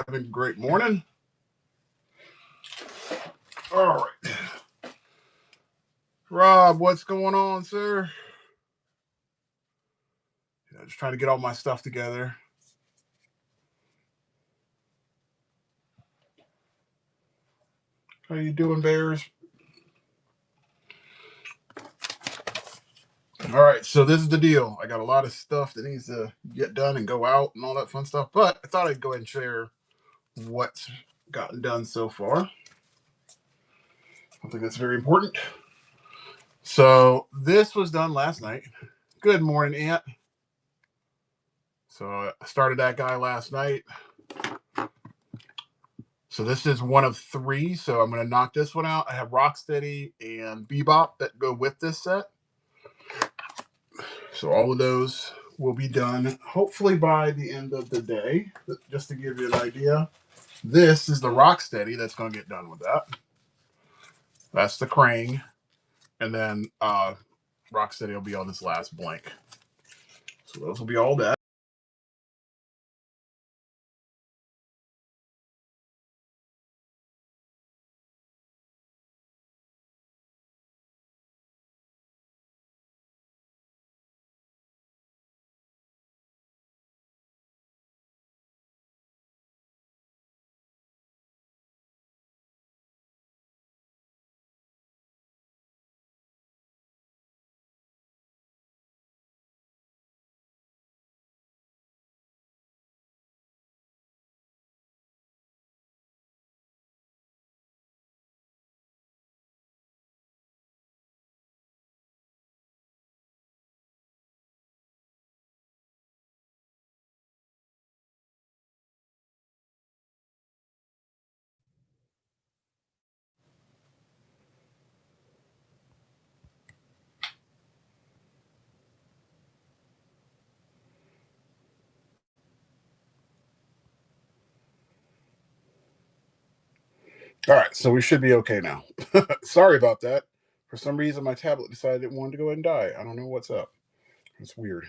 having a great morning. All right. Rob, what's going on, sir? Just trying to get all my stuff together. How you doing, Bears? All right, so this is the deal. I got a lot of stuff that needs to get done and go out and all that fun stuff, but I thought I'd go ahead and share what's gotten done so far. I think that's very important. So this was done last night. Good morning, Aunt. So I started that guy last night. So this is one of three. So I'm going to knock this one out. I have Rocksteady and Bebop that go with this set. So all of those will be done hopefully by the end of the day. Just to give you an idea, this is the Rocksteady that's going to get done with that. That's the Krang. And then Rocksteady will be on this last blank. So those will be all that. All right, so we should be okay now. Sorry about that. For some reason, my tablet decided it wanted to go ahead and die. I don't know what's up. It's weird.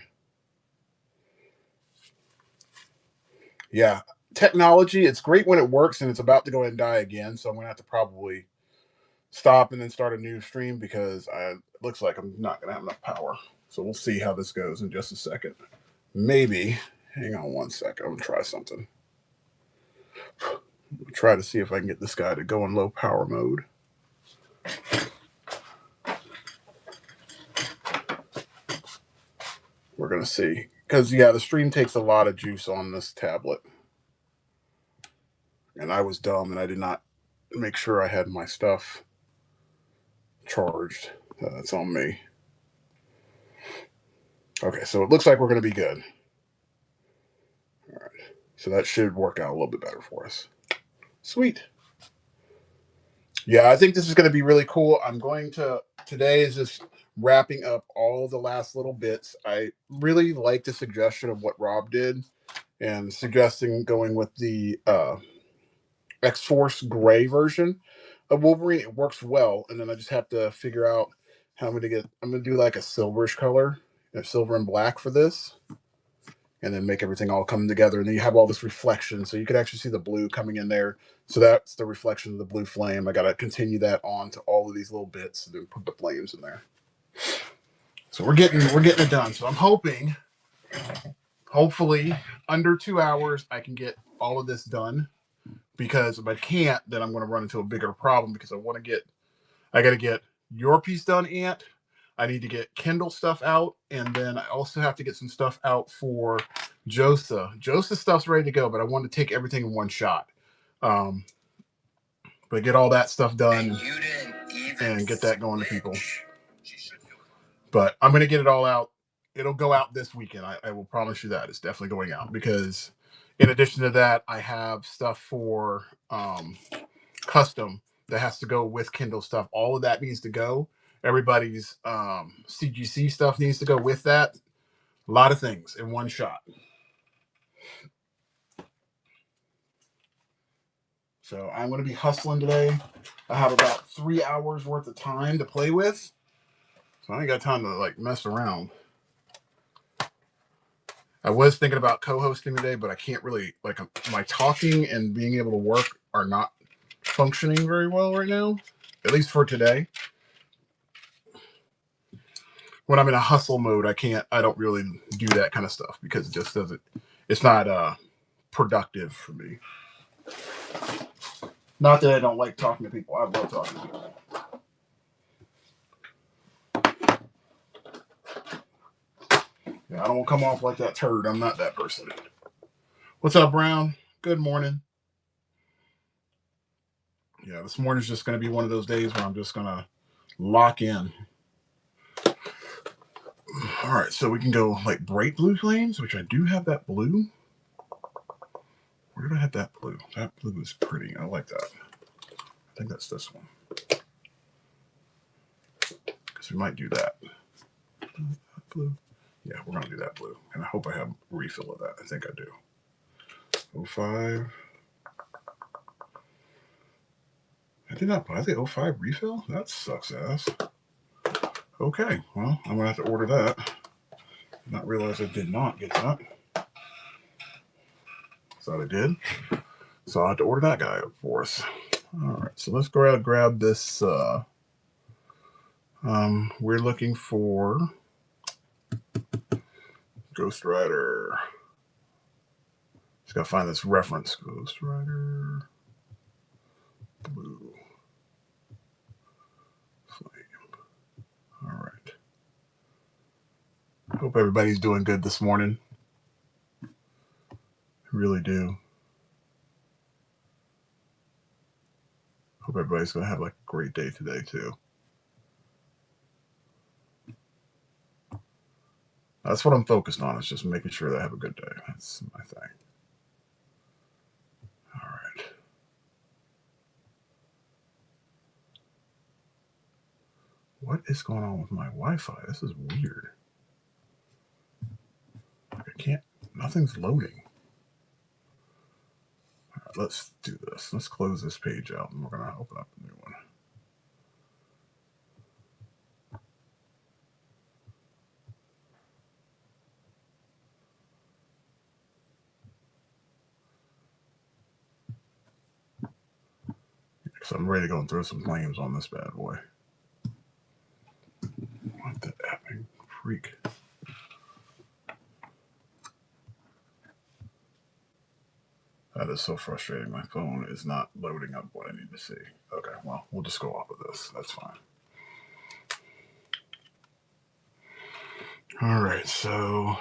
Yeah, technology, it's great when it works and it's about to go ahead and die again. So I'm going to have to probably stop and then start a new stream because it looks like I'm not going to have enough power. So we'll see how this goes in just a second. Maybe, hang on one second. I'm going to try something. Try to see if I can get this guy to go in low power mode. We're going to see. Because, yeah, the stream takes a lot of juice on this tablet. And I was dumb and I did not make sure I had my stuff charged. That's on me. Okay, so it looks like we're going to be good. All right. So that should work out a little bit better for us. Sweet. Yeah, I think this is going to be really cool. Today is just wrapping up all the last little bits. I really like the suggestion of what Rob did and suggesting going with the X-Force gray version of Wolverine. It works well, and then I just have to figure out how I'm going to do like a silverish color, silver and black for this, and then make everything all come together. And then you have all this reflection, so you can actually see the blue coming in there. So that's the reflection of the blue flame. I got to continue that on to all of these little bits and then put the flames in there. So we're getting it done. So I'm hopefully under 2 hours, I can get all of this done. Because if I can't, then I'm going to run into a bigger problem because I got to get your piece done, Ant. I need to get Kindle stuff out, and then I also have to get some stuff out for Josa. Josa's stuff's ready to go, but I want to take everything in one shot. But get all that stuff done and get that going to people. But I'm going to get it all out. It'll go out this weekend. I will promise you that. It's definitely going out because in addition to that, I have stuff for custom that has to go with Kindle stuff. All of that needs to go. Everybody's CGC stuff needs to go with that. A lot of things in one shot. So I'm going to be hustling today. I have about 3 hours worth of time to play with. So I ain't got time to like mess around. I was thinking about co-hosting today, but I can't really, like, my talking and being able to work are not functioning very well right now, at least for today. When I'm in a hustle mode, I don't really do that kind of stuff because it just doesn't, it's not productive for me. Not that I don't like talking to people. I love talking to people. Yeah, I don't want to come off like that turd. I'm not that person. What's up, Brown? Good morning. Yeah, this morning's just going to be one of those days where I'm just going to lock in. All right, so we can go like bright blue flames, which I do have that blue. Where did I have that blue? That blue is pretty. I like that. I think that's this one. Because we might do that. Blue. Yeah, we're going to do that blue. And I hope I have a refill of that. I think I do. 05. I did not buy the 05 refill? That sucks ass. Okay, well, I'm going to have to order that. Not realize I did not get that. Thought I did. So I'll have to order that guy up for us. All right, so let's go out and grab this. We're looking for Ghost Rider. Just got to find this reference. Ghost Rider Blue Flame. All right. Hope everybody's doing good this morning. I really do. Hope everybody's going to have like a great day today, too. That's what I'm focused on, is just making sure that I have a good day. That's my thing. All right. What is going on with my Wi-Fi? This is weird. I can't, nothing's loading. All right, let's do this. Let's close this page out and we're going to open up a new one. So I'm ready to go and throw some flames on this bad boy. What the effing freak? That is so frustrating. My phone is not loading up what I need to see. Okay, well, we'll just go off of this. That's fine. All right, so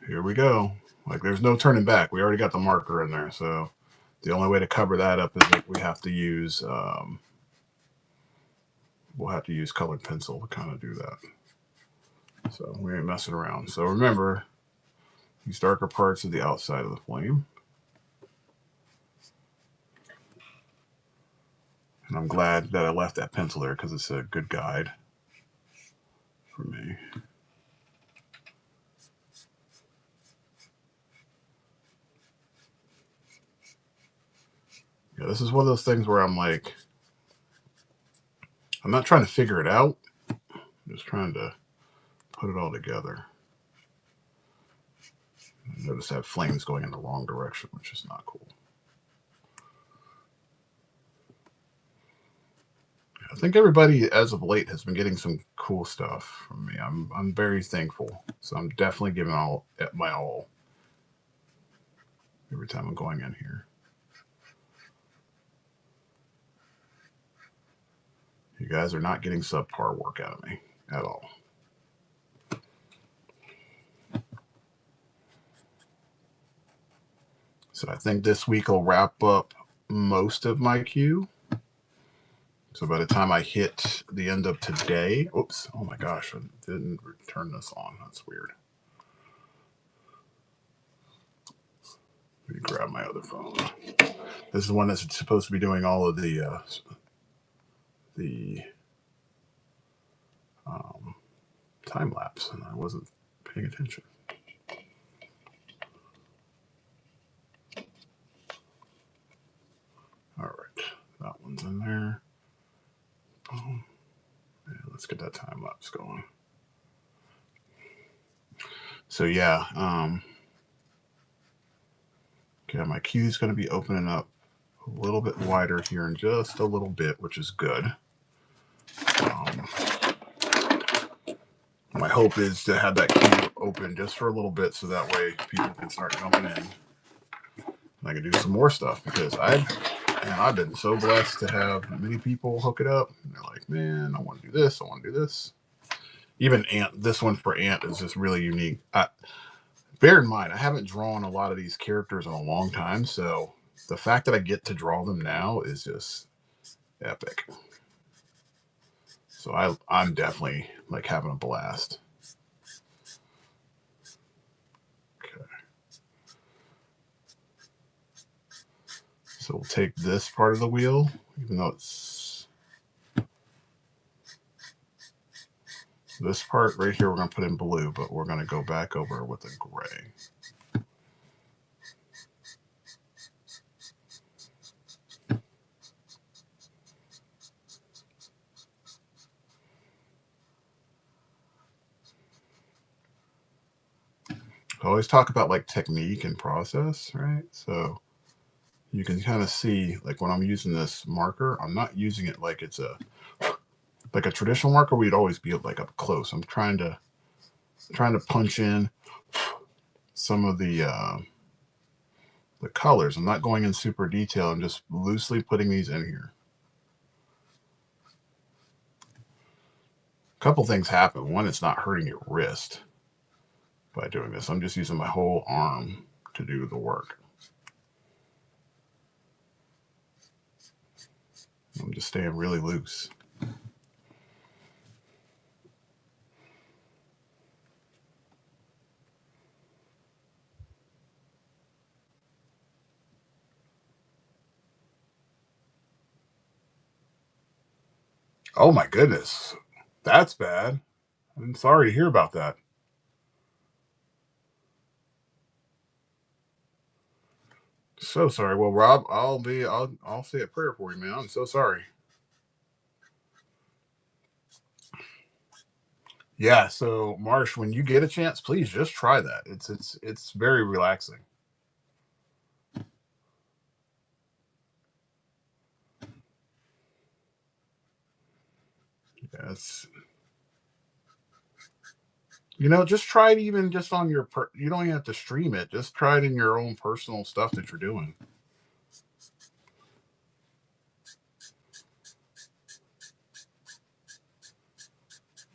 here we go. Like, there's no turning back. We already got the marker in there, so the only way to cover that up is that we have to use we'll have to use colored pencil to kind of do that. So we ain't messing around. So remember, these darker parts of the outside of the flame. And I'm glad that I left that pencil there because it's a good guide for me. Yeah, this is one of those things where I'm like, I'm not trying to figure it out. I'm just trying to put it all together. I notice I have flames going in the wrong direction, which is not cool. I think everybody, as of late, has been getting some cool stuff from me. I'm very thankful. So I'm definitely giving my all every time I'm going in here. You guys are not getting subpar work out of me at all. So I think this week will wrap up most of my queue. So by the time I hit the end of today, oops, oh my gosh, I didn't turn this on. That's weird. Let me grab my other phone. This is the one that's supposed to be doing all of the time lapse, and I wasn't paying attention. All right, that one's in there. Boom. Yeah, let's get that time lapse What's going on? So yeah, okay, my queue is going to be opening up a little bit wider here in just a little bit, which is good. My hope is to have that queue open just for a little bit, so that way people can start jumping in, and I can do some more stuff, because I've been so blessed to have many people hook it up. And they're like, man, I want to do this. I want to do this. Even Ant, this one for Ant is just really unique. Bear in mind, I haven't drawn a lot of these characters in a long time, so the fact that I get to draw them now is just epic. So I'm definitely like having a blast. Okay. So we'll take this part of the wheel, even though it's this part right here, we're going to put in blue, but we're going to go back over with a gray. I always talk about like technique and process, right? So you can kind of see, like when I'm using this marker, I'm not using it like it's like a traditional marker. We'd always be like up close. I'm trying to punch in some of the colors. I'm not going in super detail. I'm just loosely putting these in here. A couple things happen. One, it's not hurting your wrist by doing this. I'm just using my whole arm to do the work. I'm just staying really loose. Oh my goodness. That's bad. I'm sorry to hear about that. So sorry. Well, Rob, I'll say a prayer for you, man. I'm so sorry. Yeah, so Marsh, when you get a chance, please just try that. It's very relaxing. Yes. Just try it even just on your you don't even have to stream it. Just try it in your own personal stuff that you're doing.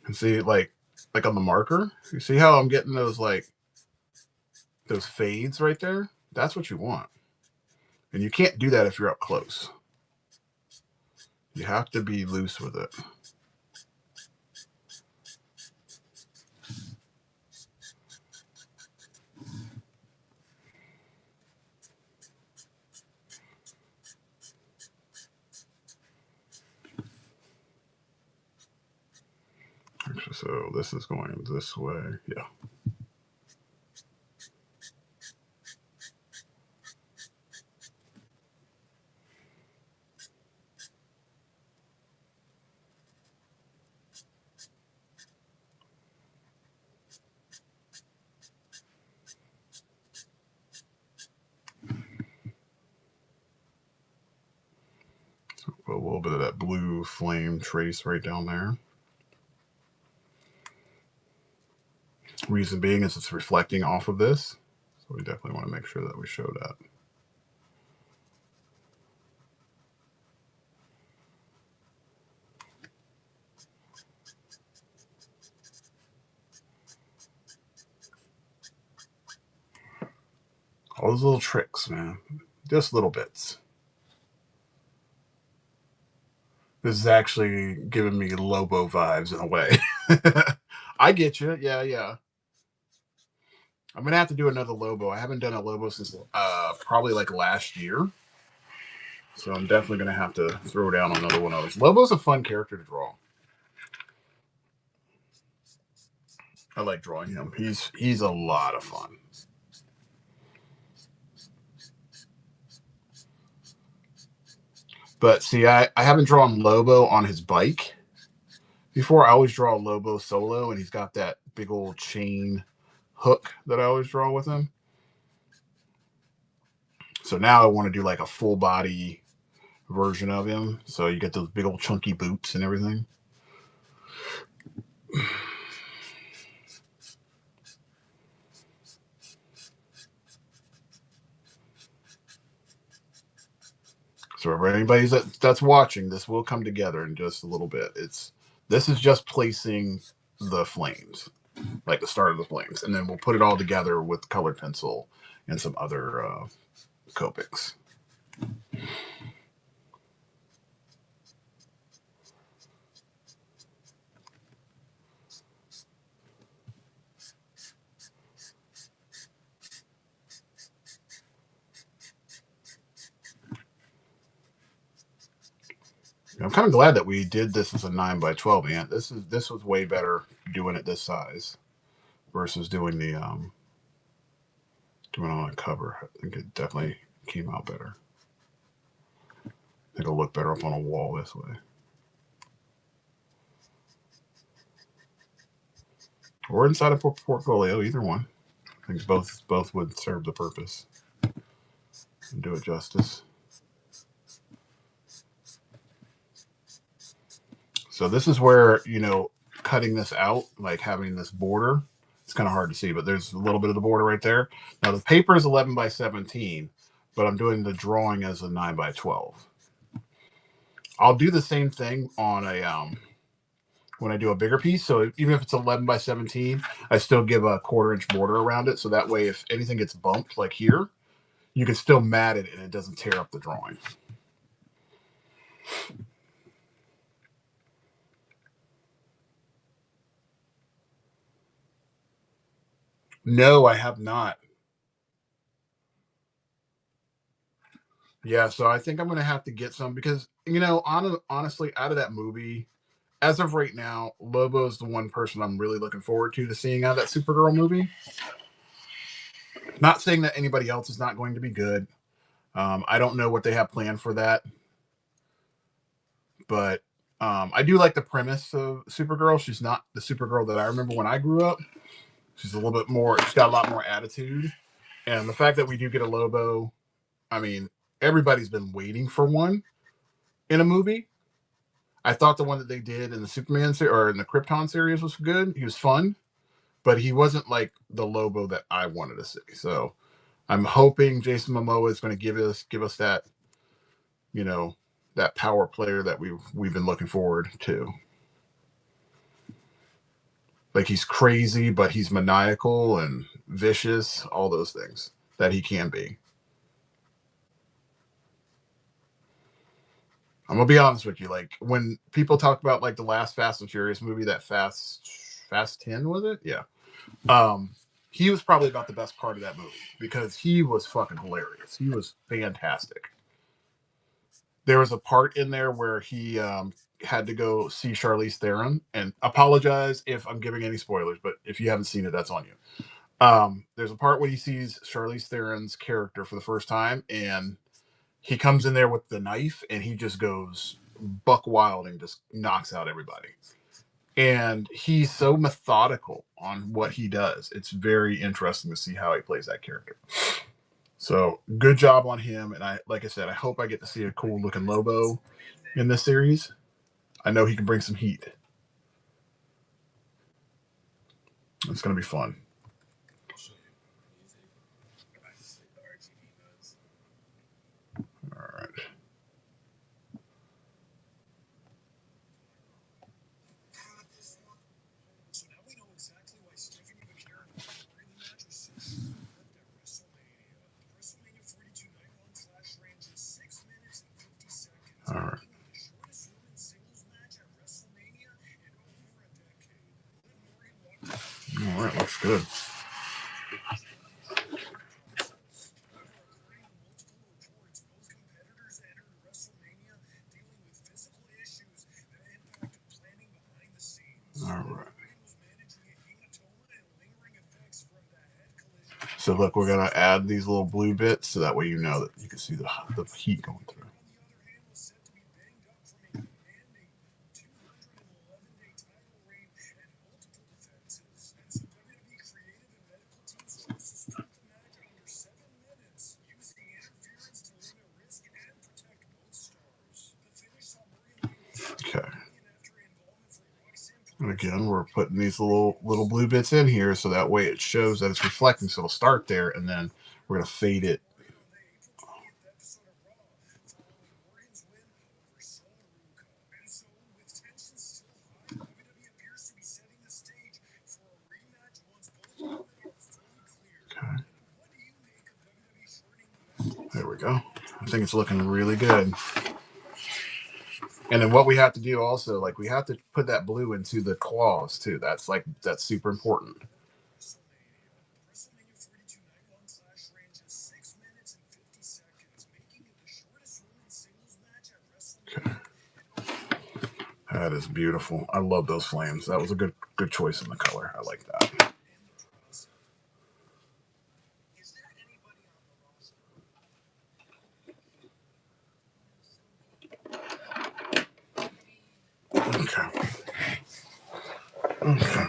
And see, like on the marker, you see how I'm getting those fades right there? That's what you want. And you can't do that if you're up close. You have to be loose with it. So this is going this way. Yeah. So put a little bit of that blue flame trace right down there. Reason being is it's reflecting off of this. So we definitely want to make sure that we show that. All those little tricks, man. Just little bits. This is actually giving me Lobo vibes in a way. I get you. Yeah, yeah. I'm gonna have to do another Lobo. I haven't done a Lobo since probably like last year, so I'm definitely gonna have to throw down another one of those. Lobo's a fun character to draw. I like drawing him. He's a lot of fun. But see, I haven't drawn Lobo on his bike before, I always draw Lobo solo, and he's got that big old chain hook that I always draw with him. So now I want to do like a full body version of him. So you get those big old chunky boots and everything. So for anybody that's watching, this will come together in just a little bit. This is just placing the flames, like the start of the flames, and then we'll put it all together with colored pencil and some other Copics. I'm kind of glad that we did this as a 9x12, man. This was way better doing it this size versus doing the doing it on a cover. I think it definitely came out better. I think it'll look better up on a wall this way. Or inside a portfolio, either one. I think both would serve the purpose and do it justice. So this is where, cutting this out, like having this border, it's kind of hard to see, but there's a little bit of the border right there. Now the paper is 11x17, but I'm doing the drawing as a 9x12. I'll do the same thing on a when I do a bigger piece. So even if it's 11x17, I still give a 1/4 inch border around it. So that way, if anything gets bumped like here, you can still mat it and it doesn't tear up the drawing. No, I have not. Yeah, so I think I'm going to have to get some because, honestly, out of that movie, as of right now, Lobo is the one person I'm really looking forward to seeing out of that Supergirl movie. Not saying that anybody else is not going to be good. I don't know what they have planned for that. But I do like the premise of Supergirl. She's not the Supergirl that I remember when I grew up. She's a little bit more, she's got a lot more attitude. And the fact that we do get a Lobo, I mean, everybody's been waiting for one in a movie. I thought the one that they did in the Superman or in the Krypton series was good. He was fun, but he wasn't like the Lobo that I wanted to see. So I'm hoping Jason Momoa is going to give us that, that power player that we've been looking forward to. Like he's crazy, but he's maniacal and vicious, all those things that he can be. I'm gonna be honest with you. Like when people talk about like the last Fast and Furious movie, that Fast 10 was it? Yeah. He was probably about the best part of that movie because he was fucking hilarious. He was fantastic. There was a part in there where he had to go see Charlize Theron, and apologize if I'm giving any spoilers, but if you haven't seen it, that's on you. There's a part when he sees Charlize Theron's character for the first time, and he comes in there with the knife, and he just goes buck wild and just knocks out everybody. And he's so methodical on what he does. It's very interesting to see how he plays that character. So good job on him. And like I said, I hope I get to see a cool looking Lobo in this series. I know he can bring some heat. It's going to be fun. All right. All right. All right, looks good. All right. So look, we're gonna add these little blue bits so that way you know that you can see the heat going through. again, we're putting these little blue bits in here so that way it shows that it's reflecting. So it'll start there, and then we're going to fade it. Okay. There we go. I think it's looking really good. And then what we have to do also, like we have to put that blue into the claws too. That's super important. Okay. That is beautiful. I love those flames. That was a good choice in the color. I like that. Okay. Okay.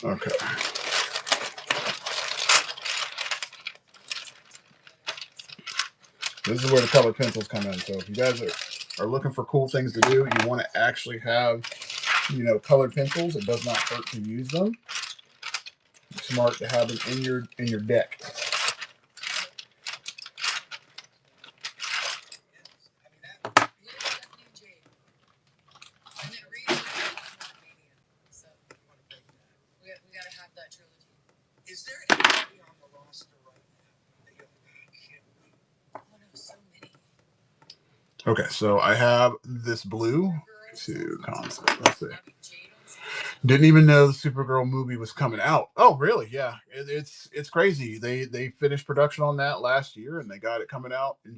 Okay. This is where the colored pencils come in. So if you guys are looking for cool things to do, you want to actually have, colored pencils. It does not hurt to use them. It's smart to have them in your deck. Okay, so I have this blue to concept. Let's see. Didn't even know the Supergirl movie was coming out. Oh, really? Yeah, it's crazy. They finished production on that last year, and they got it coming out in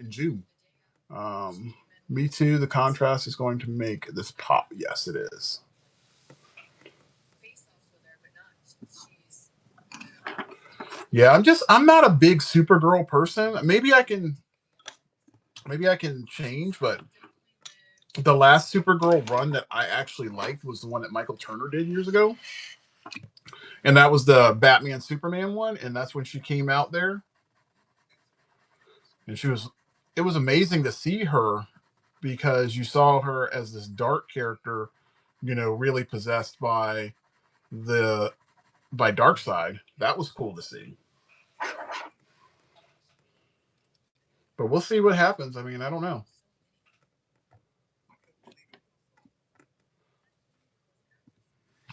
June. Me too. The contrast is going to make this pop. Yes, it is. Yeah, I'm not a big Supergirl person. Maybe I can change, but the last Supergirl run that I actually liked was the one that Michael Turner did years ago. And that was the Batman Superman one, and that's when she came out there. And it was amazing to see her because you saw her as this dark character, really possessed the by Darkseid. That was cool to see. But we'll see what happens. I mean, I don't know.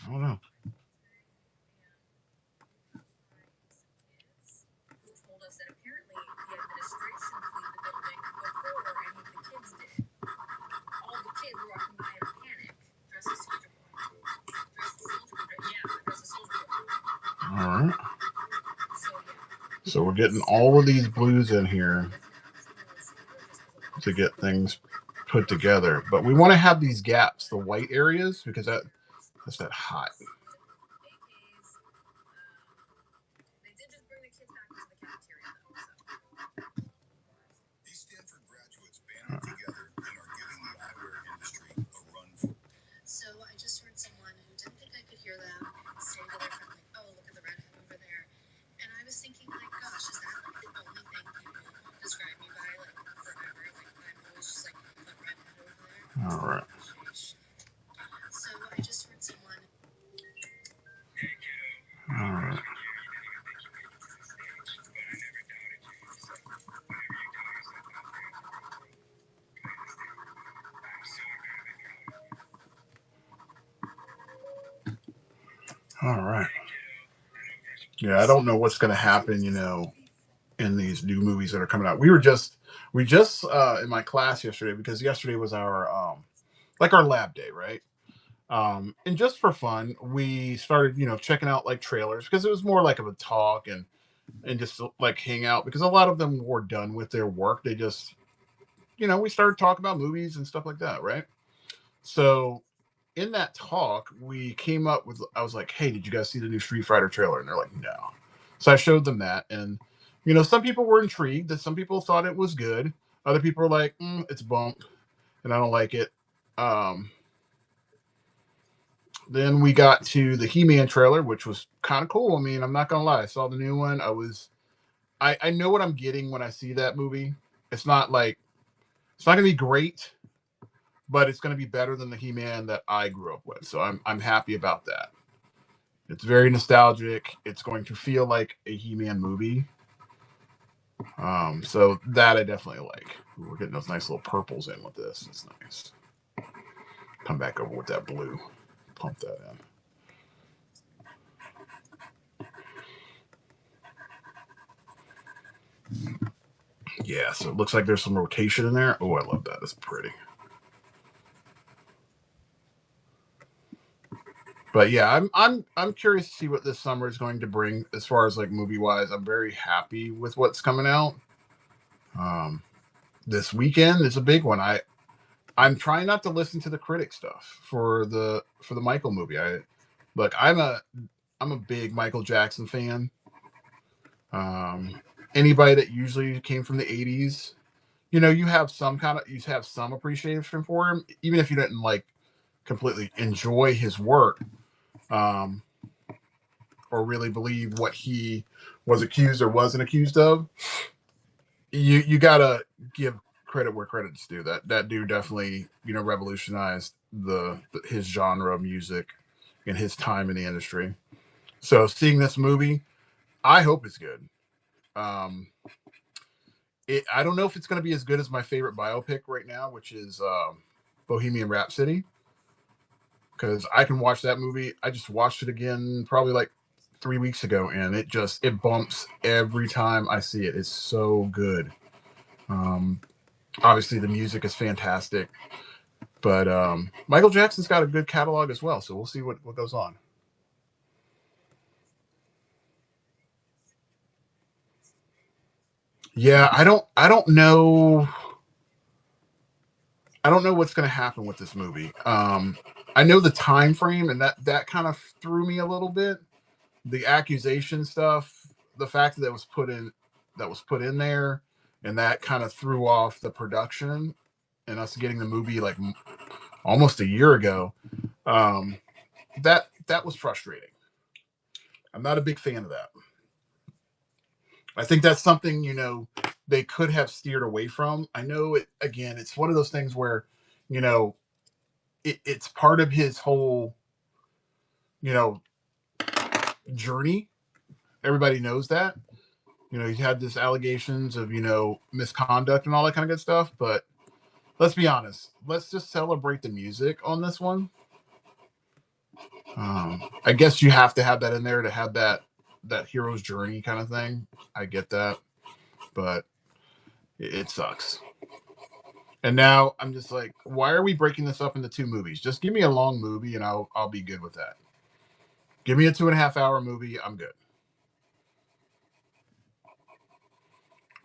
I don't know. All right. So we're getting all of these blues in here to get things put together. But we want to have these gaps, the white areas, because that's that hot. All right. All right. All right. Yeah, I don't know what's going to happen, in these new movies that are coming out. We just in my class yesterday, because yesterday was our like our lab day, right? And just for fun, we started, checking out like trailers because it was more like of a talk and just like hang out because a lot of them were done with their work. They just, we started talking about movies and stuff like that, right? So in that talk, we came up with, I was like, hey, did you guys see the new Street Fighter trailer? And they're like, no. So I showed them that. And, some people were intrigued, that some people thought it was good. Other people were like, it's bunk. and I don't like it. Um, then we got to the He-Man trailer, which was kind of cool. I mean, I'm not gonna lie, I saw the new one. I know what I'm getting when I see that movie. It's not like it's not gonna be great, but it's gonna be better than the He-Man that I grew up with. So I'm happy about that. It's very nostalgic. It's going to feel like a He-Man movie. So that I definitely like. We're getting those nice little purples in with this. It's nice. Come back over with that blue. Pump that in. Yeah, so it looks like there's some rotation in there. Oh, I love that. It's pretty. But yeah, I'm curious to see what this summer is going to bring as far as like movie wise. I'm very happy with what's coming out. Um, this weekend is a big one. I'm trying not to listen to the critic stuff for the Michael movie. I'm a big Michael Jackson fan. Um, Anybody that usually came from the '80s, you have some appreciation for him, even if you didn't like completely enjoy his work, um, or really believe what he was accused or wasn't accused of. You gotta give credit where credit's due. That dude definitely revolutionized his genre of music in his time in the industry. So seeing this movie, I hope it's good. Um, I don't know if it's going to be as good as my favorite biopic right now, which is Bohemian Rhapsody, because I can watch that movie. I just watched it again probably like 3 weeks ago, and it bumps every time I see it. It's so good. Um, Obviously, the music is fantastic, but Michael Jackson's got a good catalog as well. So we'll see what goes on. Yeah, I don't know. I don't know what's going to happen with this movie. I know the time frame, and that kind of threw me a little bit. The accusation stuff, the fact that was put in there, and that kind of threw off the production and us getting the movie like almost a year ago. Um, that was frustrating. I'm not a big fan of that. I think that's something they could have steered away from. I know it again. It's one of those things where you know it's part of his whole you know journey. Everybody knows that. He had this allegations of misconduct and all that kind of good stuff. But let's be honest. Let's just celebrate the music on this one. I guess you have to have that in there to have that hero's journey kind of thing. I get that, but it sucks. And now I'm just like, why are we breaking this up into two movies? Just give me a long movie and I'll be good with that. Give me a 2.5 hour movie. I'm good.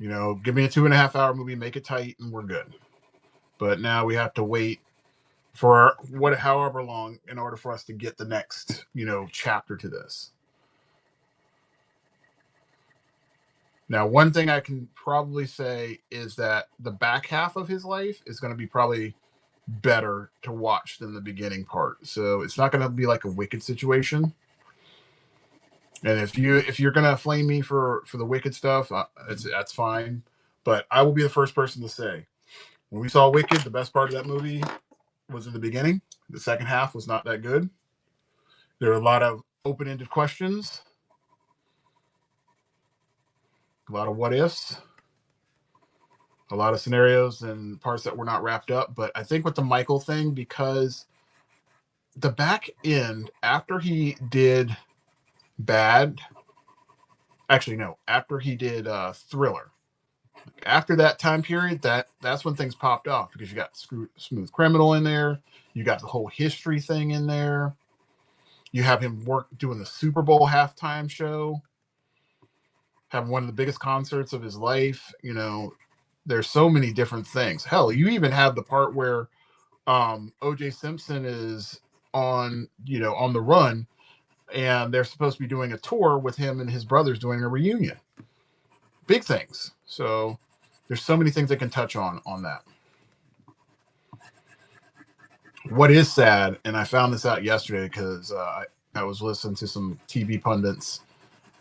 Give me a 2.5 hour movie, make it tight, and we're good. But now we have to wait for however long in order for us to get the next, chapter to this. Now, one thing I can probably say is that the back half of his life is going to be probably better to watch than the beginning part. So it's not going to be like a Wicked situation. And if you're gonna flame me for the Wicked stuff, that's fine. But I will be the first person to say, when we saw Wicked, the best part of that movie was in the beginning. The second half was not that good. There are a lot of open-ended questions, a lot of what ifs, a lot of scenarios and parts that were not wrapped up. But I think with the Michael thing, because the back end after he did Bad, actually no, after he did Thriller, after that time period, that's when things popped off because you got Smooth Criminal in there, you got the whole history thing in there, you have him doing the Super Bowl halftime show, having one of the biggest concerts of his life. There's so many different things. Hell, you even have the part where OJ Simpson is on the run, and they're supposed to be doing a tour with him and his brothers doing a reunion. Big things. So there's so many things they can touch on that. What is sad, and I found this out yesterday because I was listening to some TV pundits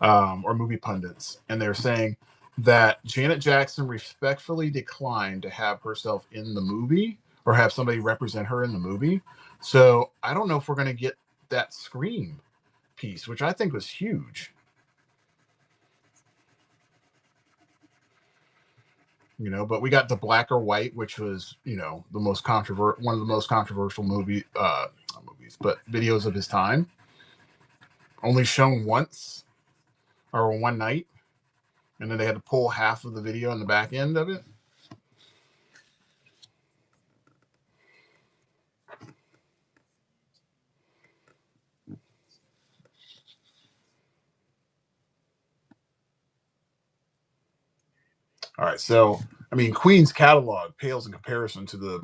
or movie pundits, and they're saying that Janet Jackson respectfully declined to have herself in the movie or have somebody represent her in the movie. So I don't know if we're going to get that Scream piece, which I think was huge. But we got The Black or White, which was, the most one of the most controversial not movies, but videos of his time. Only shown once or one night, and then they had to pull half of the video in the back end of it. All right, so I mean, Queen's catalog pales in comparison to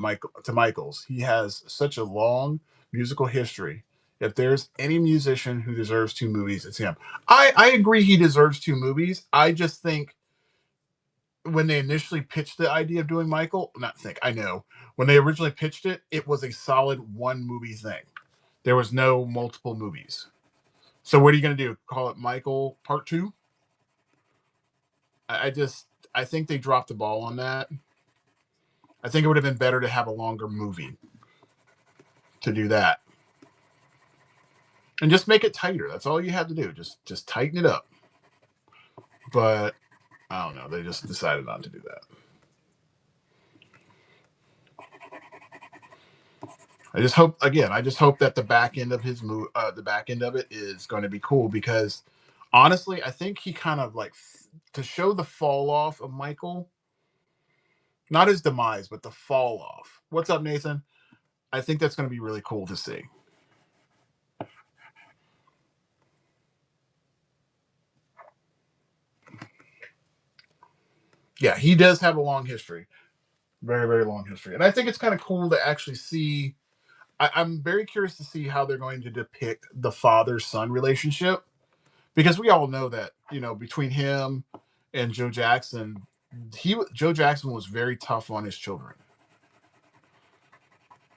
Michael's. He has such a long musical history. If there's any musician who deserves two movies, it's him. I agree he deserves two movies. I just think when they initially pitched the idea of doing Michael, not think, I know. When they originally pitched it, it was a solid one movie thing. There was no multiple movies. So what are you going to do? Call it Michael Part 2? I think they dropped the ball on that. I think it would have been better to have a longer movie to do that. And just make it tighter. That's all you have to do. Just tighten it up. But I don't know. They just decided not to do that. I just hope that the back end of the back end of it is going to be cool because honestly, I think he kind of like to show the fall off of Michael, not his demise, but the fall off. What's up, Nathan? I think that's going to be really cool to see. Yeah, he does have a long history, very, very long history, and I think it's kind of cool to actually see. I'm very curious to see how they're going to depict the father-son relationship because we all know that between him and Joe Jackson, Joe Jackson was very tough on his children.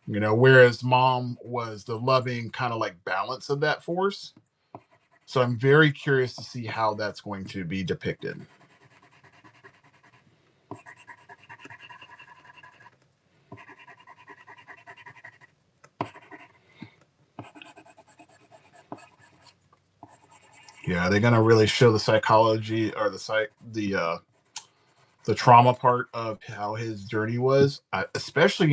Whereas mom was the loving kind of like balance of that force. So I'm very curious to see how that's going to be depicted. Yeah, they're gonna really show the psychology or the trauma part of how his journey was. Especially,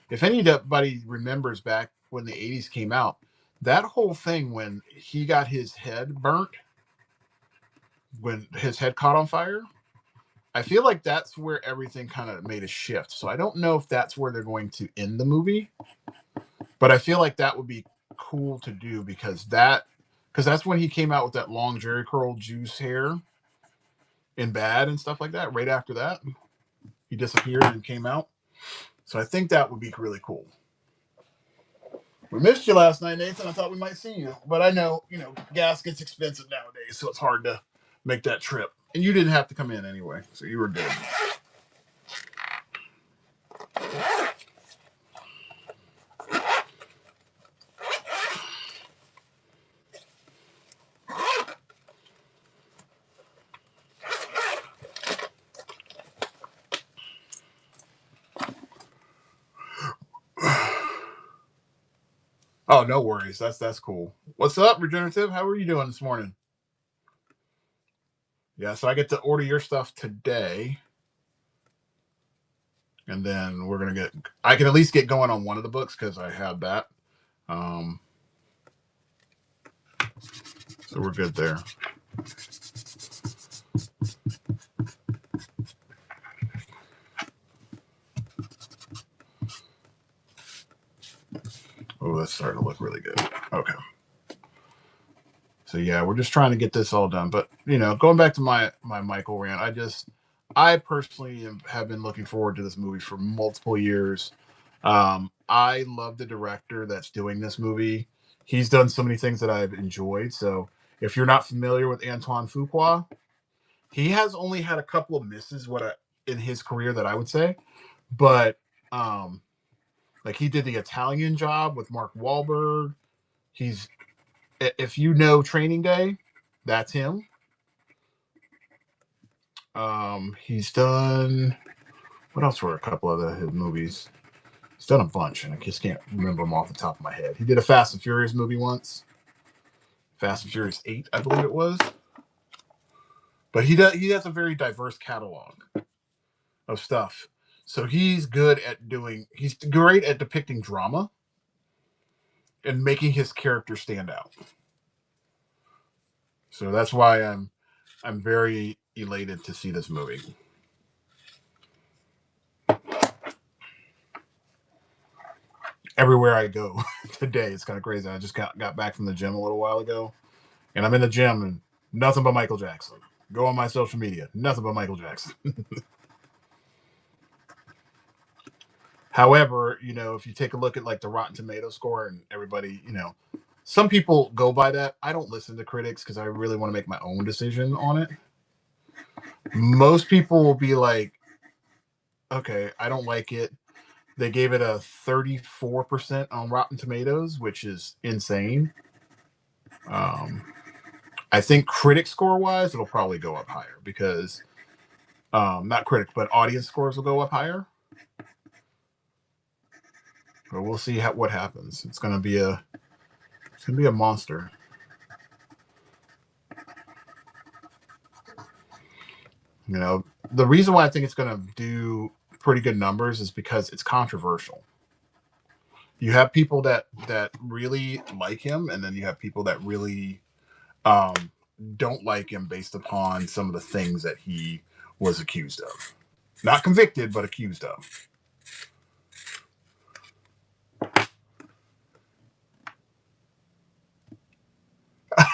if anybody remembers back when the '80s came out, that whole thing when he got his head burnt, when his head caught on fire. I feel like that's where everything kind of made a shift. So I don't know if that's where they're going to end the movie, but I feel like that would be cool to do because that's when he came out with that long Jerry curl juice hair in Bad and stuff like that. Right after that, he disappeared and came out. So I think that would be really cool. We missed you last night, Nathan. I thought we might see you, but I know gas gets expensive nowadays, so it's hard to make that trip. And you didn't have to come in anyway, so you were good. Oh, no worries. That's cool. What's up, Regenerative? How are you doing this morning? Yeah, so I get to order your stuff today, and then we're gonna get. I can at least get going on one of the books because I have that. Um, so we're good there. Oh, that's starting to look really good. Okay. So yeah, we're just trying to get this all done. But going back to my Michael rant, I personally have been looking forward to this movie for multiple years. I love the director that's doing this movie. He's done so many things that I've enjoyed. So if you're not familiar with Antoine Fuqua, he has only had a couple of misses in his career that I would say, but Like he did the Italian Job with Mark Wahlberg. He's if you know Training Day, that's him. He's done what else were a couple of his movies? He's done a bunch, and I just can't remember them off the top of my head. He did a Fast and Furious movie once, Fast and Furious 8, I believe it was. But he has a very diverse catalog of stuff. So he's good at doing. He's great at depicting drama and making his character stand out. So that's why I'm very elated to see this movie. Everywhere I go today, it's kind of crazy. I just got back from the gym a little while ago, and I'm in the gym and nothing but Michael Jackson. Go on my social media, nothing but Michael Jackson. However, if you take a look at like the Rotten Tomato score and everybody, some people go by that. I don't listen to critics because I really want to make my own decision on it. Most people will be like, okay, I don't like it. They gave it a 34% on Rotten Tomatoes, which is insane. I think critic score wise, it'll probably go up higher because not critic, but audience scores will go up higher. But we'll see what happens. It's gonna be a monster. The reason why I think it's gonna do pretty good numbers is because it's controversial. You have people that really like him, and then you have people that really don't like him based upon some of the things that he was accused of. Not convicted, but accused of.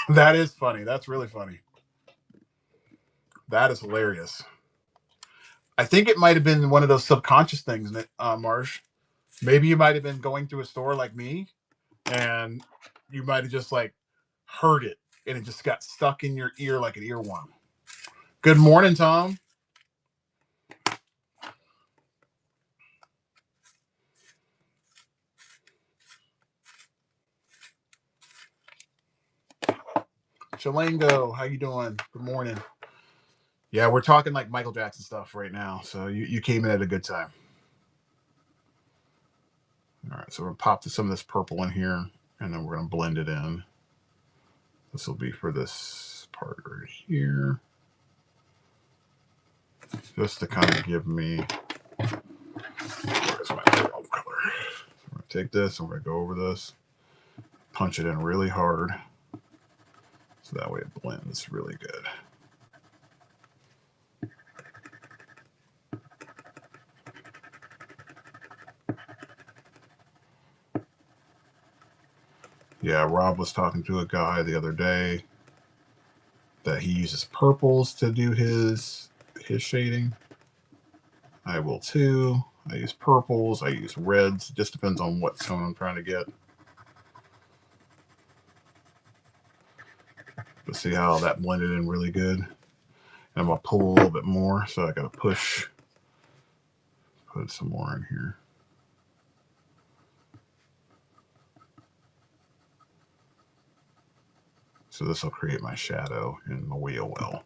That is funny. That's really funny. That is hilarious. I think it might have been one of those subconscious things, Marsh. Maybe you might have been going through a store like me, and you might have just like heard it, and it just got stuck in your ear like an earworm. Good morning, Tom. Shalango, how you doing? Good morning. Yeah, we're talking like Michael Jackson stuff right now, so you came in at a good time. All right, so we're going to pop some of this purple in here, and then we're going to blend it in. This will be for this part right here. Just to kind of give me, where's my color? So I'm going to take this, and we're going to go over this, punch it in really hard, so that way it blends really good. Yeah, Rob was talking to a guy the other day that he uses purples to do his shading. I will too. I use purples. I use reds. It just depends on what tone I'm trying to get. But see how that blended in really good? And I'm going to pull a little bit more, so I got to push. Put some more in here. So this will create my shadow in the wheel well.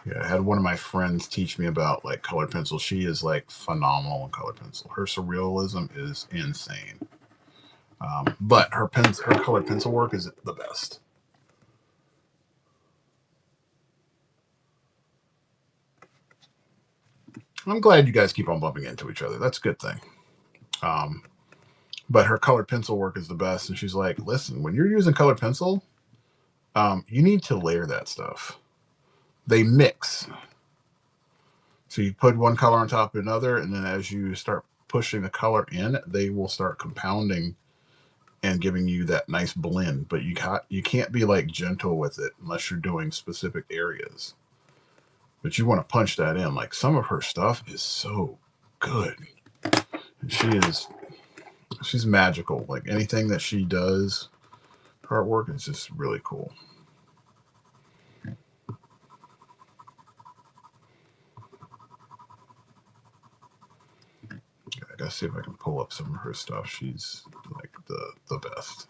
Yeah, I had one of my friends teach me about like colored pencil. She is like phenomenal in colored pencil. Her surrealism is insane. But her colored pencil work is the best. I'm glad you guys keep on bumping into each other. That's a good thing. But her colored pencil work is the best. And she's like, listen, when you're using colored pencil, you need to layer that stuff. They mix. So you put one color on top of another, and then as you start pushing the color in, they will start compounding and giving you that nice blend. But you can't be like gentle with it unless you're doing specific areas. But you want to punch that in. Like some of her stuff is so good. And she's magical. Like anything that she does, her artwork is just really cool. gotta see if I can pull up some of her stuff. She's like the best.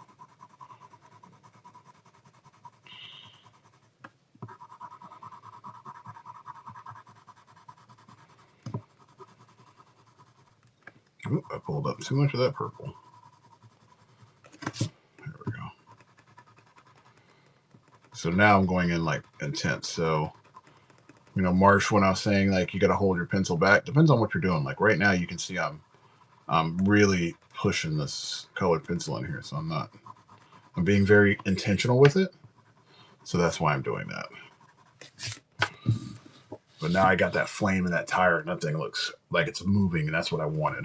Ooh, I pulled up too much of that purple. There we go. So now I'm going in like intense. So, you know, Marsh, when I was saying like you got to hold your pencil back, depends on what you're doing. Like right now, you can see I'm really pushing this colored pencil in here, so I'm being very intentional with it. So that's why I'm doing that. But now I got that flame in that tire, and that thing looks like it's moving, and that's what I wanted.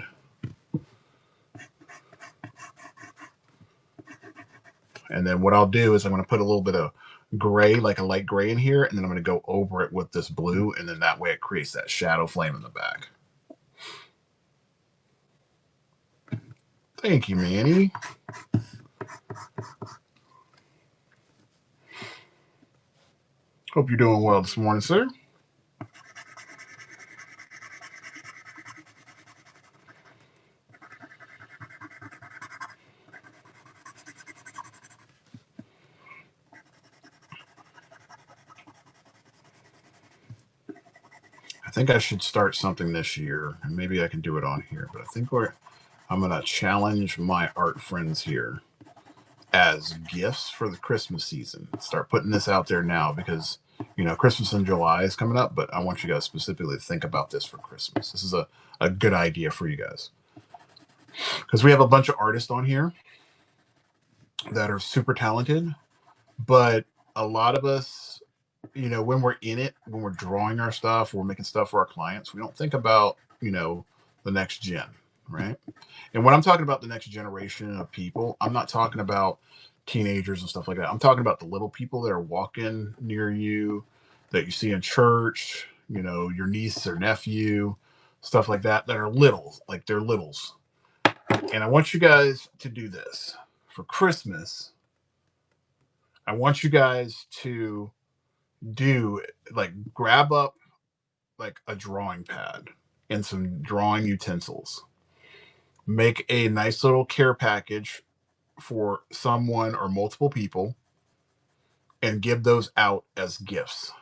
And then what I'll do is I'm going to put a little bit of gray, like a light gray in here, and then I'm going to go over it with this blue, and then that way it creates that shadow flame in the back. Thank you, Manny. Hope you're doing well this morning, sir. I think I should start something this year, and maybe I can do it on here, but I think I'm going to challenge my art friends here as gifts for the Christmas season. Start putting this out there now because, you know, Christmas in July is coming up, but I want you guys specifically to think about this for Christmas. This is a good idea for you guys because we have a bunch of artists on here that are super talented, but a lot of us, you know, when we're in it, when we're drawing our stuff, we're making stuff for our clients, we don't think about, you know, the next gen, right? And when I'm talking about the next generation of people, I'm not talking about teenagers and stuff like that. I'm talking about the little people that are walking near you, that you see in church, you know, your niece or nephew, stuff like that, that are little, like they're littles. And I want you guys to do this for Christmas. I want you guys to do like grab up like a drawing pad and some drawing utensils. Make a nice little care package for someone or multiple people and give those out as gifts.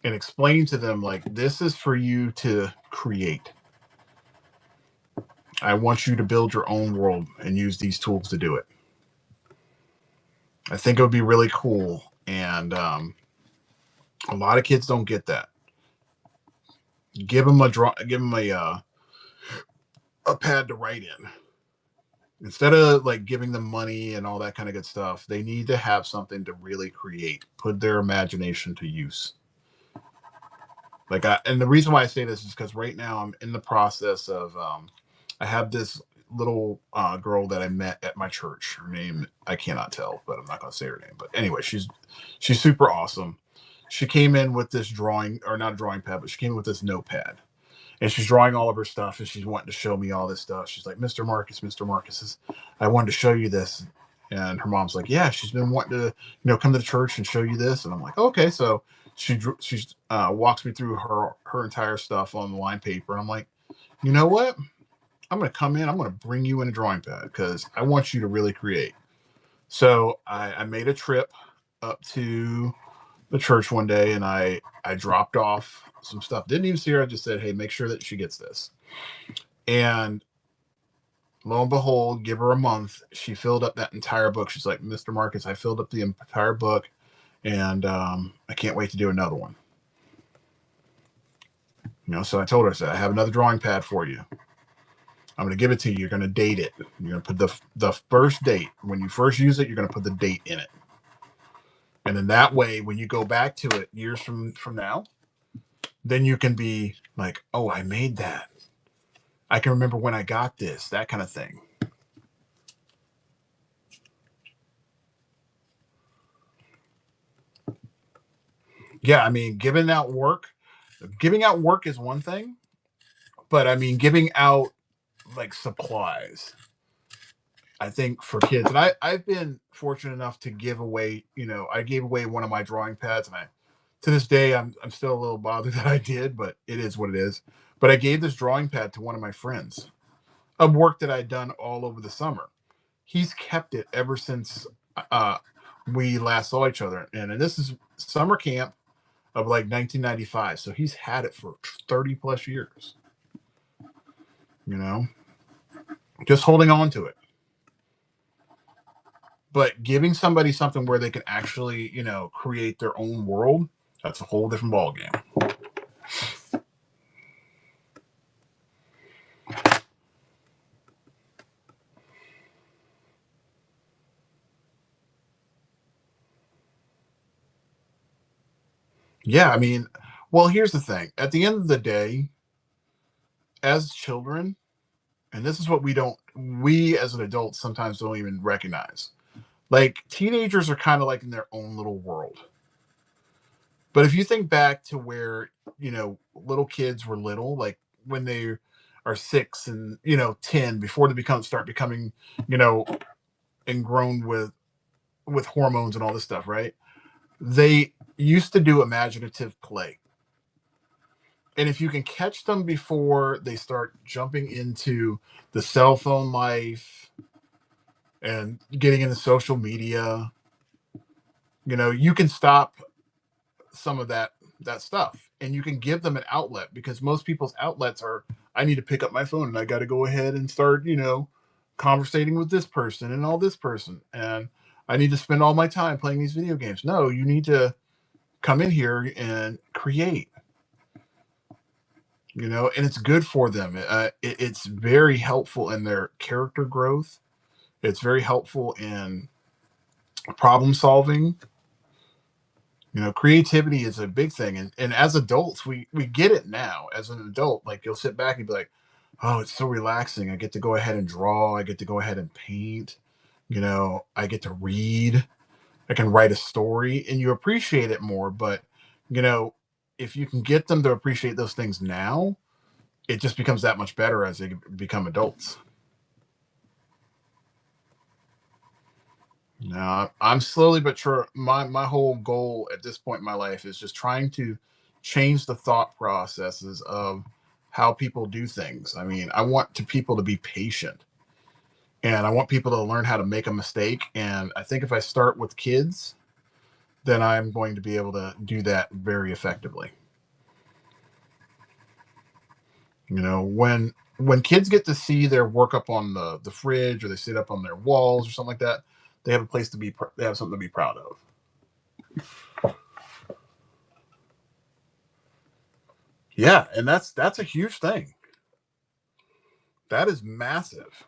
And explain to them like this is for you to create. I want you to build your own world and use these tools to do it. I think it would be really cool. And a lot of kids don't get that. Give them a pad to write in. Instead of like giving them money and all that kind of good stuff, they need to have something to really create, put their imagination to use. And the reason why I say this is because right now I'm in the process of, I have this little girl that I met at my church. Her name, I cannot tell, but I'm not going to say her name. But anyway, she's super awesome. She came in with this drawing, or not a drawing pad, but she came in with this notepad. And she's drawing all of her stuff, and she's wanting to show me all this stuff. She's like, Mr. Marcus, I wanted to show you this. And her mom's like, yeah, she's been wanting to, you know, come to the church and show you this. And I'm like, okay. So she walks me through her entire stuff on the line paper. And I'm like, you know what? I'm going to come in. I'm going to bring you in a drawing pad because I want you to really create. So I made a trip up to the church one day, and I dropped off some stuff. Didn't even see her. I just said, hey, make sure that she gets this. And lo and behold, give her a month. She filled up that entire book. She's like, Mr. Marcus, I filled up the entire book, and I can't wait to do another one. You know, so I told her, I said, I have another drawing pad for you. I'm going to give it to you. You're going to date it. You're going to put the first date. When you first use it, you're going to put the date in it. And then that way, when you go back to it years from now, then you can be like, oh, I made that. I can remember when I got this, that kind of thing. Yeah, I mean, giving out work is one thing, but I mean, giving out like supplies, I think for kids, and I've been fortunate enough to give away, you know, I gave away one of my drawing pads, and to this day, I'm still a little bothered that I did, but it is what it is. But I gave this drawing pad to one of my friends of work that I'd done all over the summer. He's kept it ever since uh, we last saw each other. And this is summer camp of like 1995. So he's had it for 30 plus years, you know, just holding on to it. But giving somebody something where they can actually, create their own world, that's a whole different ballgame. Yeah, I mean, well, here's the thing. At the end of the day, as children, and this is what we as an adult sometimes don't even recognize. Like teenagers are kind of like in their own little world. But if you think back to where, little kids were little, like when they are 6 and, 10, before they start becoming, you know, ingrown with hormones and all this stuff, right? They used to do imaginative play. And if you can catch them before they start jumping into the cell phone life and getting into social media, you can stop some of that stuff, and you can give them an outlet, because most people's outlets are, I need to pick up my phone and I got to go ahead and start, conversating with this person and all this person, and I need to spend all my time playing these video games. No, you need to come in here and create, and it's good for them. It's very helpful in their character growth. It's very helpful in problem solving. Creativity is a big thing, and as adults, we get it now. As an adult, like, you'll sit back and be like, oh, it's so relaxing. I get to go ahead and draw. I get to go ahead and paint. I get to read. I can write a story, and you appreciate it more. But you know if you can get them to appreciate those things now, it just becomes that much better as they become adults. Now, I'm slowly but sure, my whole goal at this point in my life is just trying to change the thought processes of how people do things. I mean, I want people to be patient, and I want people to learn how to make a mistake. And I think if I start with kids, then I'm going to be able to do that very effectively. When kids get to see their work up on the fridge, or they sit up on their walls or something like that, they have a place to be. They have something to be proud of. Yeah, and that's a huge thing. That is massive.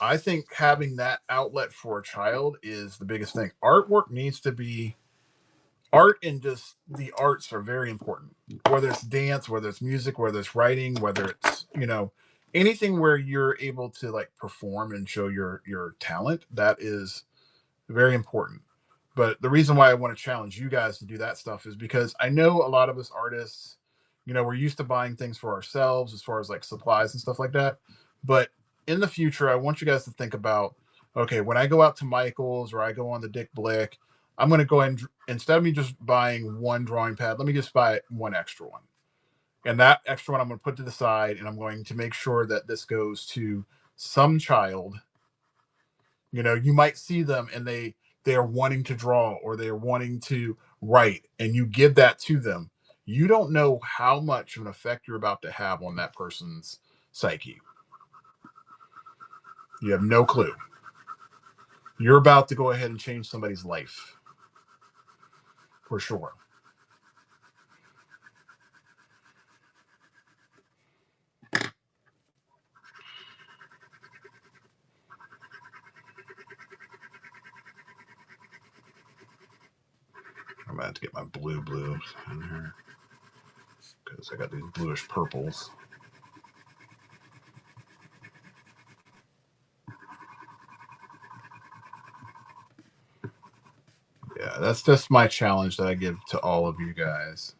I think having that outlet for a child is the biggest thing. Artwork needs to be art, and just the arts are very important. Whether it's dance, whether it's music, whether it's writing, whether it's, anything where you're able to like perform and show your talent, that is very important. But the reason why I want to challenge you guys to do that stuff is because I know a lot of us artists, we're used to buying things for ourselves as far as like supplies and stuff like that. But in the future, I want you guys to think about, okay, when I go out to Michael's or I go on the Dick Blick, I'm going to go ahead and, instead of me just buying one drawing pad, let me just buy one extra one. And that extra one I'm going to put to the side, and I'm going to make sure that this goes to some child. You might see them and they are wanting to draw, or they are wanting to write, and you give that to them. You don't know how much of an effect you're about to have on that person's psyche. You have no clue. You're about to go ahead and change somebody's life, for sure. I'm about to get my blues in here, because I got these bluish purples. Yeah, that's just my challenge that I give to all of you guys.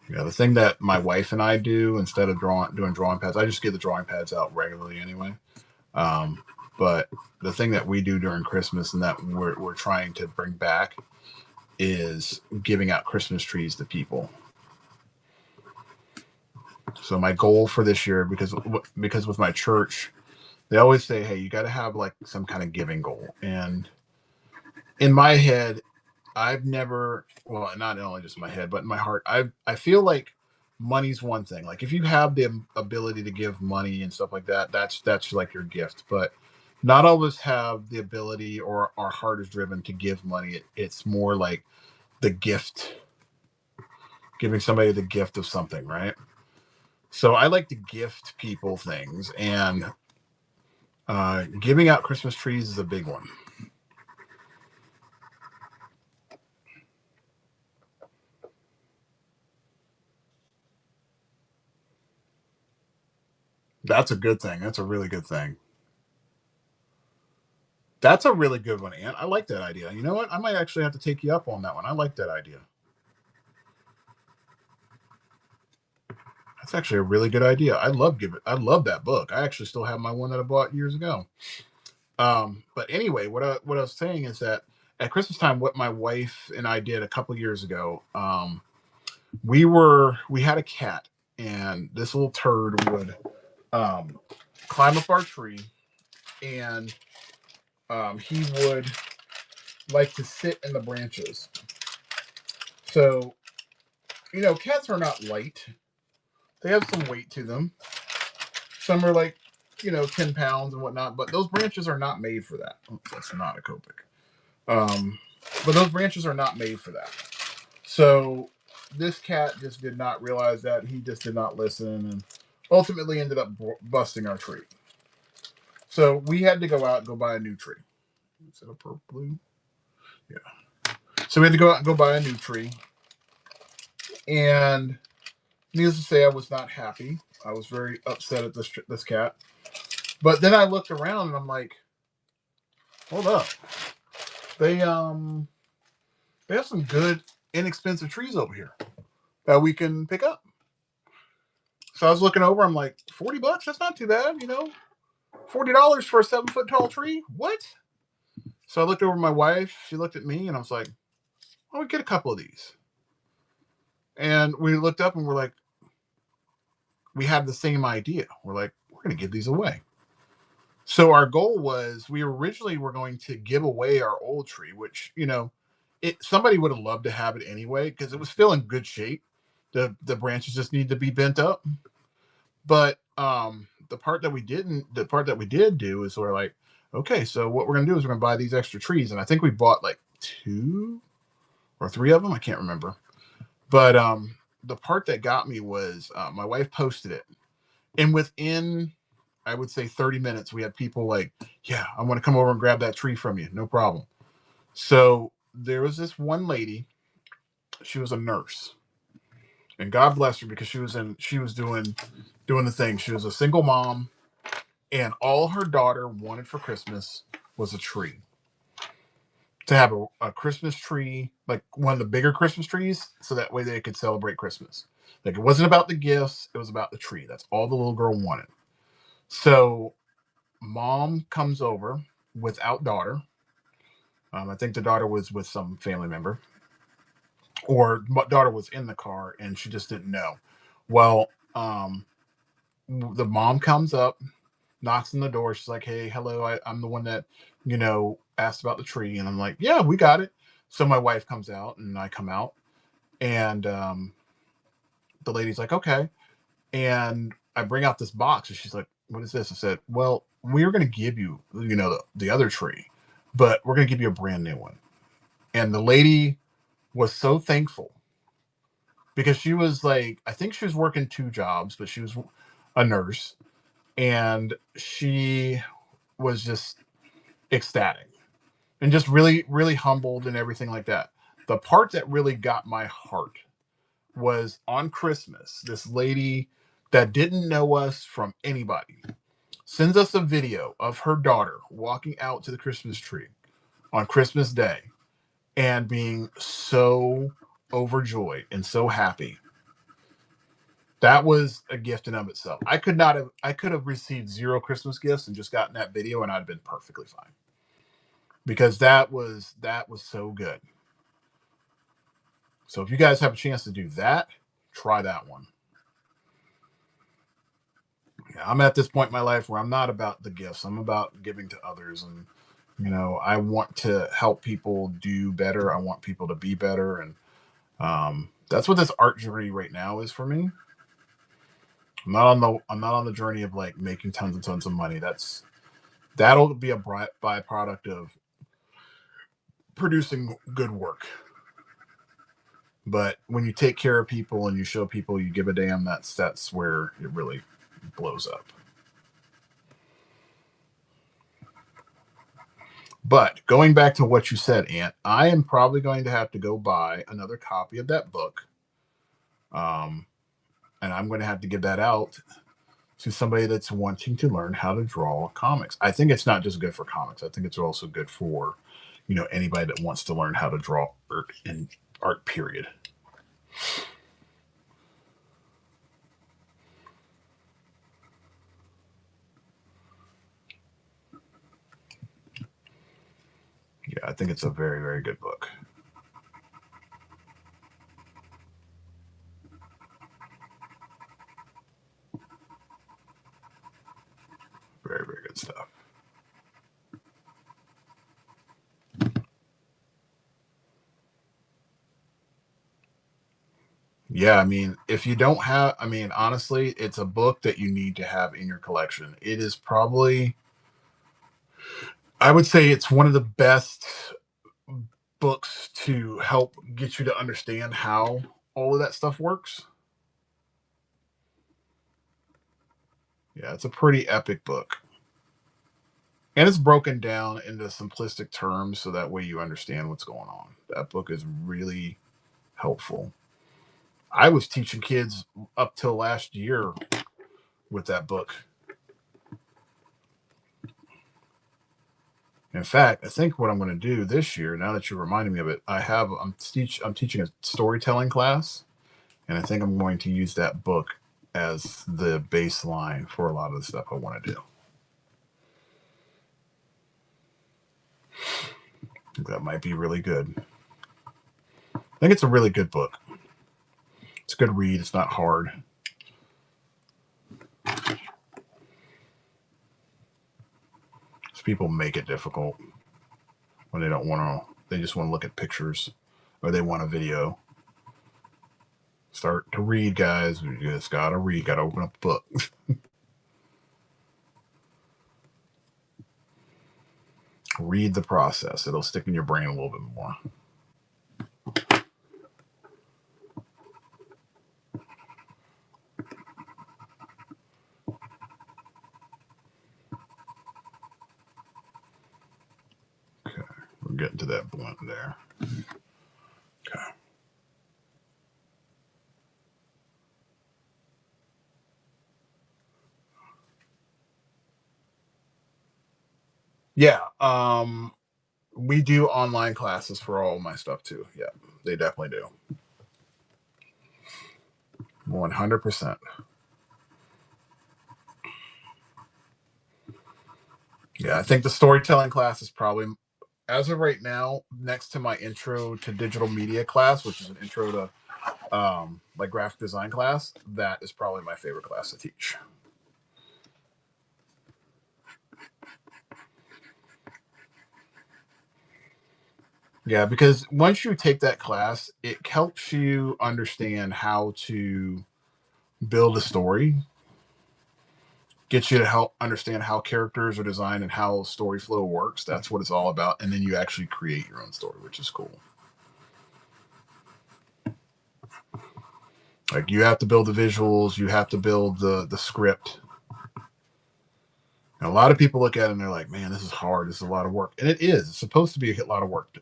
Yeah, the thing that my wife and I do, instead of doing drawing pads, I just get the drawing pads out regularly anyway. Um, but the thing that we do during Christmas and that we're trying to bring back is giving out Christmas trees to people. So my goal for this year, because with my church, they always say, hey, you got to have like some kind of giving goal. And in my head, I've never, well, not only just in my head, but in my heart, I feel like money's one thing. Like if you have the ability to give money and stuff like that, that's like your gift. But not all of us have the ability, or our heart is driven to give money. It's more like the gift, giving somebody the gift of something, right? So I like to gift people things, and giving out Christmas trees is a big one. That's a good thing. That's a really good thing. That's a really good one, Ant. I like that idea. You know what? I might actually have to take you up on that one. I like that idea. That's actually a really good idea. I love that book. I actually still have my one that I bought years ago. But anyway, what I was saying is that at Christmas time, what my wife and I did a couple years ago, we had a cat, and this little turd would um, climb up our tree, and he would like to sit in the branches. So cats are not light; they have some weight to them. Some are like 10 pounds and whatnot, but those branches are not made for that. Oops, that's not a Copic. Um, but those branches are not made for that. So this cat just did not realize that. He just did not listen, and ultimately ended up busting our tree. So we had to go out and go buy a new tree. Is it a purple blue? Yeah. So we had to go out and go buy a new tree. And needless to say, I was not happy. I was very upset at this cat. But then I looked around and I'm like, hold up. They they have some good inexpensive trees over here that we can pick up. So I was looking over, I'm like, $40? That's not too bad, $40 for a 7 foot tall tree? What? So I looked over at my wife, she looked at me, and I was like, "Oh, we get a couple of these." And we looked up and we're like, we had the same idea. We're like, we're gonna give these away. So our goal was, we originally were going to give away our old tree, which somebody would have loved to have it anyway because it was still in good shape. The branches just need to be bent up. But the part that we did do is we're like, okay, so what we're gonna do is we're gonna buy these extra trees, and I think we bought like 2 or 3 of them. I can't remember. But the part that got me was my wife posted it, and within, I would say, 30 minutes, we had people like, yeah, I want to come over and grab that tree from you. No problem. So there was this one lady, she was a nurse. And God bless her, because she was doing the thing. She was a single mom, and all her daughter wanted for Christmas was a tree. To have a Christmas tree, like one of the bigger Christmas trees, so that way they could celebrate Christmas. Like it wasn't about the gifts, it was about the tree. That's all the little girl wanted. So mom comes over without daughter. I think the daughter was with some family member, or daughter was in the car and she just didn't know. Well, the mom comes up, knocks on the door. She's like, "Hey, hello, I'm the one that asked about the tree." And I'm like, "Yeah, we got it." So my wife comes out and I come out, and the lady's like, "Okay." And I bring out this box, and she's like, "What is this?" I said, "Well, we're going to give you, the other tree, but we're going to give you a brand new one." And the lady was so thankful, because she was like, I think she was working 2 jobs, but she was a nurse, and she was just ecstatic and just really, really humbled and everything like that. The part that really got my heart was on Christmas. This lady that didn't know us from anybody sends us a video of her daughter walking out to the Christmas tree on Christmas Day and being so overjoyed and so happy. That was a gift in of itself. I could have received 0 Christmas gifts and just gotten that video, and I'd been perfectly fine. Because that was so good. So if you guys have a chance to do that, try that one. Yeah, I'm at this point in my life where I'm not about the gifts. I'm about giving to others, and I want to help people do better. I want people to be better, and that's what this art journey right now is for me. I'm not on the journey of like making tons and tons of money. That'll be a byproduct of producing good work. But when you take care of people and you show people you give a damn, that's where it really blows up. But going back to what you said, Ant, I am probably going to have to go buy another copy of that book. Um, and I'm going to have to give that out to somebody that's wanting to learn how to draw comics. I think it's not just good for comics. I think it's also good for, anybody that wants to learn how to draw art and art period. Yeah, I think it's a very, very good book. Very, very good stuff. Yeah, I mean, if you don't have, I mean, honestly, it's a book that you need to have in your collection. It is probably, I would say it's one of the best books to help get you to understand how all of that stuff works. Yeah, it's a pretty epic book. And it's broken down into simplistic terms so that way you understand what's going on. That book is really helpful. I was teaching kids up till last year with that book. In fact, I think what I'm going to do this year, now that you're reminding me of it, I'm teaching a storytelling class, and I think I'm going to use that book as the baseline for a lot of the stuff I want to do. I think that might be really good. I think it's a really good book. It's a good read. It's not hard. So people make it difficult when they don't want to. They just want to look at pictures, or they want a video. Start to read, guys. You just gotta read. Gotta open up the book. Read the process. It'll stick in your brain a little bit more. Okay, we're getting to that point there. Okay. Yeah. We do online classes for all my stuff too. Yeah, they definitely do. 100%. Yeah, I think the storytelling class is probably, as of right now, next to my intro to digital media class, which is an intro to like graphic design class. That is probably my favorite class to teach. Yeah, because once you take that class, it helps you understand how to build a story, gets you to help understand how characters are designed and how story flow works. That's what it's all about. And then you actually create your own story, which is cool. Like you have to build the visuals, you have to build the script. And a lot of people look at it and they're like, man, this is hard. This is a lot of work. And it is. It's supposed to be a lot of work.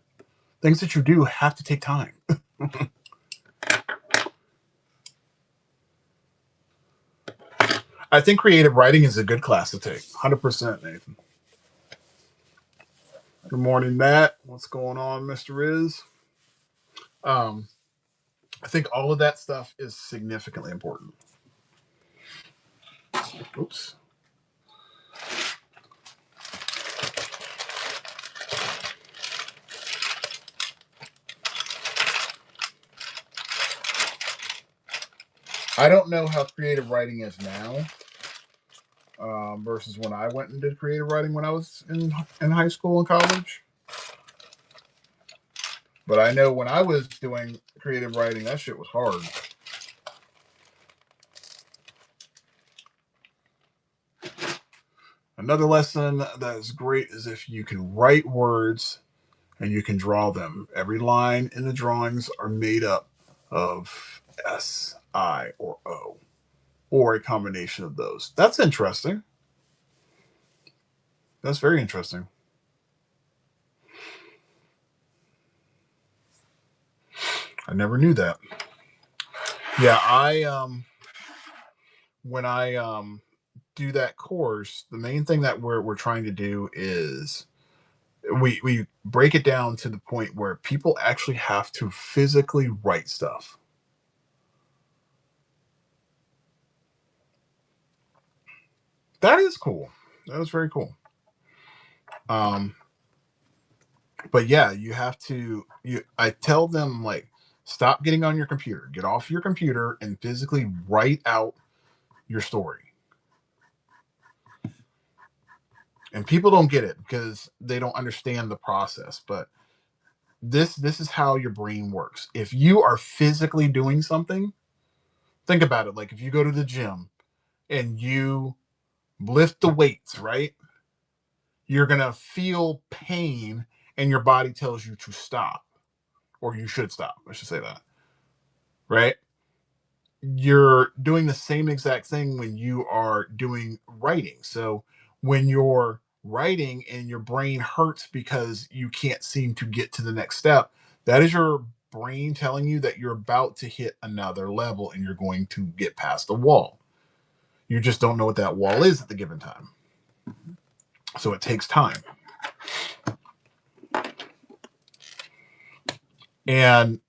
Things that you do have to take time. I think creative writing is a good class to take. 100%, Nathan. Good morning, Matt. What's going on, Mr. Riz? Um, I think all of that stuff is significantly important. Oops. I don't know how creative writing is now versus when I went and did creative writing when I was in high school and college. But I know when I was doing creative writing, that shit was hard. Another lesson that is great is if you can write words and you can draw them. Every line in the drawings are made up of S, I, or O, or a combination of those. That's interesting. That's very interesting. I never knew that. Yeah, I when I do that course, the main thing that we're trying to do is we break it down to the point where people actually have to physically write stuff. That is cool. That was very cool. Um, but yeah, you have to. I tell them like, stop getting on your computer. Get off your computer and physically write out your story. And people don't get it because they don't understand the process. But this is how your brain works. If you are physically doing something, think about it. Like if you go to the gym and you lift the weights, right? You're gonna feel pain, and your body tells you to stop, or you should stop. I should say that, right? You're doing the same exact thing when you are doing writing. So when you're writing and your brain hurts because you can't seem to get to the next step, that is your brain telling you that you're about to hit another level and you're going to get past the wall. You just don't know what that wall is at the given time. So it takes time. And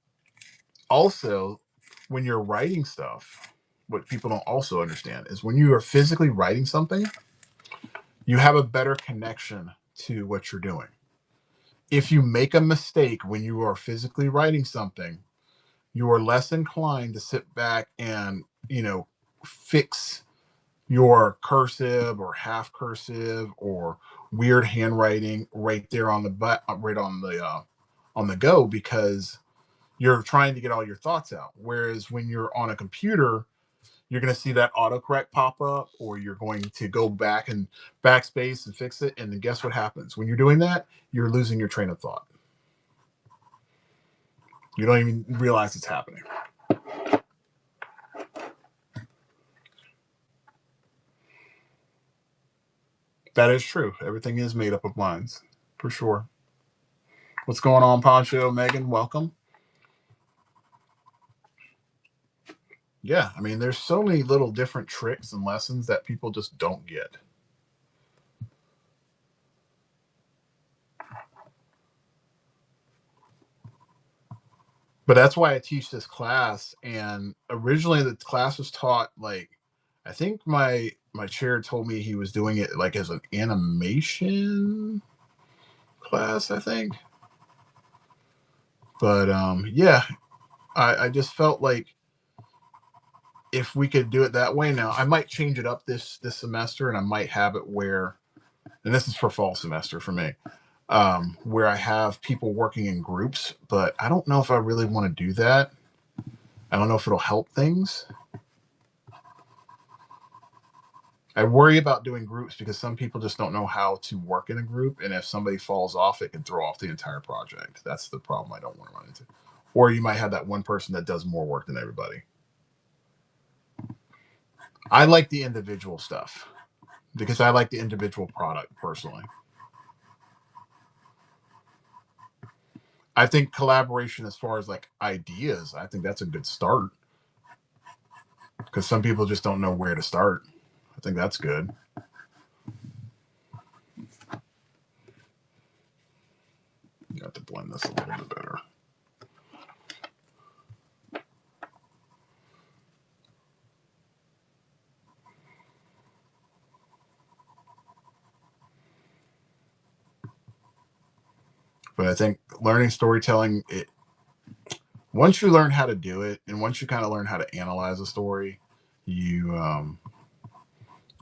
also, when you're writing stuff, what people don't also understand is when you are physically writing something, you have a better connection to what you're doing. If you make a mistake when you are physically writing something, you are less inclined to sit back and, fix your cursive or half cursive or weird handwriting right there on the right on the go, because you're trying to get all your thoughts out. Whereas when you're on a computer, you're going to see that autocorrect pop up, or you're going to go back and backspace and fix it. And then guess what happens? When you're doing that, you're losing your train of thought. You don't even realize it's happening. That is true. Everything is made up of lines, for sure. What's going on, Poncho? Megan, welcome. Yeah, I mean, there's so many little different tricks and lessons that people just don't get. But that's why I teach this class. And originally, the class was taught like, I think my chair told me he was doing it like as an animation class, I think. But yeah, I just felt like if we could do it that way. Now I might change it up this semester, and I might have it where, and this is for fall semester for me, where I have people working in groups. But I don't know if I really want to do that. I don't know if it'll help things. I worry about doing groups because some people just don't know how to work in a group, and if somebody falls off, it can throw off the entire project. That's the problem I don't want to run into. Or you might have that one person that does more work than everybody. I like the individual stuff because I like the individual product personally. I think collaboration, as far as like ideas, I think that's a good start because some people just don't know where to start. I think that's good. You have to blend this a little bit better. But I think learning storytelling, once you learn how to do it, and once you kind of learn how to analyze a story, you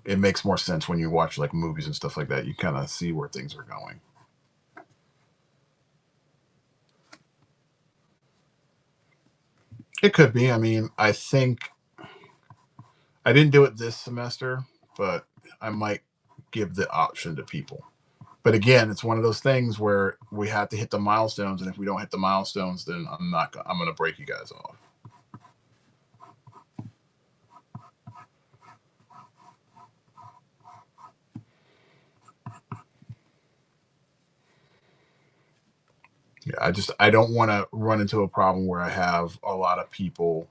it makes more sense when you watch like movies and stuff like that. You kind of see where things are going. It could be. I mean, I think I didn't do it this semester, but I might give the option to people. But again, it's one of those things where we have to hit the milestones, and if we don't hit the milestones, then I'm not. I'm going to break you guys off. Yeah, I don't want to run into a problem where I have a lot of people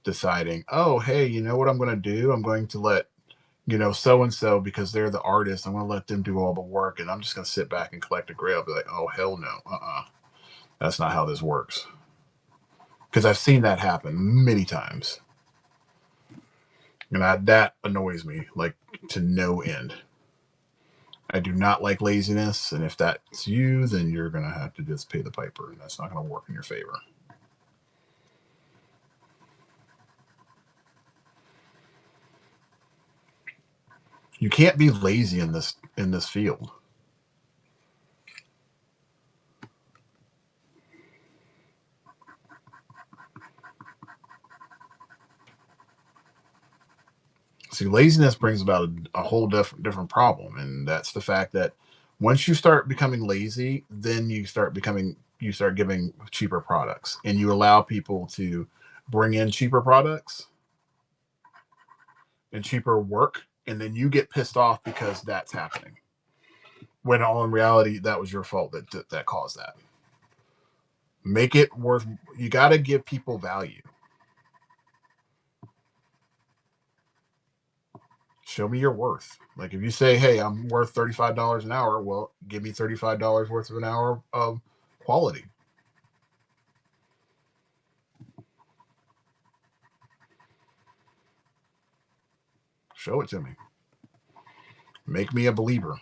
deciding, oh, hey, you know what I'm going to do? I'm going to let so and so, because they're the artist. I'm going to let them do all the work, and I'm just going to sit back and collect a grade. I'll be like, oh hell no, that's not how this works. Because I've seen that happen many times, and that annoys me like to no end. I do not like laziness, and if that's you, then you're going to have to just pay the piper, and that's not going to work in your favor. You can't be lazy in this field. See, laziness brings about a whole different problem, and that's the fact that once you start becoming lazy, then you start giving cheaper products, and you allow people to bring in cheaper products and cheaper work, and then you get pissed off because that's happening. When all in reality, that was your fault that caused that. Make it worth. You got to give people value. Show me your worth. Like if you say, "Hey, I'm worth $35 an hour," well, give me $35 worth of an hour of quality. Show it to me. Make me a believer.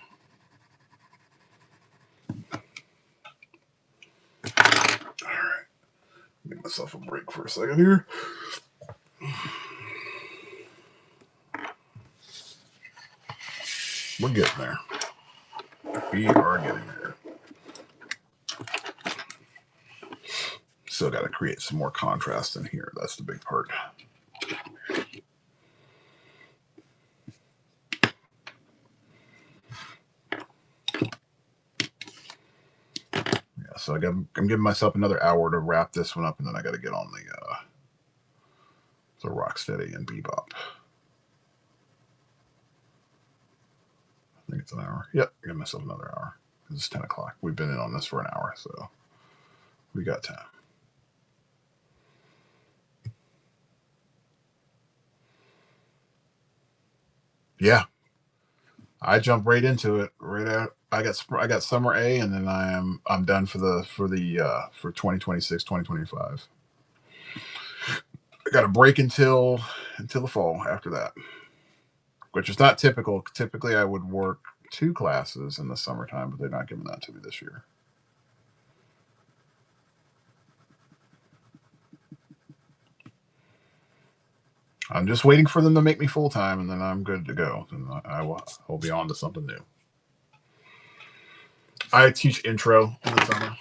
All right, give myself a break for a second here. We're getting there. We are getting there. Still got to create some more contrast in here. That's the big part. Yeah, so I'm giving myself another hour to wrap this one up, and then I got to get on the Rocksteady and Bebop. I think it's an hour. Yep, give myself another hour. It's 10 o'clock. We've been in on this for an hour, so we got time. Yeah, I jump right into it. Right out. I got summer A, and then I'm done for 2026 2025. I got a break until the fall after that, which is not typical. Typically, I would work 2 classes in the summertime, but they're not giving that to me this year. I'm just waiting for them to make me full time, and then I'm good to go. And I'll be on to something new. I teach intro in the summer.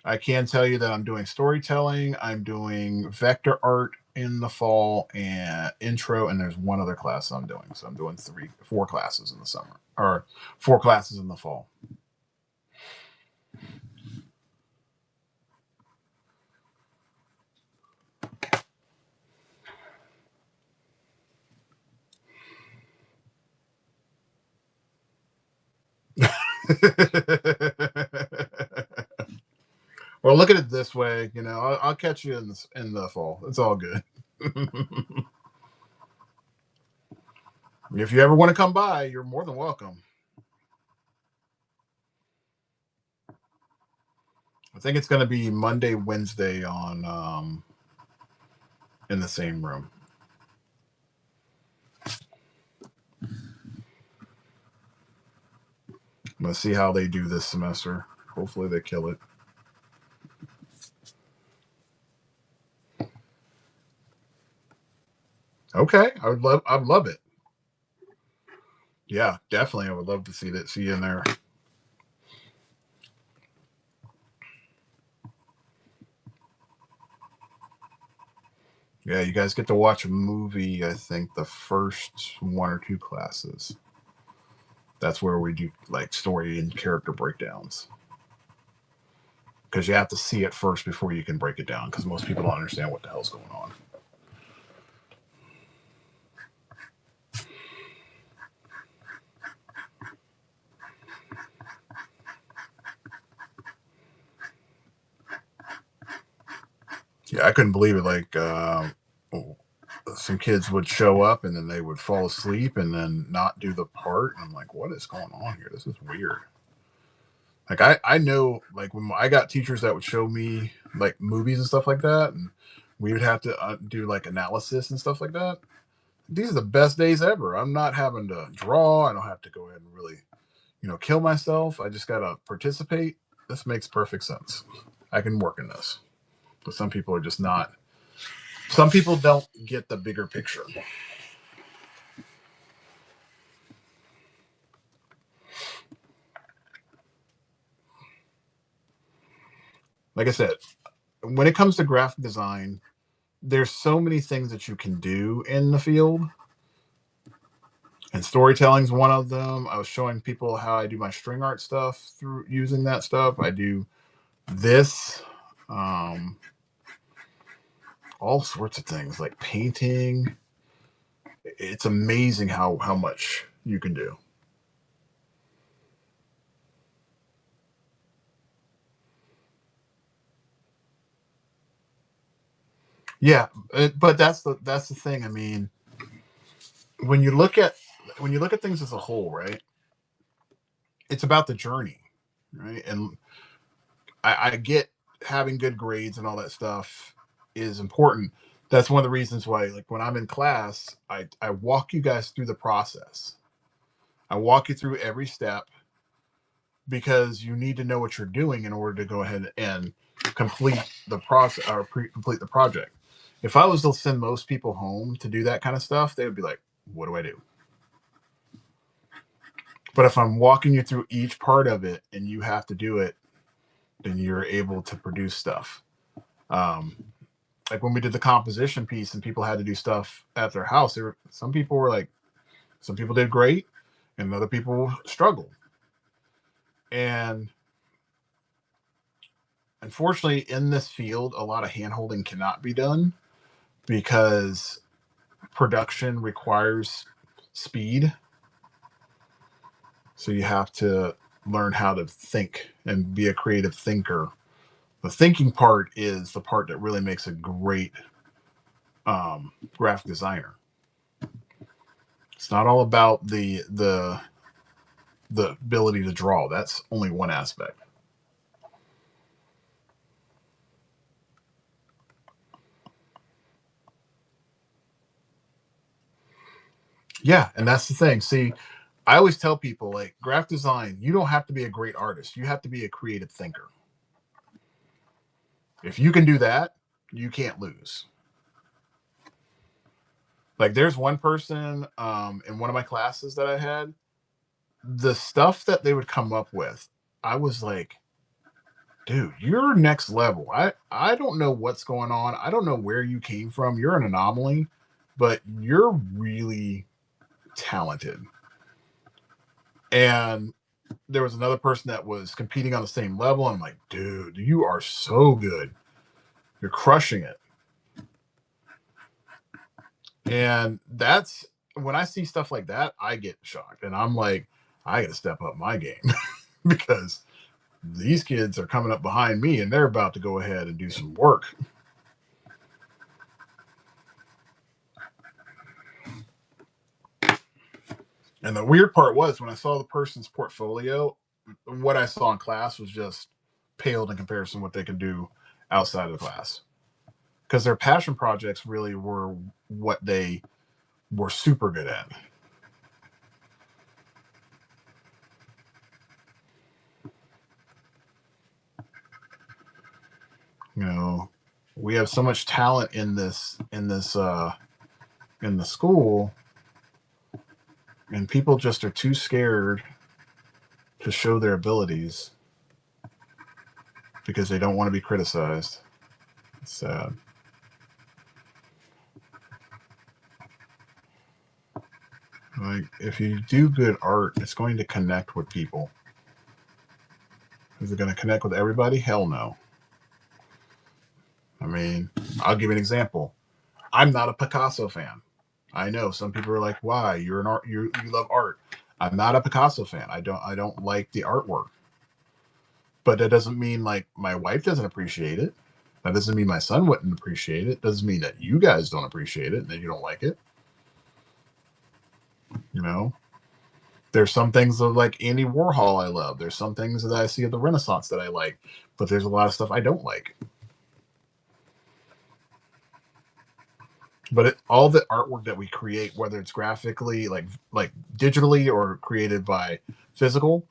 I can tell you that I'm doing storytelling, I'm doing vector art in the fall, and intro, and there's one other class I'm doing. So I'm doing 4 classes in the summer, or 4 classes in the fall. Well, look at it this way. I'll catch you in the fall. It's all good. If you ever want to come by, you're more than welcome. I think it's going to be Monday, Wednesday on in the same room. Let's see how they do this semester. Hopefully they kill it. Okay, I'd love it. Yeah, definitely. I would love to see you in there. Yeah, you guys get to watch a movie, I think the first one or two classes. That's where we do like story and character breakdowns. Because you have to see it first before you can break it down, because most people don't understand what the hell's going on. Yeah, I couldn't believe it. Like, some kids would show up and then they would fall asleep and then not do the part. And I'm like, what is going on here? This is weird. Like, I know, like, when I got teachers that would show me like movies and stuff like that, and we would have to do like analysis and stuff like that. These are the best days ever. I'm not having to draw. I don't have to go ahead and really, kill myself. I just got to participate. This makes perfect sense. I can work in this. But some people are just not. Some people don't get the bigger picture. Like I said, when it comes to graphic design, there's so many things that you can do in the field, and storytelling is one of them. I was showing people how I do my string art stuff through using that stuff. I do this, um, all sorts of things like painting. It's amazing how much you can do. Yeah, but that's the thing. I mean, when you look at when you look at things as a whole, right? It's about the journey, right? And I get having good grades and all that stuff is important. That's one of the reasons why, like, when I'm in class, I walk you guys through the process. I walk you through every step because you need to know what you're doing in order to go ahead and complete the process or complete the project. If I was to send most people home to do that kind of stuff, they would be like, "What do I do?" But if I'm walking you through each part of it and you have to do it, then you're able to produce stuff. Um, like when we did the composition piece and people had to do stuff at their house, some people were like, some people did great, and other people struggled. And unfortunately, in this field, a lot of handholding cannot be done because production requires speed. So you have to learn how to think and be a creative thinker. The thinking part is the part that really makes a great graphic designer. It's not all about the ability to draw. That's only one aspect. Yeah, and that's the thing. See, I always tell people, like, graphic design, you don't have to be a great artist. You have to be a creative thinker. If you can do that, you can't lose. Like, there's one person in one of my classes that I had, the stuff that they would come up with, I was like, dude, you're next level. I don't know what's going on. I don't know where you came from. You're an anomaly, but you're really talented. And there was another person that was competing on the same level. I'm like, dude, you are so good. You're crushing it. And that's when I see stuff like that, I get shocked. And I'm like, I got to step up my game because these kids are coming up behind me and they're about to go ahead and do some work. And the weird part was when I saw the person's portfolio, what I saw in class was just paled in comparison to what they could do outside of the class. Because their passion projects really were what they were super good at. You know, we have so much talent in the school, and people just are too scared to show their abilities because they don't want to be criticized. It's sad. Like, if you do good art, it's going to connect with people. Is it going to connect with everybody? Hell no. I mean, I'll give you an example. I'm not a Picasso fan. I know some people are like, "Why? You're an art. You love art." I'm not a Picasso fan. I don't like the artwork. But that doesn't mean like my wife doesn't appreciate it. That doesn't mean my son wouldn't appreciate it. Doesn't mean that you guys don't appreciate it and that you don't like it. You know, there's some things of like Andy Warhol I love. There's some things that I see of the Renaissance that I like, but there's a lot of stuff I don't like. But all the artwork that we create, whether it's graphically, like digitally, or created by physical,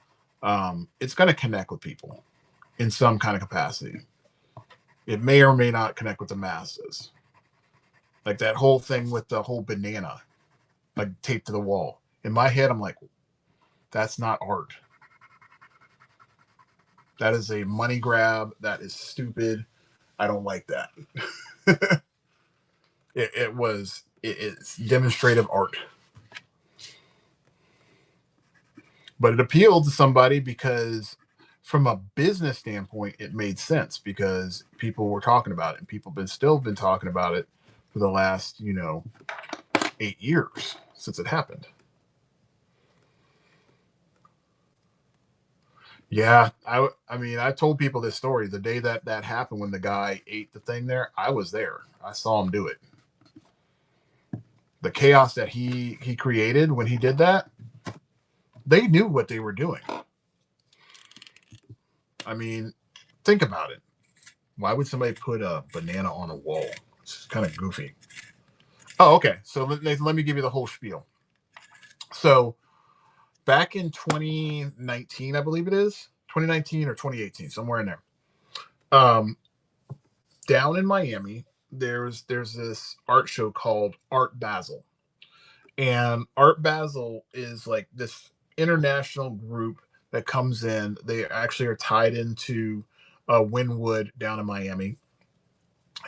it's going to connect with people in some kind of capacity. It may or may not connect with the masses. Like that whole thing with the whole banana, like taped to the wall. In my head, I'm like, that's not art. That is a money grab. That is stupid. I don't like that. It's demonstrative art, but it appealed to somebody because from a business standpoint it made sense because people were talking about it and people been still been talking about it for the last 8 years since it happened. Yeah, I mean, I told people this story the day that that happened when the guy ate the thing there. I was there. I saw him do it. The chaos that he created when he did that, they knew what they were doing. I mean, think about it. Why would somebody put a banana on a wall? It's kind of goofy. Oh, okay. So let me give you the whole spiel. So back in 2019, I believe it is 2019 or 2018, somewhere in there. Um, Down in Miami, there's this art show called Art Basel, and Art Basel is like this international group that comes in. They actually are tied into Wynwood down in Miami,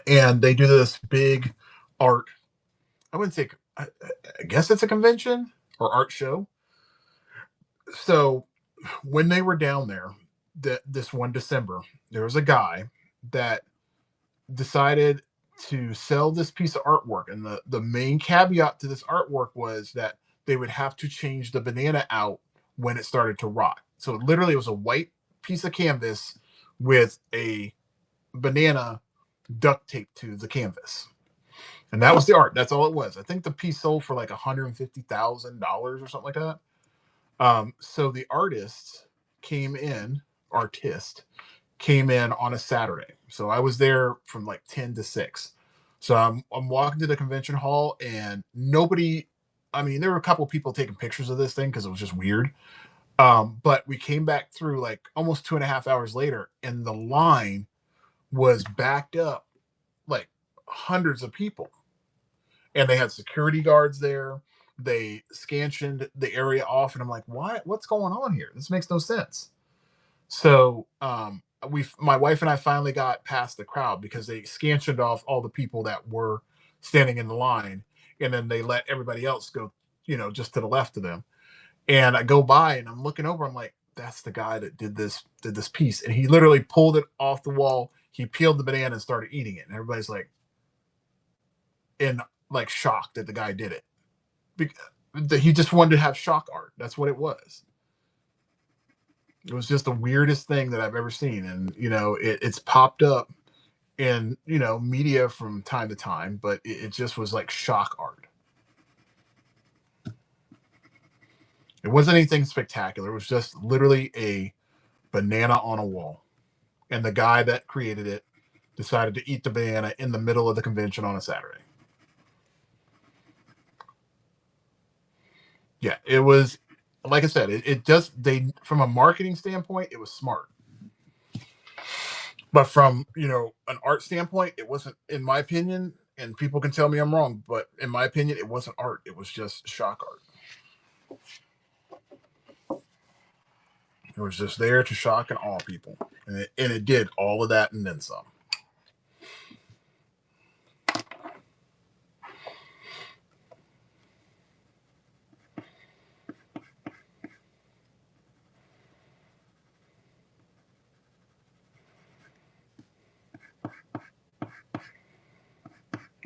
and they do this big art. I wouldn't say. I guess it's a convention or art show. So when they were down there, this one December, there was a guy that decided to sell this piece of artwork, and the main caveat to this artwork was that they would have to change the banana out when it started to rot. So literally, it was a white piece of canvas with a banana duct taped to the canvas, and that was the art. That's all it was. I think the piece sold for like $150,000 or something like that. So the artist came in on a Saturday. So I was there from like 10 to 6. So I'm walking to the convention hall and nobody, I mean, there were a couple people taking pictures of this thing because it was just weird. But we came back through like almost 2.5 hours later and the line was backed up like hundreds of people. And they had security guards there. They scansioned the area off. And I'm like, what's going on here? This makes no sense. So my wife and I finally got past the crowd because they scansioned off all the people that were standing in the line, and then they let everybody else go, just to the left of them. And I go by and I'm looking over. I'm like, that's the guy that did this piece, and he literally pulled it off the wall. He peeled the banana and started eating it, and everybody's like in like shock that the guy did it. He just wanted to have shock art. That's what it was. It was just the weirdest thing that I've ever seen, and it's popped up in media from time to time, but it just was like shock art. It wasn't anything spectacular. It was just literally a banana on a wall, and the guy that created it decided to eat the banana in the middle of the convention on a Saturday. Yeah, it was. Like I said, it just, they, from a marketing standpoint, it was smart. But from, an art standpoint, it wasn't, in my opinion, and people can tell me I'm wrong, but in my opinion, it wasn't art. It was just shock art. It was just there to shock and awe people. And it did all of that and then some.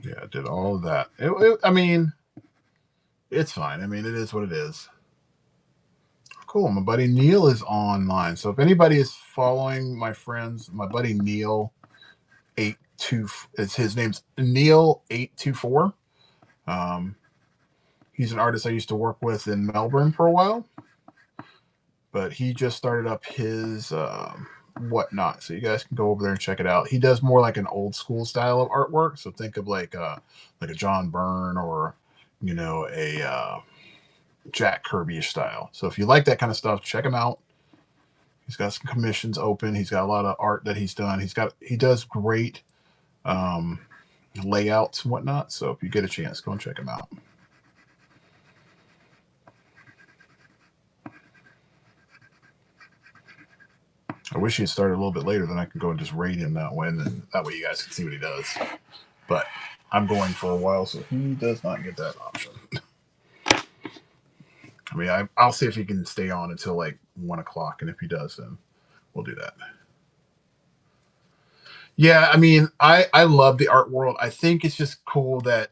Yeah, it did all of that. I mean, it's fine. I mean, it is what it is. Cool. My buddy Neil is online. So if anybody is following my friends, my buddy Neil 82, it's his name's Neil 824. Um, he's an artist I used to work with in Melbourne for a while, but he just started up his whatnot. So you guys can go over there and check it out. He does more like an old school style of artwork. So think of like a John Byrne or a Jack Kirby-ish style. So if you like that kind of stuff, check him out. He's got some commissions open. He's got a lot of art that he's done. He does great layouts and whatnot. So if you get a chance, go and check him out. I wish he had started a little bit later, then I could go and just raid him that way, and then that way you guys can see what he does. But I'm going for a while, so he does not get that option. I mean, I'll see if he can stay on until like 1 o'clock, and if he does, then we'll do that. Yeah, I mean, I love the art world. I think it's just cool that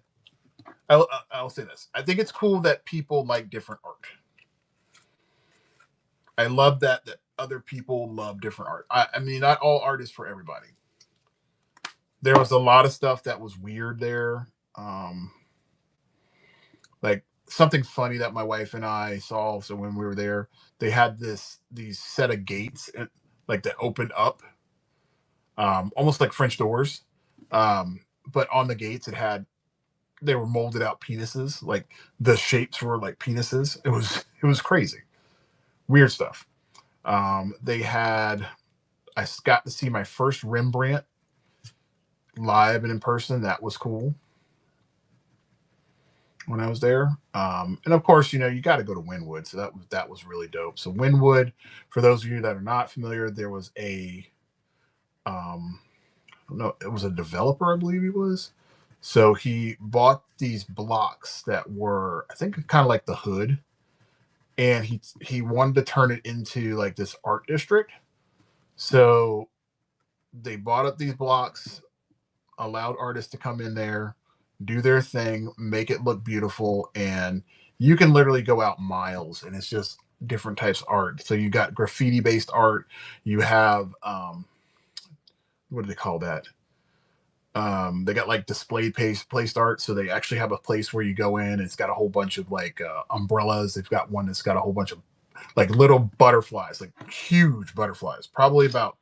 I'll say this. I think it's cool that people like different art. I love that other people love different art. I mean, not all art is for everybody. There was a lot of stuff that was weird there. Like something funny that my wife and I saw. So when we were there, they had these set of gates, like that opened up, almost like French doors. But on the gates, they were molded out penises. Like the shapes were like penises. It was crazy, weird stuff. They had I got to see my first Rembrandt live and in person. That was cool when I was there. And of course, you got to go to Wynwood, so that was really dope. So Wynwood, for those of you that are not familiar, there was no, it was a developer, I believe he was. So he bought these blocks that were, I think, kind of like the hood, and he wanted to turn it into like this art district. So they bought up these blocks, allowed artists to come in there, do their thing, make it look beautiful, and you can literally go out miles, and it's just different types of art. So you got graffiti based art, you have what do they call that? They got like displayed placed art, so they actually have a place where you go in. And it's got a whole bunch of like umbrellas. They've got one that's got a whole bunch of like little butterflies, like huge butterflies, probably about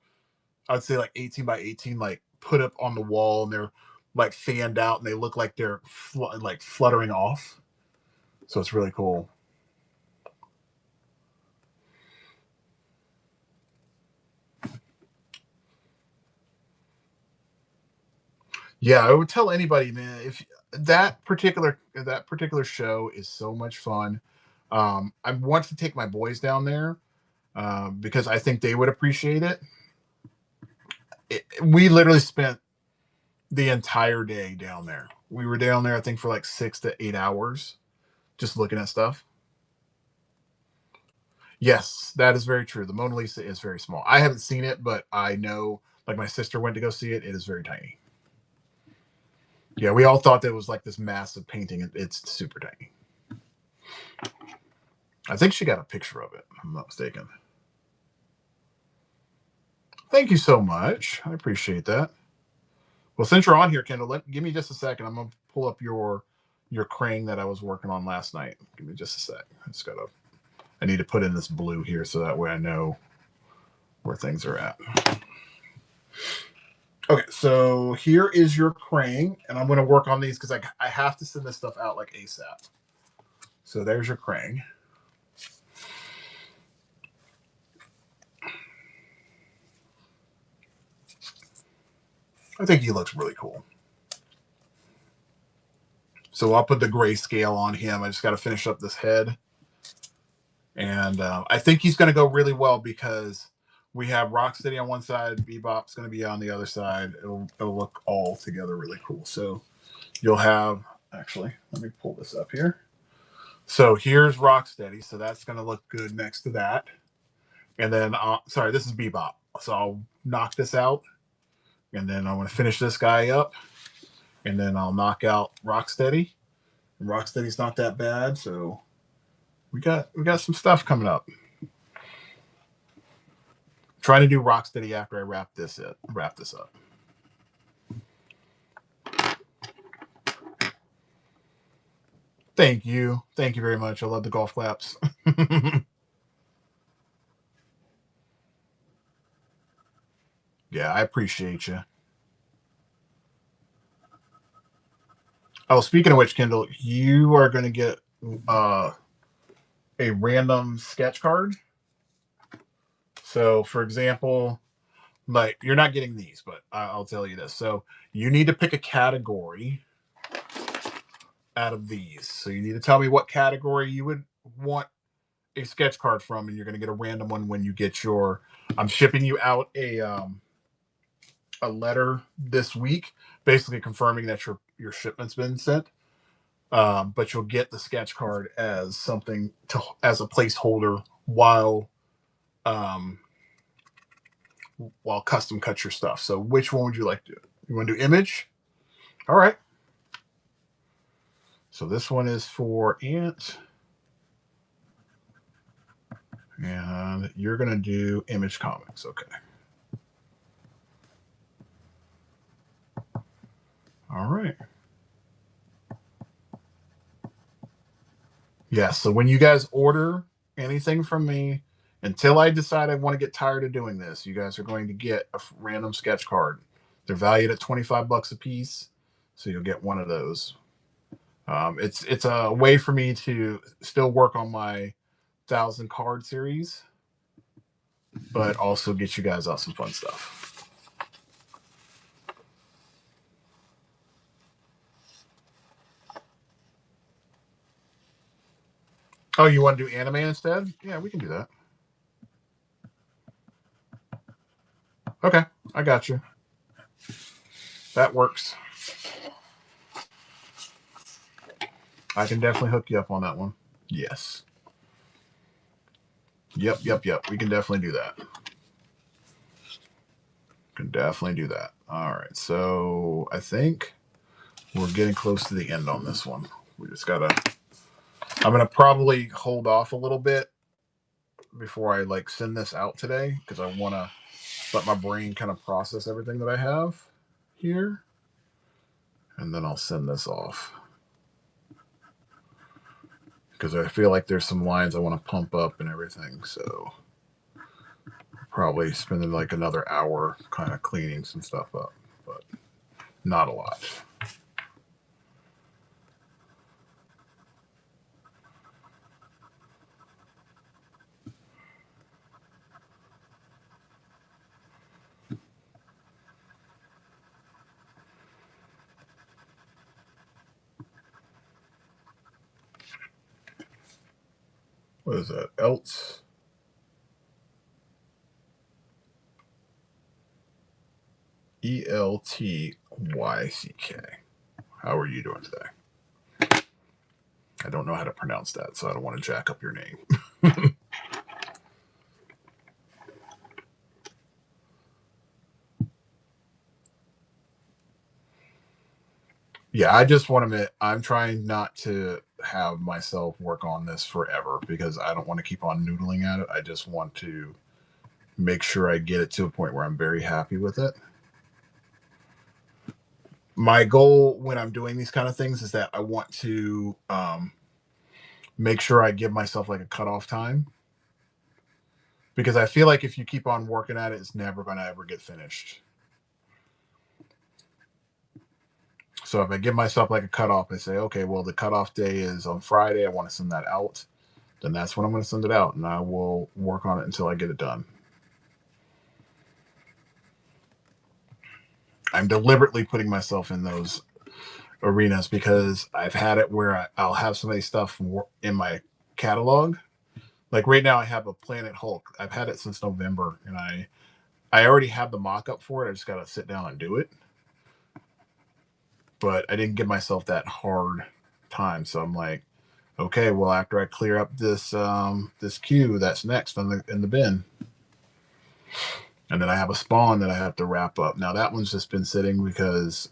I'd say like 18 by 18, like put up on the wall, and they're like fanned out, and they look like they're like fluttering off. So it's really cool. Yeah, I would tell anybody, man, if that particular show is so much fun. I want to take my boys down there because I think they would appreciate it. We literally spent the entire day down there. We were down there, I think, for like 6 to 8 hours, just looking at stuff. Yes, that is very true. The Mona Lisa is very small. I haven't seen it, but I know, like my sister went to go see it. It is very tiny. Yeah, we all thought that it was like this massive painting. It's super tiny. I think she got a picture of it, if I'm not mistaken. Thank you so much. I appreciate that. Well, since you're on here, Kendall, give me just a second. I'm gonna pull up your crane that I was working on last night. Give me just a sec. I need to put in this blue here so that way I know where things are at. Okay, so here is your crane, and I'm going to work on these because I have to send this stuff out like ASAP. So there's your crane. I think he looks really cool. So I'll put the grayscale on him. I just got to finish up this head. And I think he's going to go really well because we have Rocksteady on one side, Bebop's going to be on the other side. It'll look all together really cool. So you'll have, actually, let me pull this up here. So here's Rocksteady. So that's going to look good next to that. And then, sorry, this is Bebop. So I'll knock this out. And then I'm going to finish this guy up. And then I'll knock out Rocksteady. And Rocksteady's not that bad. So we got some stuff coming up. Trying to do Rocksteady after I wrap this up. Thank you very much. I love the golf claps. Yeah, I appreciate you. Oh, speaking of which, Kendall, you are going to get a random sketch card. So, for example, like you're not getting these, but I'll tell you this. So, you need to pick a category out of these. So, you need to tell me what category you would want a sketch card from, and you're going to get a random one when you get your. I'm shipping you out a letter this week, basically confirming that your shipment's been sent. But you'll get the sketch card as something as a placeholder um, while custom cut your stuff. So which one would you like to do? You want to do image? All right. So this one is for Ant. And you're going to do Image Comics. Okay. All right. Yeah. So when you guys order anything from me, until I decide I want to get tired of doing this, you guys are going to get a random sketch card. They're valued at $25 a piece. So you'll get one of those. It's a way for me to still work on my 1,000 card series, but also get you guys out some fun stuff. Oh, you want to do anime instead? Yeah, we can do that. Okay, I got you. That works. I can definitely hook you up on that one. Yes. Yep. We can definitely do that. Can definitely do that. All right. So I think we're getting close to the end on this one. We just gotta. I'm gonna probably hold off a little bit before I like send this out today because I want to let my brain kind of process everything that I have here, and then I'll send this off because I feel like there's some lines I want to pump up and everything. So probably spending like another hour kind of cleaning some stuff up, but not a lot. What is that? Else? ELTYCK. How are you doing today? I don't know how to pronounce that, so I don't want to jack up your name. Yeah, I just want to admit I'm trying not to have myself work on this forever because I don't want to keep on noodling at it. I just want to make sure I get it to a point where I'm very happy with it. My goal when I'm doing these kind of things is that I want to make sure I give myself like a cutoff time because I feel like if you keep on working at it, it's never going to ever get finished. So if I give myself like a cutoff, I say, okay, well, the cutoff day is on Friday. I want to send that out. Then that's when I'm going to send it out, and I will work on it until I get it done. I'm deliberately putting myself in those arenas because I've had it where I'll have somebody's stuff in my catalog. Like right now, I have a Planet Hulk. I've had it since November, and I already have the mock up for it. I just got to sit down and do it. But I didn't give myself that hard time, so I'm like, okay, well, after I clear up this queue, that's next in the bin, and then I have a Spawn that I have to wrap up. Now that one's just been sitting because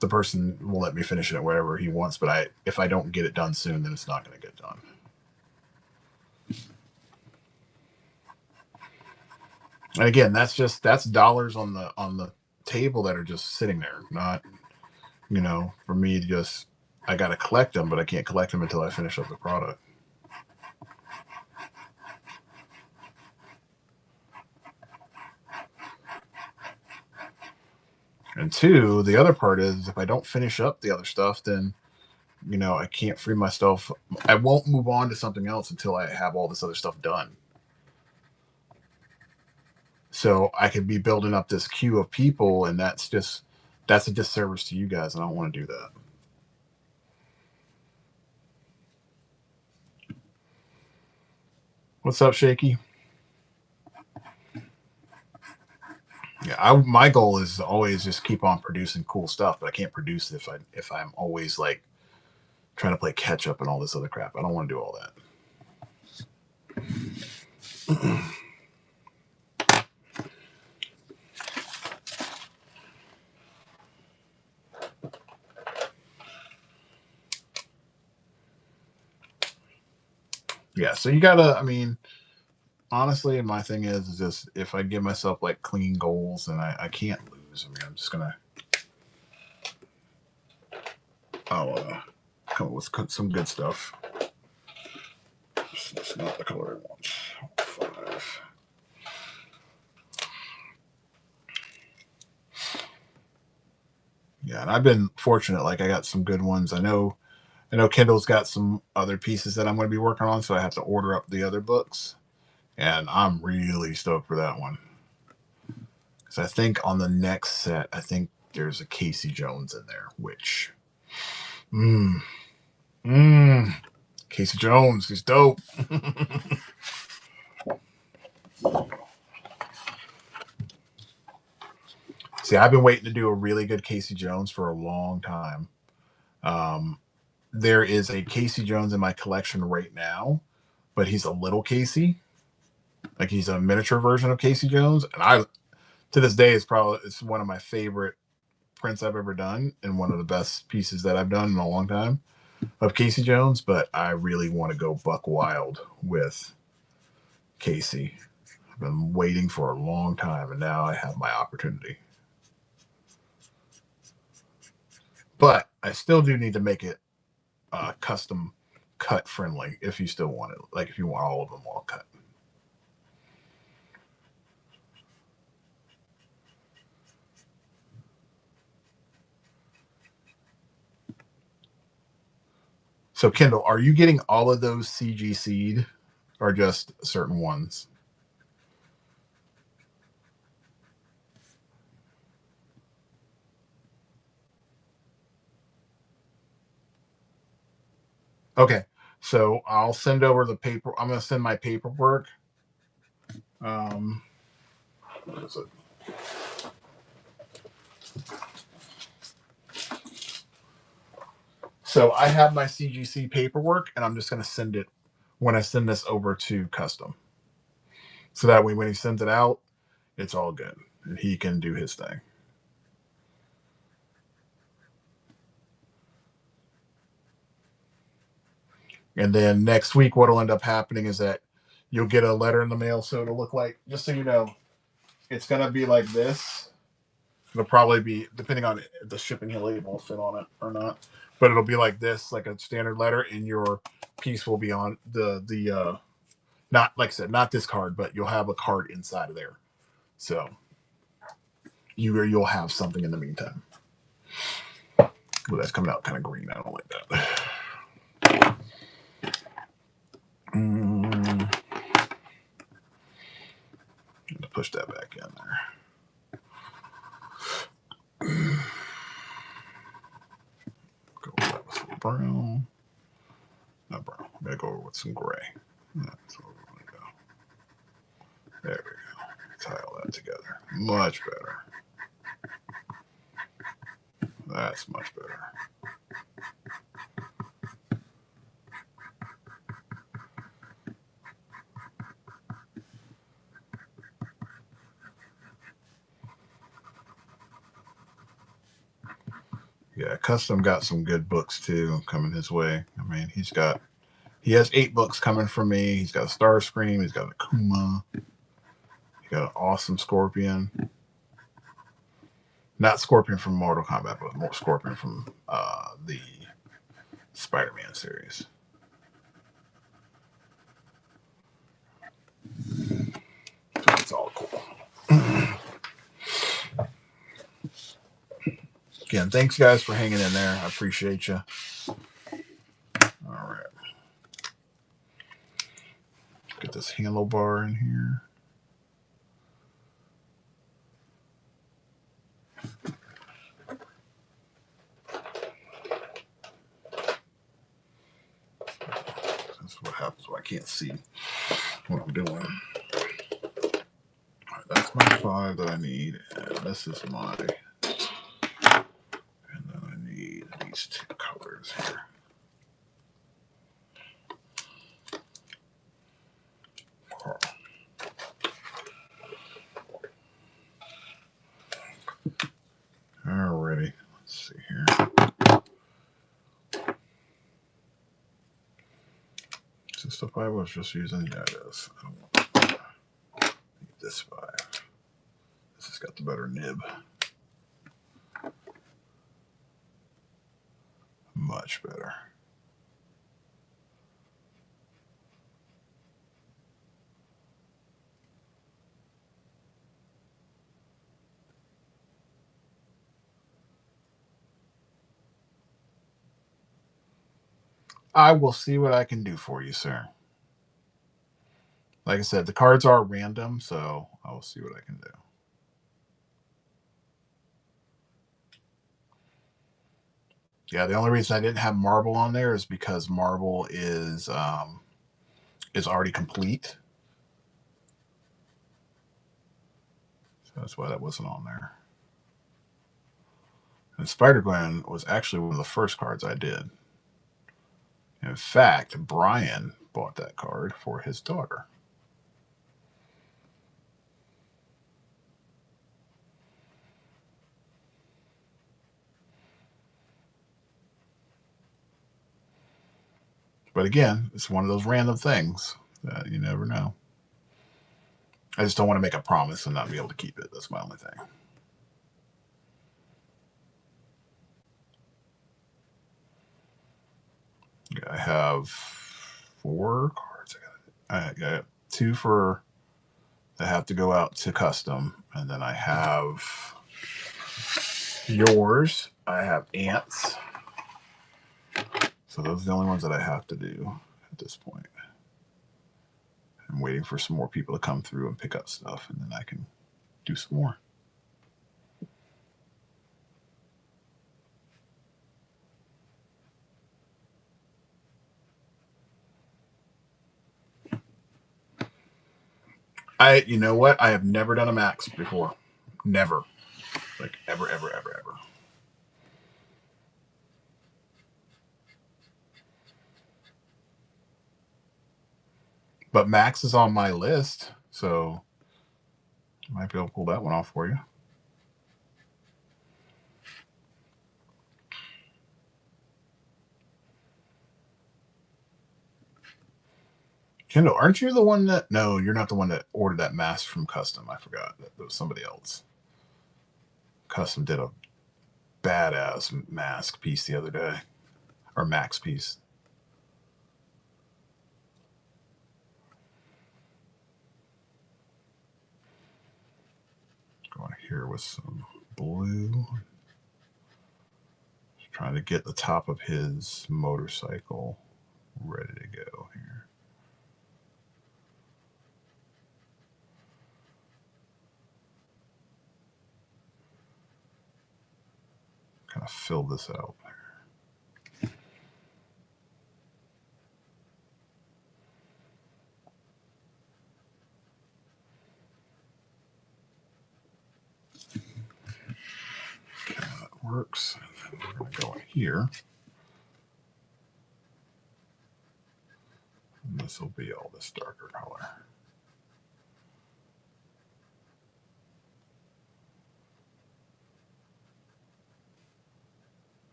the person will let me finish it wherever he wants. But if I don't get it done soon, then it's not going to get done. And again, that's dollars on the table that are just sitting there, not for me to just I got to collect them, but I can't collect them until I finish up the product. And two, the other part is if I don't finish up the other stuff, then I can't free myself. I won't move on to something else until I have all this other stuff done. So I could be building up this queue of people, and that's a disservice to you guys. And I don't want to do that. What's up, Shaky? Yeah, my goal is to always just keep on producing cool stuff, but I can't produce it if I'm always like trying to play catch up and all this other crap. I don't want to do all that. Yeah, so you gotta. I mean, honestly, my thing is just if I give myself like clean goals, and I can't lose. I mean, I'm just gonna. I'll come up with some good stuff. It's not the color I want. 5. Yeah, and I've been fortunate. Like I got some good ones. I know Kindle's got some other pieces that I'm going to be working on, so I have to order up the other books, and I'm really stoked for that one. Because I think on the next set, I think there's a Casey Jones in there, which, Casey Jones, he's dope. See, I've been waiting to do a really good Casey Jones for a long time. There is a Casey Jones in my collection right now, but he's a little Casey. Like he's a miniature version of Casey Jones, and I to this day it's one of my favorite prints I've ever done, and one of the best pieces that I've done in a long time of Casey Jones. But I really want to go buck wild with Casey. I've been waiting for a long time, and now I have my opportunity. But I still do need to make it custom cut friendly if you still want it. Like if you want all of them all cut. So Kendall, are you getting all of those CG seed or just certain ones? Okay. So I'll send over the paper. I'm going to send my paperwork. What is it? So I have my CGC paperwork, and I'm just going to send it when I send this over to custom. So that way, when he sends it out, it's all good, and he can do his thing. And then next week, what will end up happening is that you'll get a letter in the mail. So it'll look like, just so you know, it's going to be like this. It'll probably be, depending on if the shipping label will fit on it or not, but it'll be like this, like a standard letter, and your piece will be on the not, like I said, not this card, but you'll have a card inside of there. So you'll have something in the meantime. Well, that's coming out kind of green. I don't like that. Push that back in there. brown. Not brown. I'm going to go over with some gray. That's where we're going to go. There we go. Tie all that together. Much better. That's much better. Yeah, Custom got some good books too coming his way. I mean, he has 8 books coming from me. He's got a Starscream. He's got a Kuma. He got an awesome Scorpion. Not Scorpion from Mortal Kombat, but more Scorpion from the Spider-Man series. So it's all cool. Again, thanks guys for hanging in there. I appreciate you. All right. Get this handlebar in here. That's what happens when I can't see what I'm doing. All right, that's my 5 that I need, and this is my. And then I need these 2 colors here. Alrighty, let's see here. Is this the 5 I was just using? Yeah, it is. I don't need this 5. This has got the better nib. Much better. I will see what I can do for you, sir. Like I said, the cards are random, so I will see what I can do. Yeah, the only reason I didn't have Marble on there is because Marble is already complete. So that's why that wasn't on there. And Spider-Gwen was actually one of the first cards I did. In fact, Brian bought that card for his daughter. But again, it's one of those random things that you never know. I just don't want to make a promise and not be able to keep it. That's my only thing. I have 4 cards. I got 2 for that have to go out to custom, and then I have yours. I have ants. So those are the only ones that I have to do at this point. I'm waiting for some more people to come through and pick up stuff, and then I can do some more. You know what? I have never done a max before. Never. Like ever. But max is on my list, so I might be able to pull that one off for you. Kendall, aren't you the one that... No, you're not the one that ordered that mask from Custom. I forgot. That was somebody else. Custom did a badass mask piece the other day. Or max piece. Going here with some blue. Just trying to get the top of his motorcycle ready to go here. Kind of fill this out. works. And then we're going to go in here. And this will be all this darker color.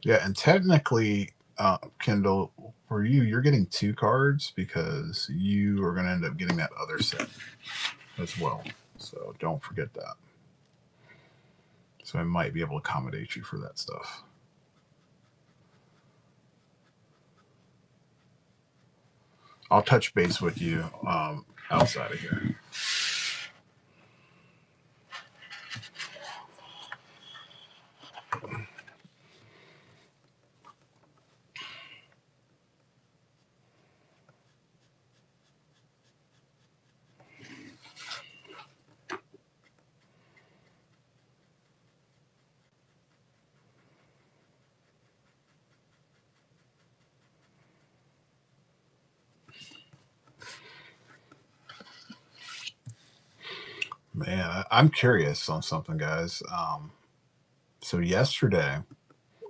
Yeah, and technically, Kendall, for you, you're getting 2 cards because you are going to end up getting that other set as well. So don't forget that. So I might be able to accommodate you for that stuff. I'll touch base with you outside of here. Man, I'm curious on something, guys. So yesterday,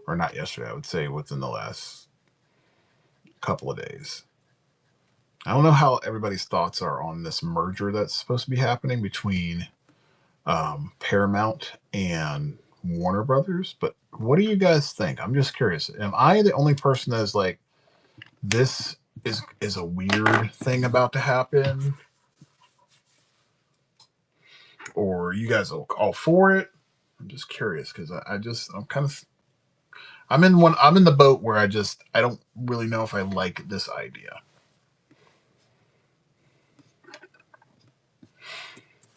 or not yesterday, I would say within the last couple of days, I don't know how everybody's thoughts are on this merger that's supposed to be happening between Paramount and Warner Brothers. But what do you guys think? I'm just curious. Am I the only person that's like, this is a weird thing about to happen, or you guys are all for it? I'm just curious because I'm in the boat where I don't really know if I like this idea.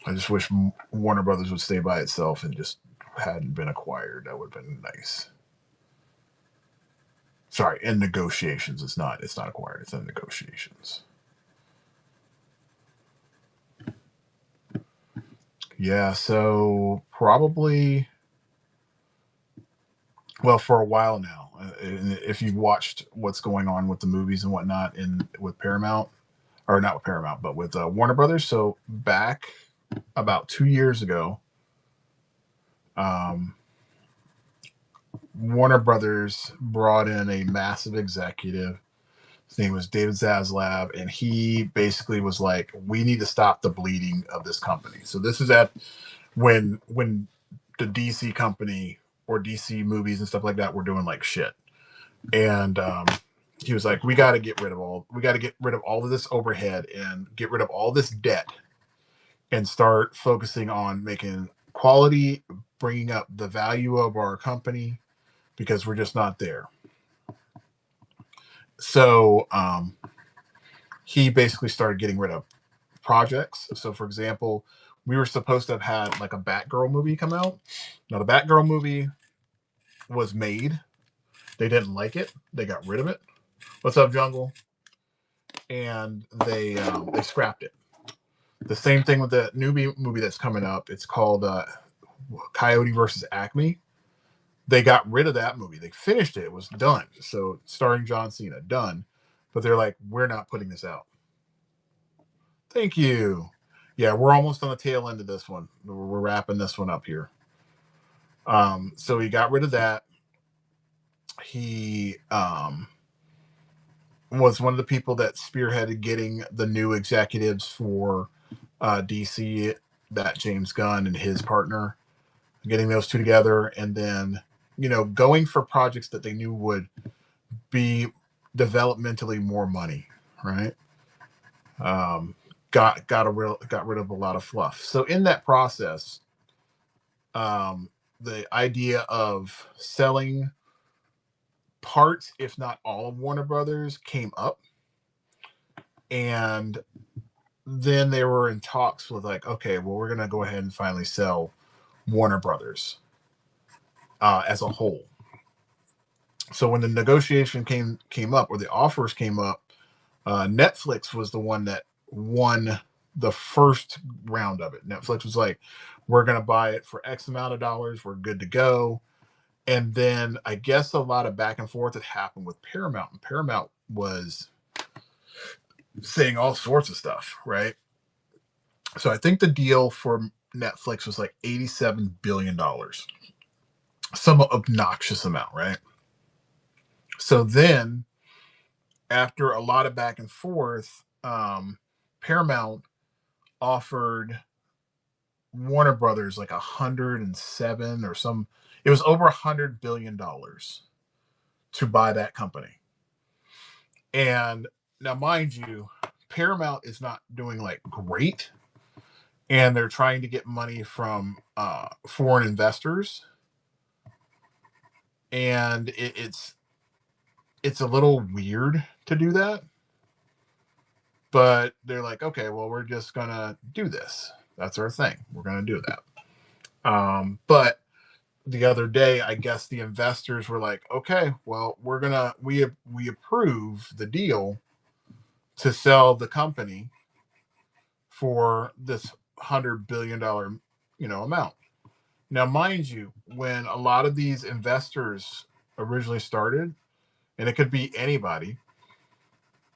I just wish Warner Brothers would stay by itself and just hadn't been acquired. That would have been nice. Sorry, in negotiations. It's not acquired. It's in negotiations. Yeah, so probably, well, for a while now. If you've watched what's going on with the movies and whatnot with Paramount, or not with Paramount, but with Warner Brothers. So back about 2 years ago, um, Warner Brothers brought in a massive executive. His name was David Zaslav, and he basically was like, "We need to stop the bleeding of this company." So this is at when the DC company or DC movies and stuff like that were doing like shit, and he was like, "We got to get rid of all of this overhead and get rid of all this debt, and start focusing on making quality, bringing up the value of our company because we're just not there." So he basically started getting rid of projects. So, for example, we were supposed to have had like a Batgirl movie come out. Now, the Batgirl movie was made. They didn't like it. They got rid of it. What's up, Jungle? And they scrapped it. The same thing with the new movie that's coming up. It's called Coyote versus Acme. They got rid of that movie. They finished it. It was done. So starring John Cena, done. But they're like, we're not putting this out. Thank you. Yeah, we're almost on the tail end of this one. We're wrapping this one up here. So he got rid of that. He was one of the people that spearheaded getting the new executives for DC, that James Gunn and his partner, getting those two together, and then going for projects that they knew would be developmentally more money, right? Got rid of a lot of fluff. So in that process, the idea of selling parts, if not all of Warner Brothers, came up, and then they were in talks with like, okay, well, we're gonna go ahead and finally sell Warner Brothers as a whole. So when the negotiation came up, or the offers came up, Netflix was the one that won the first round of it. Netflix was like, we're going to buy it for X amount of dollars. We're good to go. And then I guess a lot of back and forth had happened with Paramount. And Paramount was saying all sorts of stuff, right? So I think the deal for Netflix was like $87 billion, some obnoxious amount, right? So then, after a lot of back and forth, Paramount offered Warner Brothers like 107 or some. It was over $100 billion to buy that company. And now, mind you, Paramount is not doing like great, and they're trying to get money from foreign investors, and it's a little weird to do that. But they're like, okay, well, we're just gonna do this. That's our thing. We're gonna do that. But the other day, I guess the investors were like, okay, well, we approve the deal to sell the company for this $100 billion amount. Now, mind you, when a lot of these investors originally started, and it could be anybody,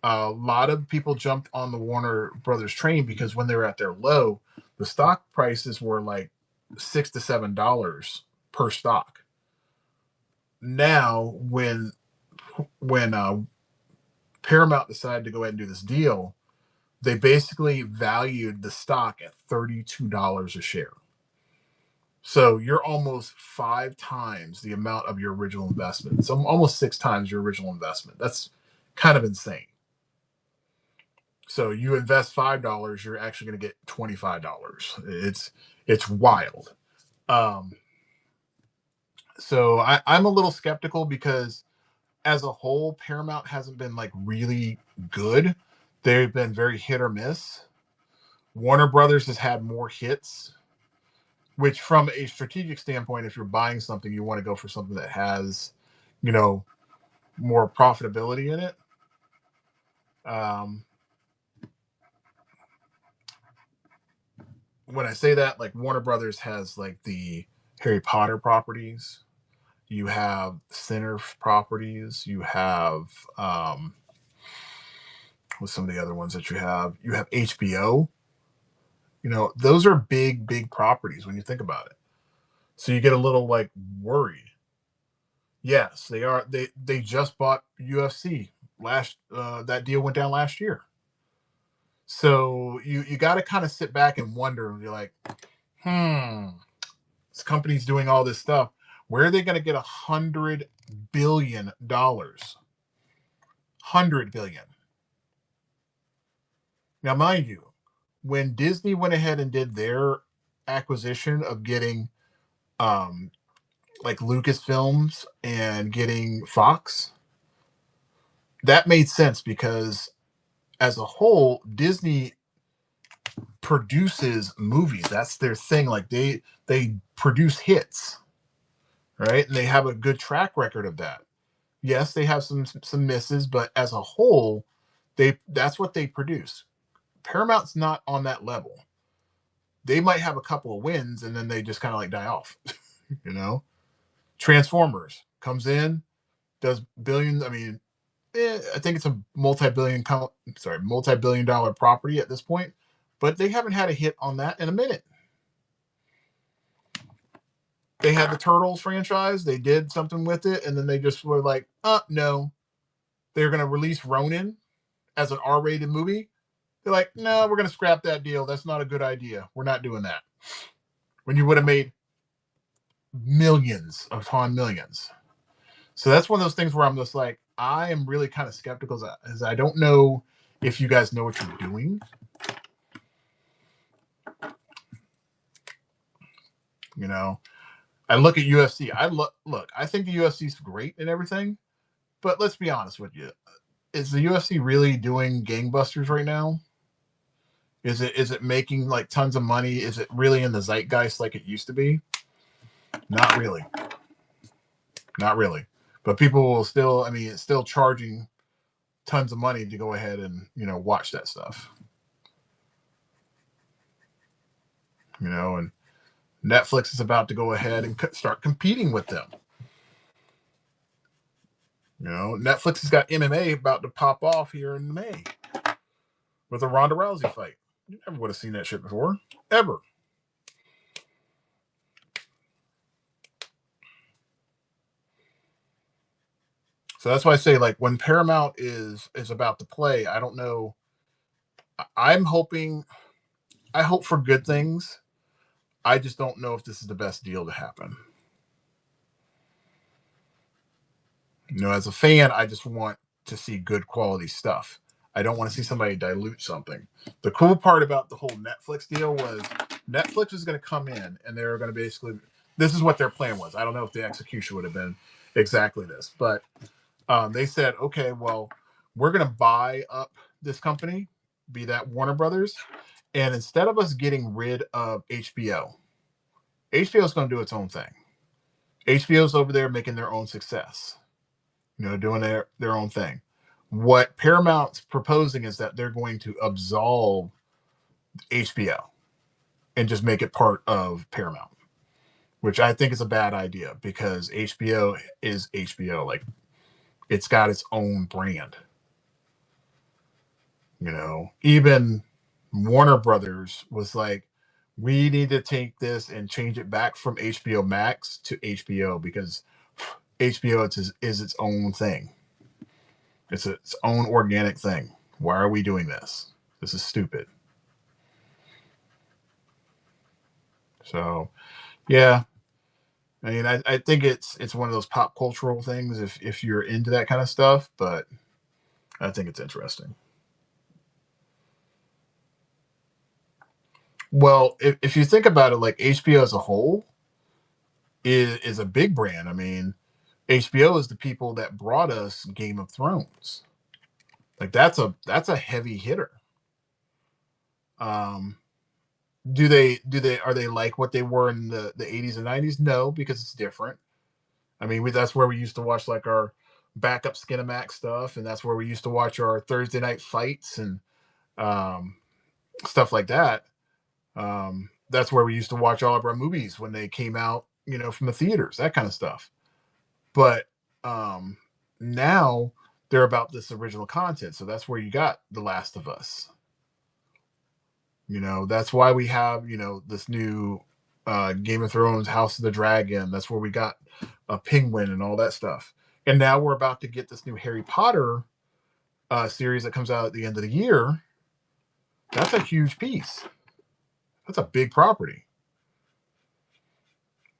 a lot of people jumped on the Warner Brothers train because when they were at their low, the stock prices were like $6 to $7 per stock. Now, when Paramount decided to go ahead and do this deal, they basically valued the stock at $32 a share. So you're almost 5 times the amount of your original investment. So almost 6 times your original investment. That's kind of insane. So you invest $5, you're actually going to get $25. It's wild. Um, so I'm a little skeptical because as a whole, Paramount hasn't been like really good. They've been very hit or miss. Warner Brothers has had more hits, which from a strategic standpoint, if you're buying something, you want to go for something that has, you know, more profitability in it. Um, when I say that, like Warner Brothers has like the Harry Potter properties, you have Center properties, you have what's some of the other ones that you have? You have HBO. Those are big properties when you think about it. So you get a little like worried. Yes, they are. They just bought UFC last. That deal went down last year. So you got to kind of sit back and wonder. You're like, this company's doing all this stuff. Where are they going to get $100 billion? 100 billion. Now, mind you, when Disney went ahead and did their acquisition of getting like Lucasfilms and getting Fox, that made sense because as a whole, Disney produces movies. That's their thing. Like they produce hits, right? And they have a good track record of that. Yes, they have some misses, but as a whole, that's what they produce. Paramount's not on that level. They might have a couple of wins and then they just kind of like die off. you know, Transformers comes in, does billions. I mean, I think it's a multi-billion-dollar property at this point, but they haven't had a hit on that in a minute. They had the Turtles franchise, they did something with it, and then they just were like, no. They're going to release Ronin as an R-rated movie. They're like, no, we're going to scrap that deal. That's not a good idea. We're not doing that. When you would have made millions upon millions. So that's one of those things where I'm just like, I am really kind of skeptical as I don't know if you guys know what you're doing. I look at UFC. Look, I think the UFC is great and everything, but let's be honest with you. Is the UFC really doing gangbusters right now? Is it making like tons of money? Is it really in the zeitgeist like it used to be? Not really. Not really. But people will still, it's still charging tons of money to go ahead and, watch that stuff. And Netflix is about to go ahead and start competing with them. You know, Netflix has got MMA about to pop off here in May with a Ronda Rousey fight. You never would have seen that shit before, ever. So that's why I say, like, when Paramount is about to play, I don't know. I'm hoping, I hope for good things. I just don't know if this is the best deal to happen. You know, as a fan, I just want to see good quality stuff. I don't want to see somebody dilute something. The cool part about the whole Netflix deal was Netflix was going to come in and they were going to basically, this is what their plan was. I don't know if the execution would have been exactly this, but they said, okay, well, we're going to buy up this company, be that Warner Brothers, and instead of us getting rid of HBO, HBO is going to do its own thing. HBO's over there making their own success, you know, doing their own thing. What Paramount's proposing is that they're going to absolve HBO and just make it part of Paramount, which I think is a bad idea because HBO is HBO. Like, it's got its own brand. You know, even Warner Brothers was like, we need to take this and change it back from HBO Max to HBO because HBO is its own thing. It's its own organic thing. Why are we doing this? This is stupid. So, yeah, I mean, I think it's one of those pop cultural things if you're into that kind of stuff, but I think it's interesting. Well, if you think about it, like HBO as a whole is a big brand. I mean, HBO is the people that brought us Game of Thrones. Like, that's a heavy hitter. Um, do they are they like what they were in the 80s and 90s? No, because it's different. I mean, that's where we used to watch like our backup Skinamax stuff, and that's where we used to watch our Thursday night fights and um, stuff like that. That's where we used to watch all of our movies when they came out, you know, from the theaters, that kind of stuff. But um, now they're about this original content, so that's where you got The Last of Us. You know, that's why we have, you know, this new Game of Thrones, House of the Dragon. That's where we got a Penguin and all that stuff. And now we're about to get this new Harry Potter series that comes out at the end of the year. That's a huge piece. That's a big property,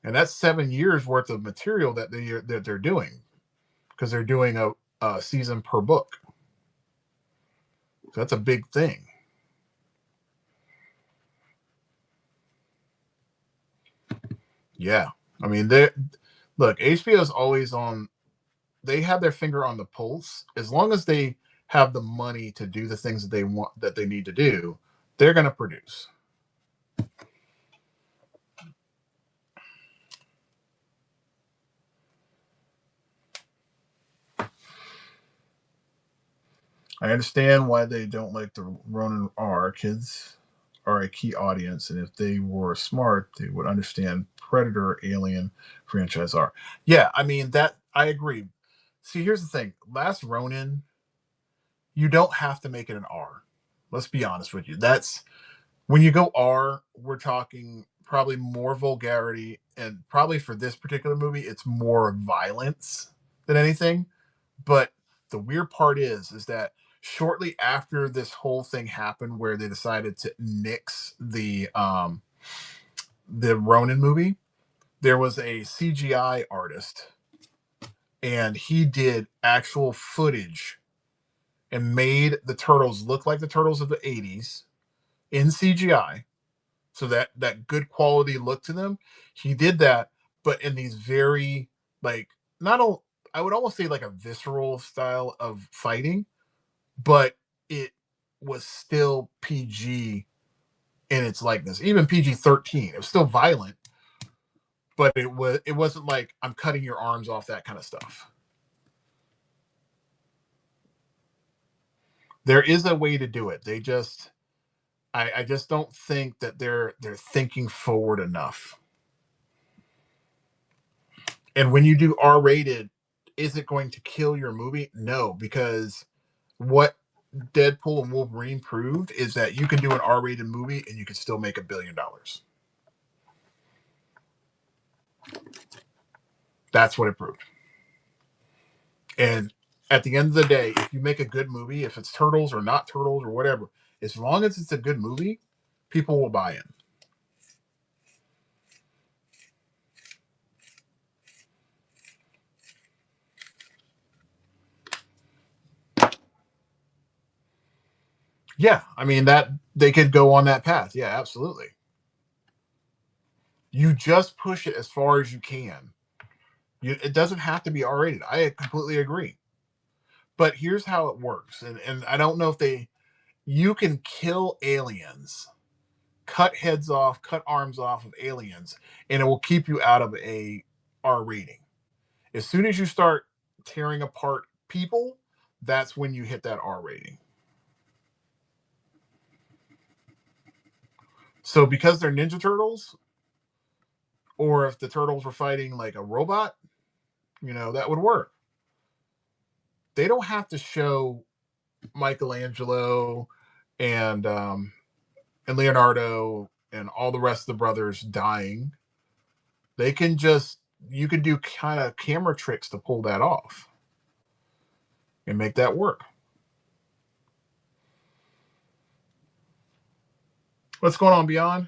and that's 7 years worth of material that they're doing because they're doing a season per book. So that's a big thing. Yeah, I mean, they look. HBO is always on. They have their finger on the pulse. As long as they have the money to do the things that they want, that they need to do, they're going to produce. I understand why they don't like the Ronin R. Kids are a key audience, and if they were smart, they would understand Predator, Alien franchise are. Yeah, I mean that. I agree. See, here's the thing: Last Ronin, you don't have to make it an R. Let's be honest with you. That's when you go R, we're talking probably more vulgarity, and probably for this particular movie, it's more violence than anything. But the weird part is that shortly after this whole thing happened, where they decided to nix the Ronin movie, there was a CGI artist, and he did actual footage and made the turtles look like the turtles of the 80s in CGI, so that good quality look to them. He did that, but in these very, like, not all, I would almost say like a visceral style of fighting, but it was still PG in its likeness, even PG-13. It was still violent, but it wasn't like I'm cutting your arms off, that kind of stuff. There is a way to do it. I just don't think that they're thinking forward enough. And when you do R rated, is it going to kill your movie? No, because what Deadpool and Wolverine proved is that you can do an R-rated movie and you can still make $1 billion. That's what it proved. And at the end of the day, if you make a good movie, if it's Turtles or not Turtles or whatever, as long as it's a good movie, people will buy in. Yeah, I mean that they could go on that path. Yeah, absolutely. You just push it as far as you can. It doesn't have to be R-rated. I completely agree. But here's how it works, and I don't know if you can kill aliens, cut heads off, cut arms off of aliens, and it will keep you out of a R rating. As soon as you start tearing apart people, that's when you hit that R rating. So because they're Ninja Turtles, or if the turtles were fighting like a robot, that would work. They don't have to show Michelangelo and Leonardo and all the rest of the brothers dying. They can just you can do kind of camera tricks to pull that off and make that work. What's going on, Beyond?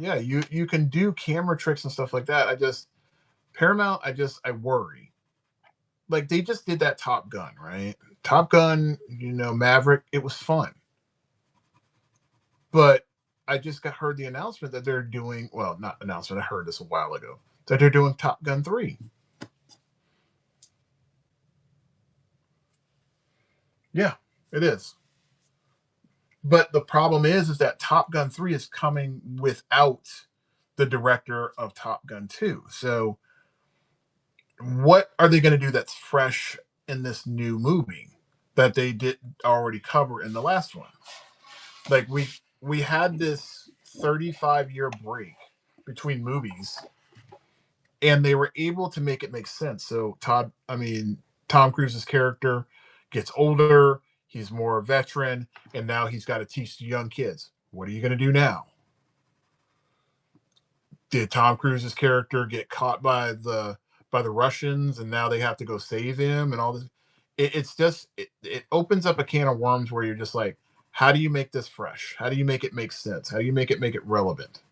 Yeah, you can do camera tricks and stuff like that. Paramount, I worry. Like they just did that Top Gun, right? Top Gun, Maverick, it was fun. But I just got heard the announcement that they're doing, well, not announcement, I heard this a while ago, that they're doing Top Gun 3. Yeah, it is. But the problem is that Top Gun 3 is coming without the director of Top Gun 2. So what are they going to do that's fresh in this new movie that they didn't already cover in the last one? Like we had this 35-year break between movies and they were able to make it make sense. So Tom Cruise's character gets older, he's more a veteran, and now he's got to teach the young kids. What are you going to do now? Did Tom Cruise's character get caught by the Russians and now they have to go save him and all this? It opens up a can of worms where you're just like, how do you make this fresh? How do you make it make sense? How do you make it relevant?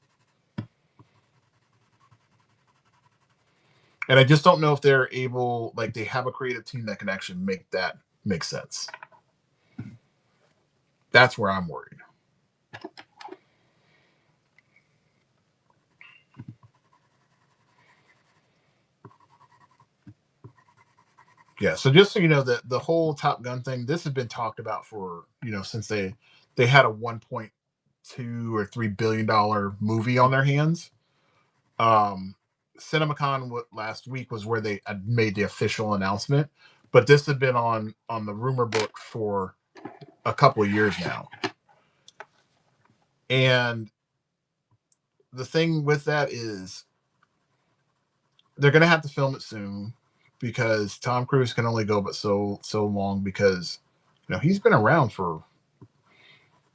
And I just don't know if they're able, like they have a creative team that can actually make that make sense. That's where I'm worried. Yeah, so just so you know, the whole Top Gun thing, this has been talked about for since they had a 1.2 or $3 billion movie on their hands. Um, CinemaCon last week was where they made the official announcement, but this had been on the rumor book for a couple of years now. And the thing with that is they're going to have to film it soon because Tom Cruise can only go but so long because he's been around for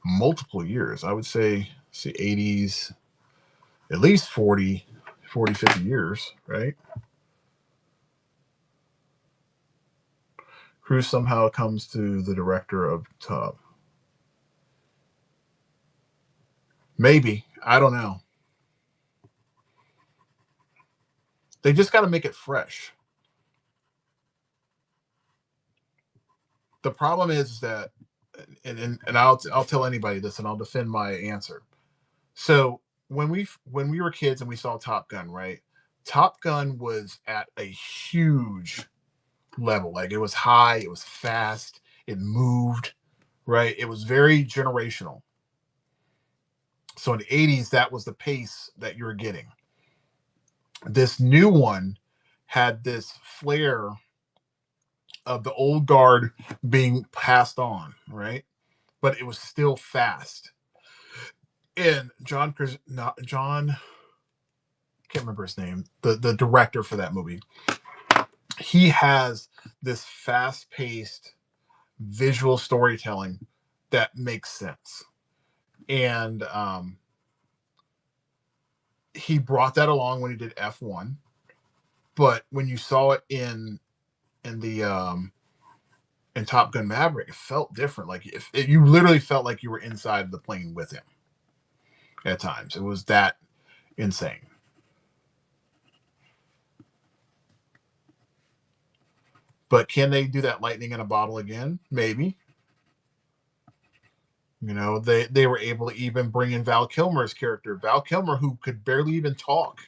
multiple years. I would say 80s, at least 40, 50 years, right? Cruise somehow comes to the director of Top. Maybe. I don't know. They just got to make it fresh. The problem is that, and I'll tell anybody this, and I'll defend my answer. So when we were kids and we saw Top Gun, right? Top Gun was at a huge level. Like it was high, it was fast, it moved, right? It was very generational. So in the 80s, that was the pace that you were getting. This new one had this flair of the old guard being passed on, right? But it was still fast. And John can't remember his name, the director for that movie. He has this fast-paced visual storytelling that makes sense. And he brought that along when he did F1. But when you saw it in Top Gun Maverick, it felt different. Like if you literally felt like you were inside the plane with him at times. It was that insane. But can they do that lightning in a bottle again? Maybe. You know, they were able to even bring in Val Kilmer's character. Val Kilmer, who could barely even talk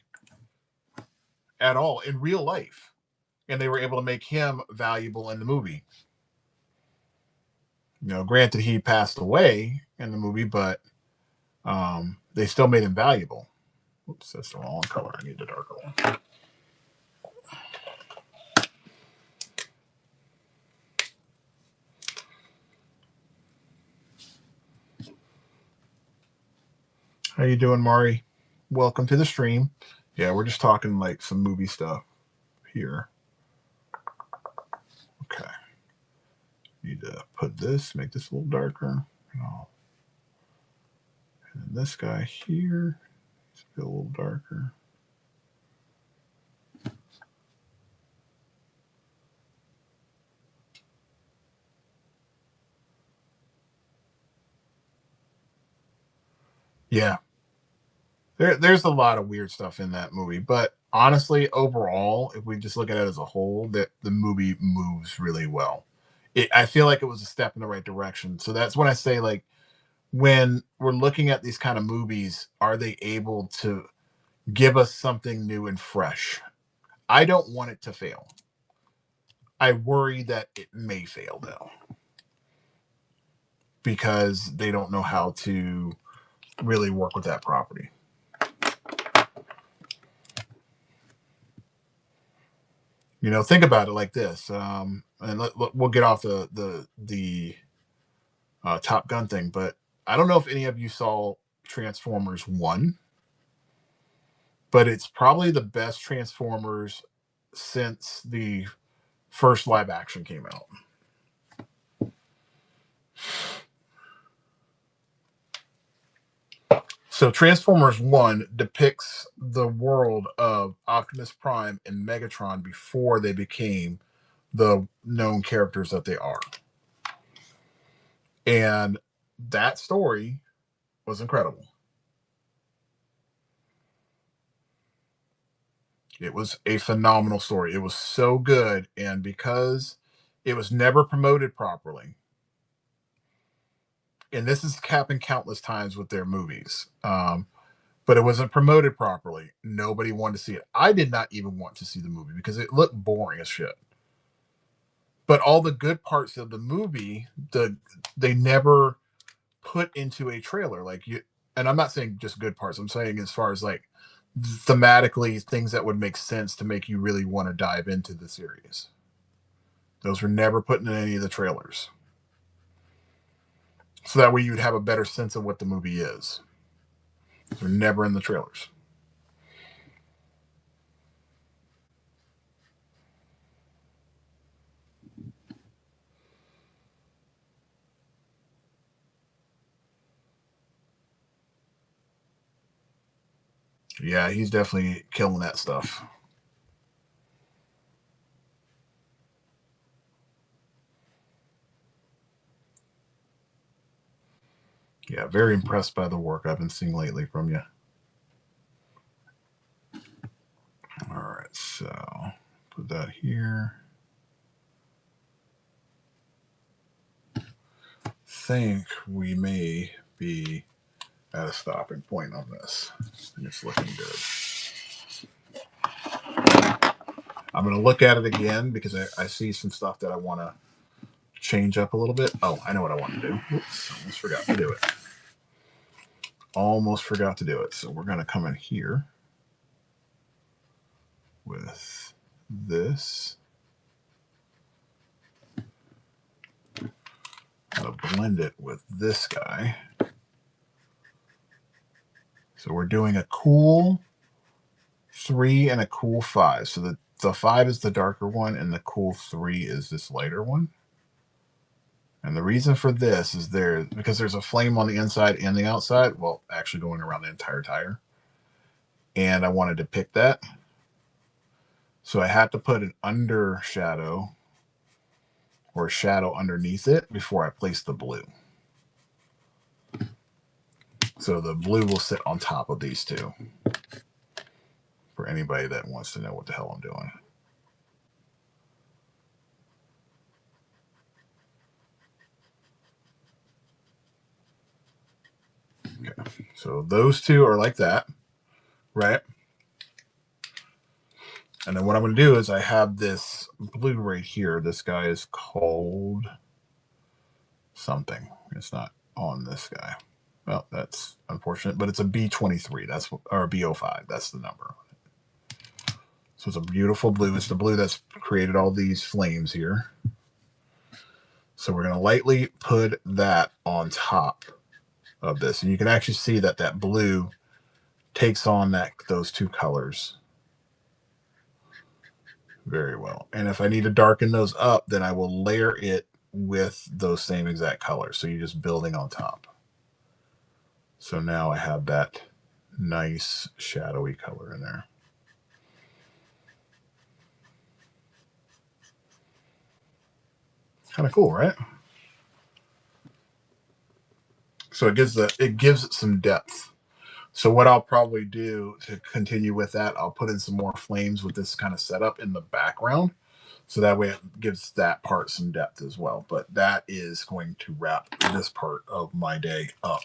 at all in real life. And they were able to make him valuable in the movie. You know, granted he passed away in the movie, but they still made him valuable. Oops, that's the wrong color. I need the darker one. How you doing, Mari? Welcome to the stream. Yeah, we're just talking like some movie stuff here. Okay. Need to put this, make this a little darker. Oh. And then this guy here, needs to be a little darker. Yeah. There's a lot of weird stuff in that movie, but honestly, overall, if we just look at it as a whole, that the movie moves really well. I feel like it was a step in the right direction. So that's when I say, like, when we're looking at these kind of movies, are they able to give us something new and fresh? I don't want it to fail. I worry that it may fail though, because they don't know how to really work with that property. You know, think about it like this, and we'll get off the Top Gun thing, but I don't know if any of you saw Transformers One, but it's probably the best Transformers since the first live action came out. So Transformers 1 depicts the world of Optimus Prime and Megatron before they became the known characters that they are. And that story was incredible. It was a phenomenal story. It was so good. And because it was never promoted properly, and this has happened countless times with their movies, but it wasn't promoted properly. Nobody wanted to see it. I did not even want to see the movie because it looked boring as shit. But all the good parts of the movie, they never put into a trailer. Like you, and I'm not saying just good parts. I'm saying as far as like thematically things that would make sense to make you really want to dive into the series. Those were never put in any of the trailers. So that way you'd have a better sense of what the movie is. They're never in the trailers. Yeah, he's definitely killing that stuff. Yeah, very impressed by the work I've been seeing lately from you. All right, so put that here. Think we may be at a stopping point on this. It's looking good. I'm going to look at it again because I see some stuff that I want to change up a little bit. Oh, I know what I want to do. Whoops, almost forgot to do it. Almost forgot to do it. So we're going to come in here with this. I'll blend it with this guy. So we're doing a cool 3 and a cool 5. So the 5 is the darker one, and the cool 3 is this lighter one. And the reason for this is because there's a flame on the inside and the outside. Well, actually going around the entire tire. And I wanted to pick that. So I had to put an under shadow or a shadow underneath it before I place the blue. So the blue will sit on top of these two for anybody that wants to know what the hell I'm doing. Okay, so those two are like that, right? And then what I'm going to do is I have this blue right here. This guy is called something. It's not on this guy. Well, that's unfortunate, but it's a B23. Or a B05. That's the number. So it's a beautiful blue. It's the blue that's created all these flames here. So we're going to lightly put that on top of this. And you can actually see that blue takes on those two colors very well. And if I need to darken those up, then I will layer it with those same exact colors. So you're just building on top. So now I have that nice shadowy color in there. Kind of cool, right? So it gives it some depth. So what I'll probably do to continue with that, I'll put in some more flames with this kind of setup in the background. So that way it gives that part some depth as well. But that is going to wrap this part of my day up.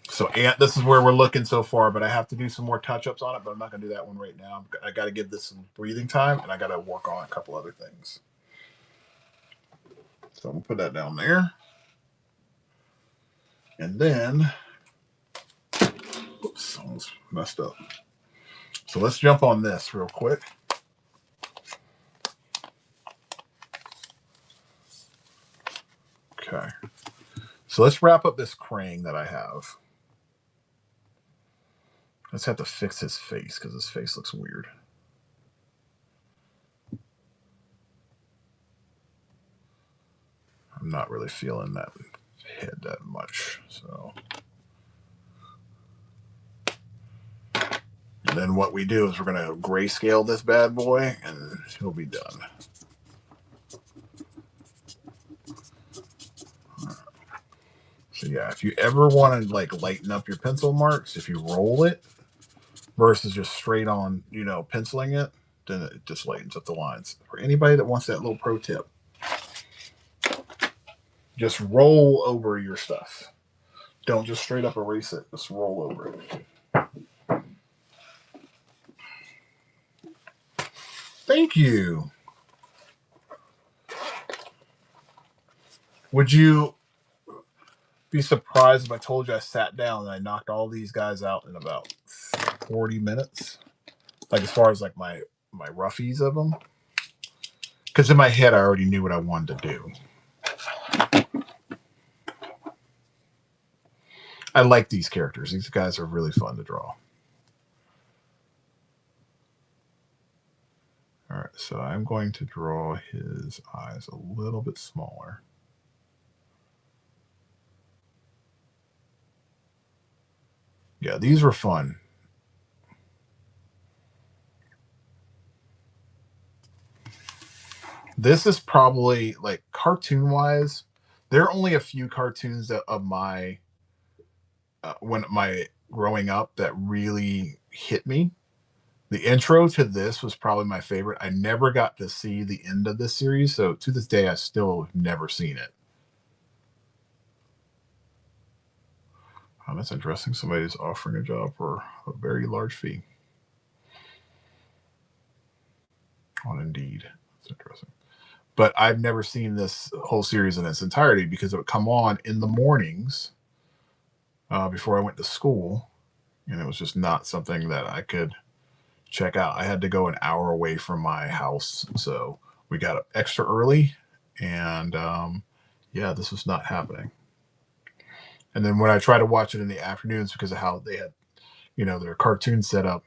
So this is where we're looking so far, but I have to do some more touch-ups on it, but I'm not going to do that one right now. I got to give this some breathing time, and I got to work on a couple other things. So I'm going to put that down there. And then, oops, almost messed up. So let's jump on this real quick. Okay. So let's wrap up this Krang that I have. Let's have to fix his face because his face looks weird. I'm not really feeling that head that much. So, and then what we do is we're going to grayscale this bad boy and he'll be done. So yeah, if you ever want to like lighten up your pencil marks, if you roll it versus just straight on, penciling it, then it just lightens up the lines. For anybody that wants that little pro tip, just roll over your stuff. Don't just straight up erase it. Just roll over it. Thank you. Would you be surprised if I told you I sat down and I knocked all these guys out in about 40 minutes? Like as far as like my roughies of them? Because in my head, I already knew what I wanted to do. I like these characters. These guys are really fun to draw. All right, so I'm going to draw his eyes a little bit smaller. Yeah, these were fun. This is probably like cartoon-wise. There are only a few cartoons of my when my growing up that really hit me. The intro to this was probably my favorite. I never got to see the end of this series, so to this day, I still have never seen it. Oh, that's interesting. Somebody's offering a job for a very large fee on Indeed. That's interesting. But I've never seen this whole series in its entirety because it would come on in the mornings before I went to school, and it was just not something that I could check out. I had to go an hour away from my house, so we got up extra early, and yeah, this was not happening. And then when I try to watch it in the afternoons because of how they had, their cartoon set up,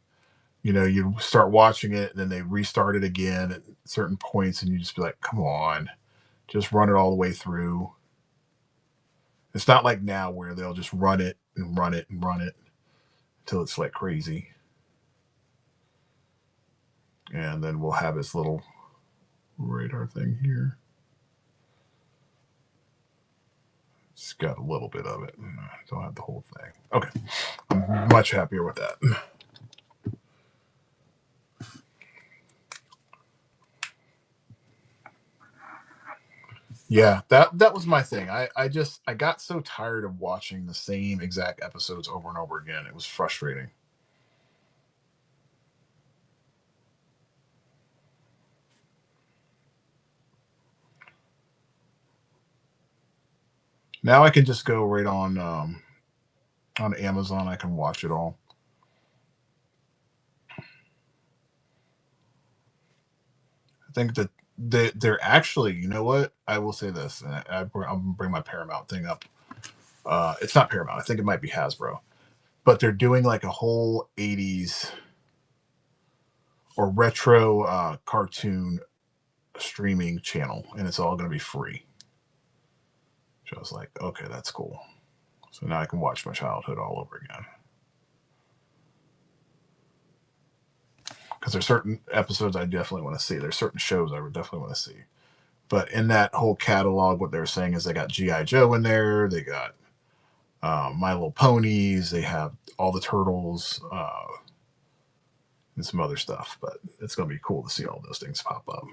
you start watching it and then they restart it again at certain points and you just be like, come on, just run it all the way through. It's not like now where they'll just run it and run it and run it until it's like crazy. And then we'll have this little radar thing here. Just got a little bit of it. Don't have the whole thing. Okay. I'm much happier with that. Yeah, that was my thing. I got so tired of watching the same exact episodes over and over again. It was frustrating. Now I can just go right on Amazon. I can watch it all. I think that they're actually, you know what? I will say this. And I'm gonna bring my Paramount thing up. It's not Paramount. I think it might be Hasbro, but they're doing like a whole '80s or retro cartoon streaming channel, and it's all going to be free. So I was like, okay, that's cool. So now I can watch my childhood all over again. Because there's certain episodes I definitely want to see. There's certain shows I would definitely want to see. But in that whole catalog, what they're saying is they got GI Joe in there. They got My Little Ponies. They have all the turtles and some other stuff. But it's going to be cool to see all those things pop up.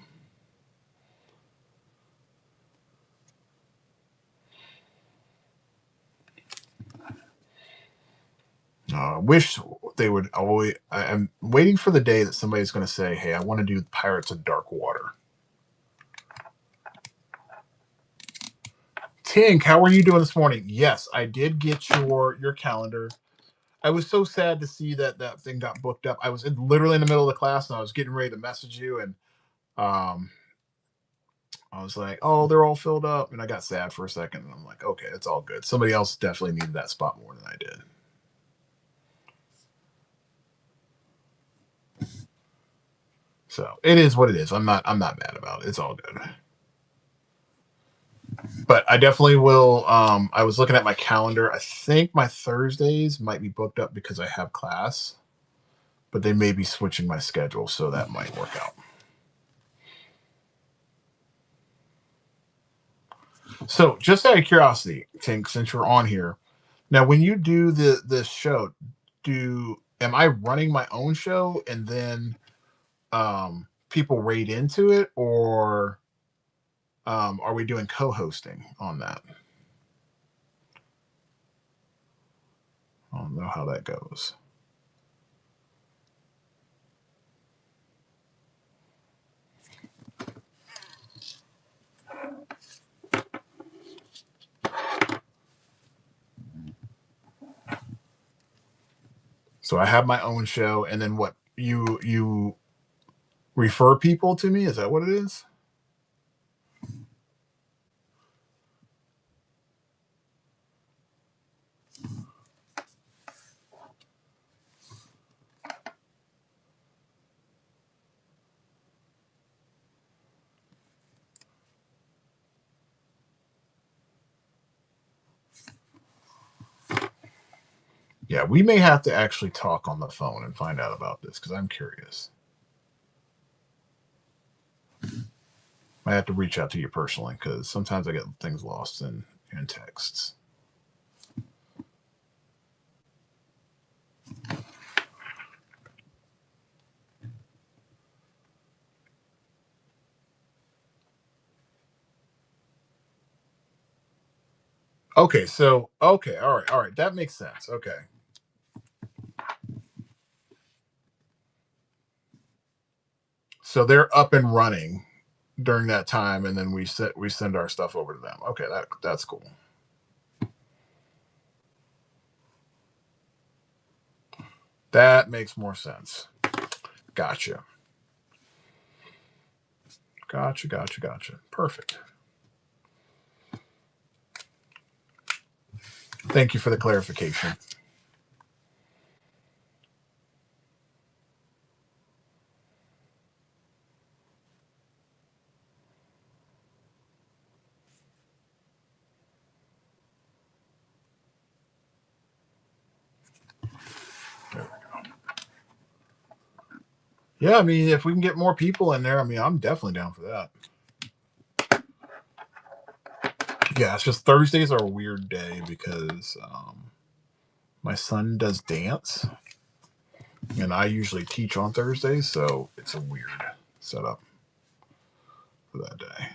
I wish they would always. I'm waiting for the day that somebody's going to say, "Hey, I want to do Pirates of Dark Water." Tink, how are you doing this morning? Yes, I did get your calendar. I was so sad to see that that thing got booked up. I was literally in the middle of the class and I was getting ready to message you, and um, I was like, "Oh, they're all filled up," and I got sad for a second. And I'm like, "Okay, it's all good. Somebody else definitely needed that spot more than I did." So it is what it is. I'm not mad about it. It's all good. But I definitely will. I was looking at my calendar. I think my Thursdays might be booked up because I have class, but they may be switching my schedule, so that might work out. So, just out of curiosity, Tink, since you're on here now, when you do this show, do am I running my own show and then people rate into it, or are we doing co-hosting on that? I don't know how that goes. So I have my own show, and then what you refer people to me? Is that what it is? Yeah, we may have to actually talk on the phone and find out about this because I'm curious. I have to reach out to you personally because sometimes I get things lost in texts. Okay, so okay, all right, that makes sense. Okay, so they're up and running during that time, and then we send our stuff over to them. Okay, that's cool. That makes more sense. Gotcha, gotcha. Perfect. Thank you for the clarification. Yeah, I mean, if we can get more people in there, I mean, I'm definitely down for that. Yeah, it's just Thursdays are a weird day because my son does dance, and I usually teach on Thursdays, so it's a weird setup for that day.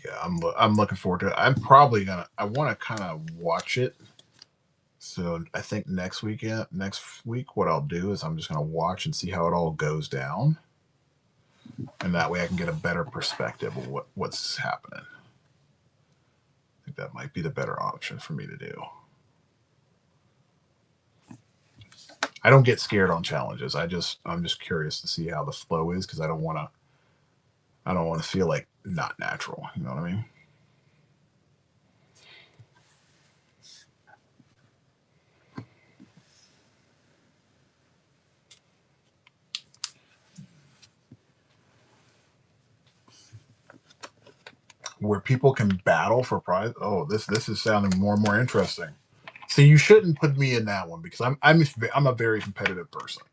Yeah, I'm looking forward to it. I'm probably gonna. I want to kind of watch it. So I think next week, what I'll do is I'm just gonna watch and see how it all goes down, and that way I can get a better perspective of what's happening. I think that might be the better option for me to do. I don't get scared on challenges. I'm just curious to see how the flow is because I don't want to feel like not natural. You know what I mean? Where people can battle for prize. Oh, this is sounding more and more interesting. See, you shouldn't put me in that one because I'm a very competitive person.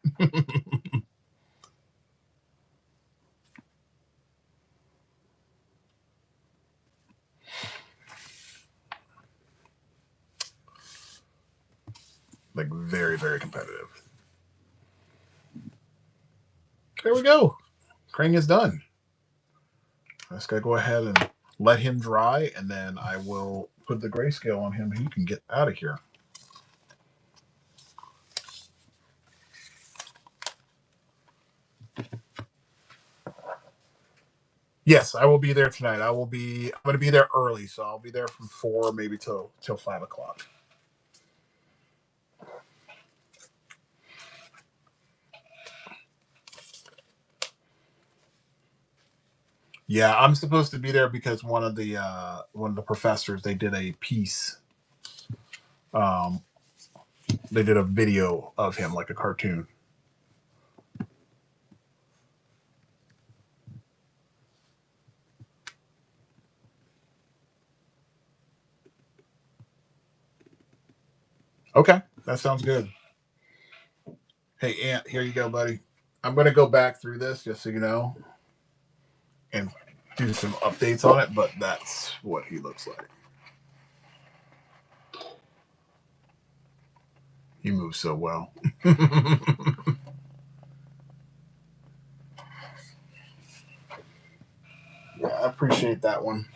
Like very competitive. There we go. Krang is done. I just gotta go ahead and let him dry, and then I will put the grayscale on him. He can get out of here. Yes, I will be there tonight. I'm gonna be there early, so I'll be there from 4 maybe till 5 o'clock. Yeah, I'm supposed to be there because one of the professors they did a piece. Um, they did a video of him like a cartoon. Okay, that sounds good. Hey, Ant, here you go, buddy. I'm gonna go back through this just so you know and do some updates on it, but that's what he looks like. He moves so well. Yeah, I appreciate that one.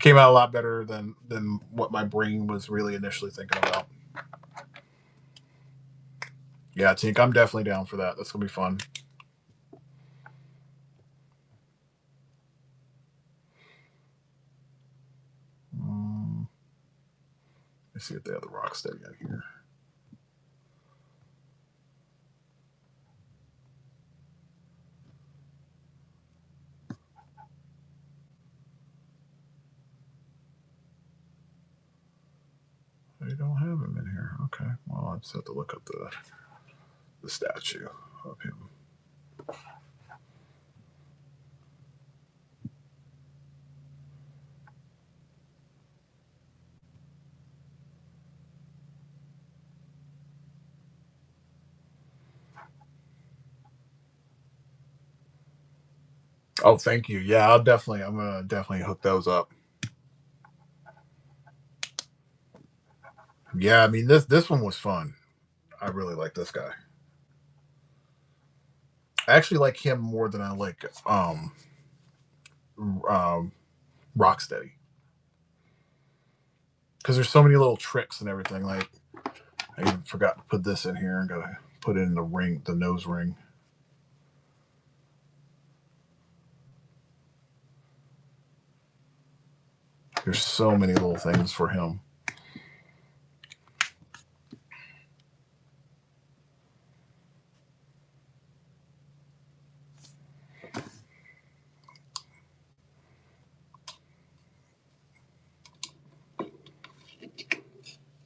Came out a lot better than what my brain was really initially thinking about. Yeah, Tink, I'm definitely down for that. That's gonna be fun. Let's see if they have the Rocksteady out here. They don't have him in here. Okay. Well, I just have to look up the statue of him. Oh, thank you. Yeah, I'm gonna definitely hook those up. Yeah, I mean this one was fun. I really like this guy. I actually like him more than I like um Rocksteady. because there's so many little tricks and everything. Like I even forgot to put this in here. I gotta put it in the ring, the nose ring. There's so many little things for him.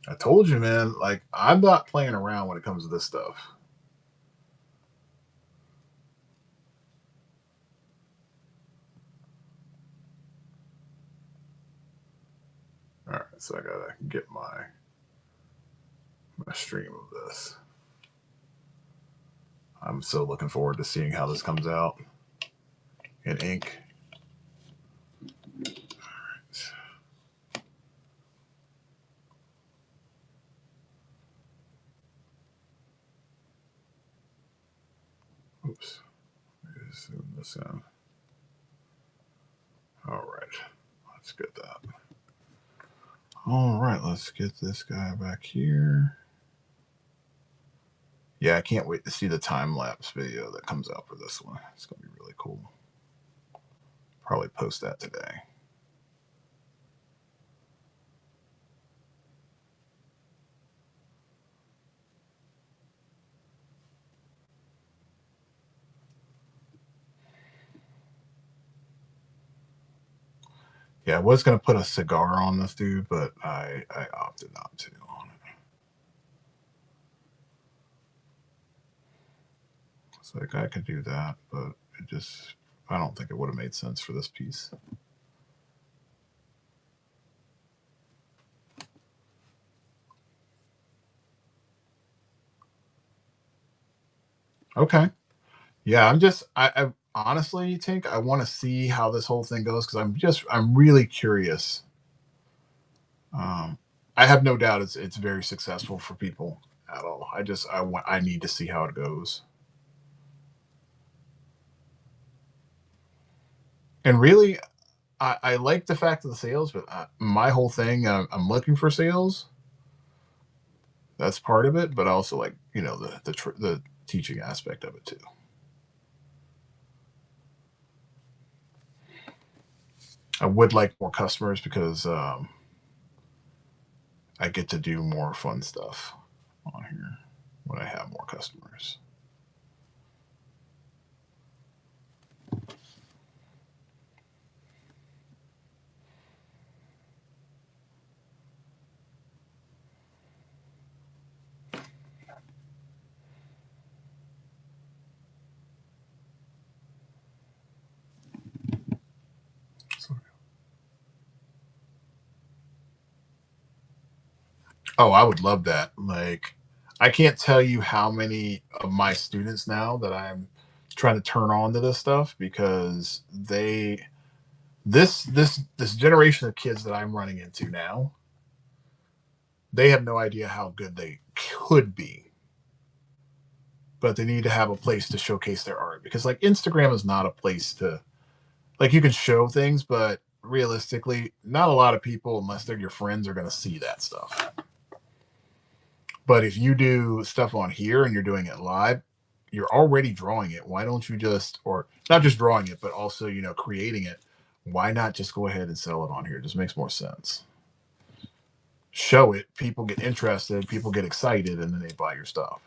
I told you, man. Like I'm not playing around when it comes to this stuff. All right, so I gotta get my stream of this. I'm so looking forward to seeing how this comes out in ink. Oops. Zoom this in. All right. Let's get that. All right. Let's get this guy back here. Yeah, I can't wait to see the time lapse video that comes out for this one. It's going to be really cool. Probably post that today. Yeah, I was going to put a cigar on this dude, but I opted not to on it. It's like I could do that, but it just, I don't think it would have made sense for this piece. Okay. Yeah, I honestly, Tink, I want to see how this whole thing goes because I'm really curious. Um, I have no doubt it's very successful for people at all. I need to see how it goes. And really, I like the fact of the sales, but my whole thing, I'm looking for sales. That's part of it, but I also like the teaching aspect of it too. I would like more customers because I get to do more fun stuff on here when I have more customers. So, oh, I would love that. Like, I can't tell you how many of my students now that I'm trying to turn on to this stuff because this generation of kids that I'm running into now, they have no idea how good they could be, but they need to have a place to showcase their art because like Instagram is not a place to like you can show things, but realistically, not a lot of people, unless they're your friends, are going to see that stuff. But if you do stuff on here and you're doing it live, you're already drawing it. Why don't you just, or not just drawing it, but also, creating it? Why not just go ahead and sell it on here? It just makes more sense. Show it, people get interested, people get excited, and then they buy your stuff.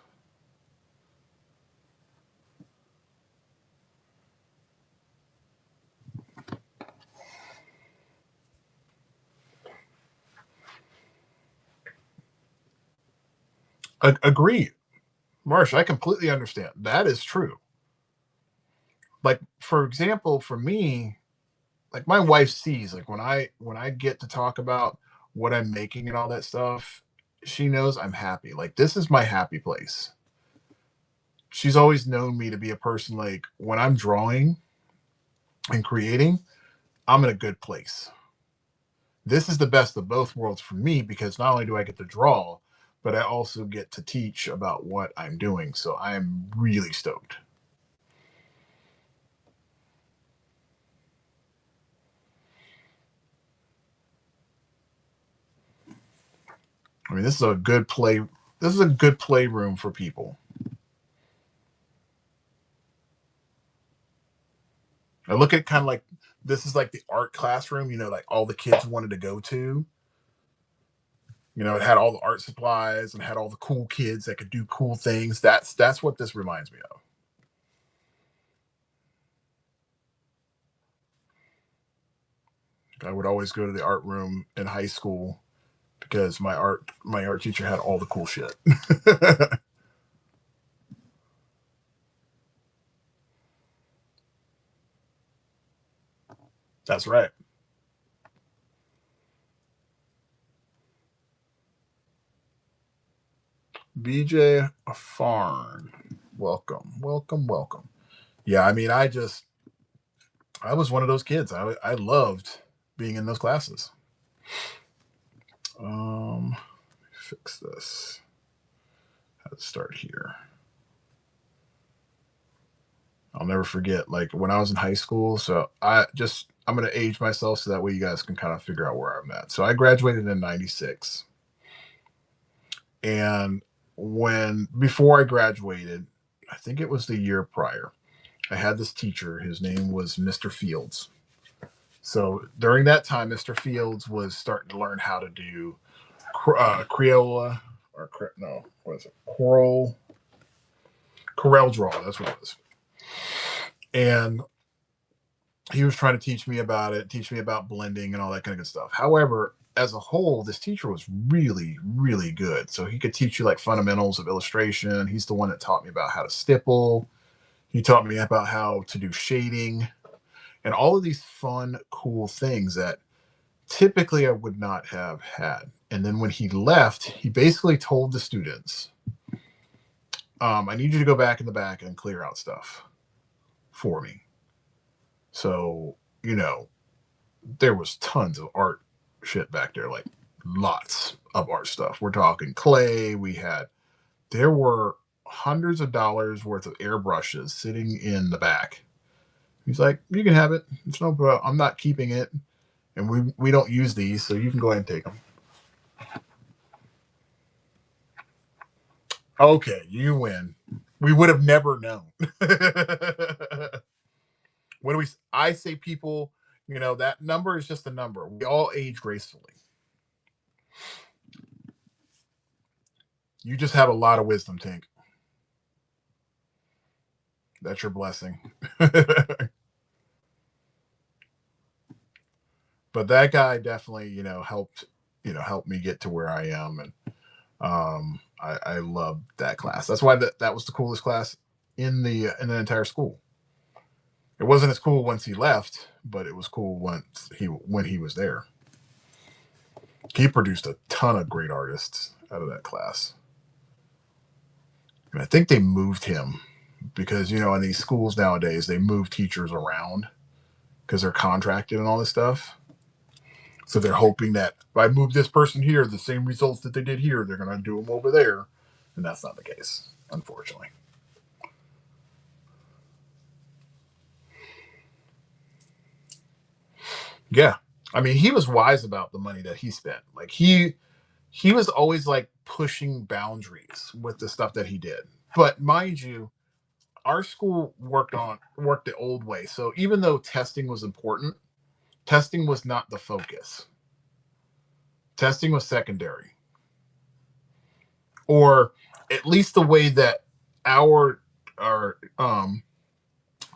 Agreed. Marsh, I completely understand. That is true. Like, for example, for me, like my wife sees like when I get to talk about what I'm making and all that stuff, she knows I'm happy. Like this is my happy place. She's always known me to be a person like when I'm drawing and creating, I'm in a good place. This is the best of both worlds for me because not only do I get to draw, but I also get to teach about what I'm doing. So I'm really stoked. I mean, this is a good play. This is a good playroom for people. I look at kind of like this is like the art classroom, like all the kids wanted to go to. It had all the art supplies and had all the cool kids that could do cool things. That's what this reminds me of. I would always go to the art room in high school because my art teacher had all the cool shit. That's right. BJ Farn. Welcome. Welcome. Welcome. Yeah, I mean, I was one of those kids. I loved being in those classes. Um Fix this. Let's start here. I'll never forget, like when I was in high school. So I'm gonna age myself so that way you guys can kind of figure out where I'm at. So I graduated in '96, and when before I graduated, I think it was the year prior, I had this teacher. His name was Mr. Fields. So during that time, Mr. Fields was starting to learn how to do Crayola no, what is it? Corel Draw. That's what it was. And he was trying to teach me about it, teach me about blending and all that kind of good stuff. However, as a whole, this teacher was really, really good. So he could teach you like fundamentals of illustration. He's the one that taught me about how to stipple. He taught me about how to do shading and all of these fun, cool things that typically I would not have had. And then when he left, he basically told the students, I need you to go back in the back and clear out stuff for me. So, there was tons of art shit back there, like lots of art stuff. We're talking clay. There were hundreds of dollars worth of airbrushes sitting in the back. He's like, you can have it. It's no problem. I'm not keeping it. And we don't use these, so you can go ahead and take them. Okay, you win. We would have never known. What do we? I say people, that number is just a number. We all age gracefully. You just have a lot of wisdom, Tink. That's your blessing. But that guy definitely, helped me get to where I am, and I loved that class. That's why that was the coolest class in the entire school. It wasn't as cool once he left, but it was cool when he was there. He produced a ton of great artists out of that class, and I think they moved him because in these schools nowadays they move teachers around because they're contracted and all this stuff. So they're hoping that if I move this person here, the same results that they did here, they're going to do them over there. And that's not the case, unfortunately. Yeah. I mean, he was wise about the money that he spent. Like he was always like pushing boundaries with the stuff that he did. But mind you, our school worked the old way. So even though testing was important, testing was not the focus. Testing was secondary. Or at least the way that our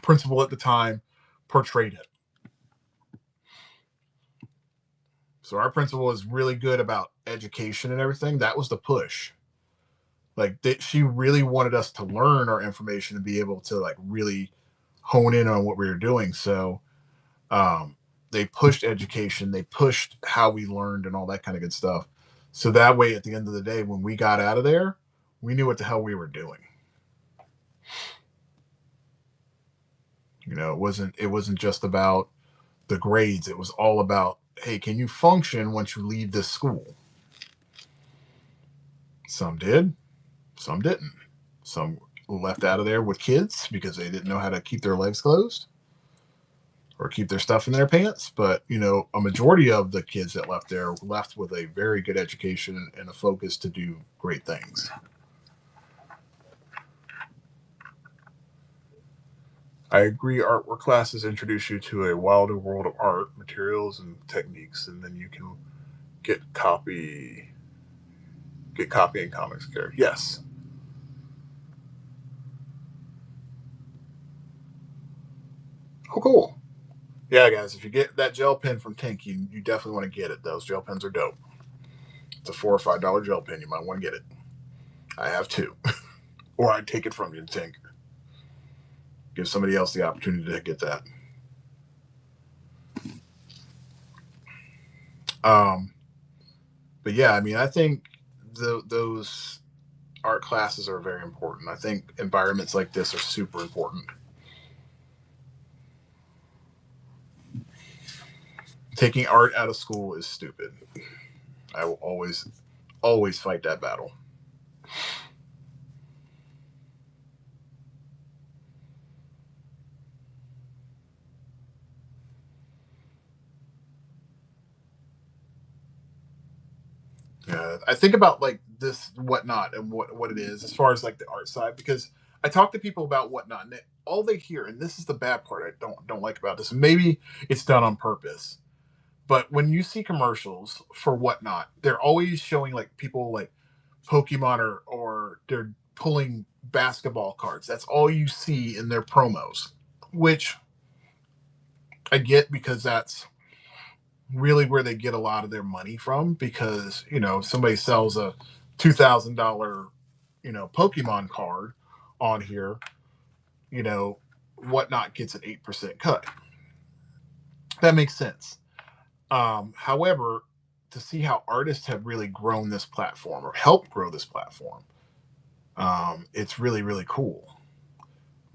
principal at the time portrayed it. So our principal was really good about education and everything. That was the push. Like she really wanted us to learn our information and be able to like really hone in on what we were doing. So um, they pushed education, they pushed how we learned and all that kind of good stuff. So that way, at the end of the day, when we got out of there, we knew what the hell we were doing. It wasn't just about the grades. It was all about, hey, can you function once you leave this school? Some did, some didn't. Some left out of there with kids because they didn't know how to keep their legs closed. or keep their stuff in their pants. But a majority of the kids that left there left with a very good education and a focus to do great things. I agree. Artwork classes introduce you to a wilder world of art, materials, and techniques, and then you can get copying comics care. Yes. Oh, cool. Yeah, guys, if you get that gel pen from Tink, you definitely want to get it. Those gel pens are dope. It's a $4 or $5 gel pen. You might want to get it. I have two. Or I'd take it from you, Tink. Give somebody else the opportunity to get that. Um, but yeah, I mean, I think those art classes are very important. I think environments like this are super important. Taking art out of school is stupid. I will always fight that battle. Yeah, I think about like this whatnot and what it is as far as like the art side, because I talk to people about whatnot and all they hear, and this is the bad part I don't like about this. Maybe it's done on purpose, but when you see commercials for whatnot, they're always showing like people like Pokemon or they're pulling basketball cards. That's all you see in their promos, which I get because that's really where they get a lot of their money from. Because somebody sells a $2,000 Pokemon card on here, you know whatnot gets an 8% cut. That makes sense. However, to see how artists have really grown this platform or helped grow this platform, it's really really cool.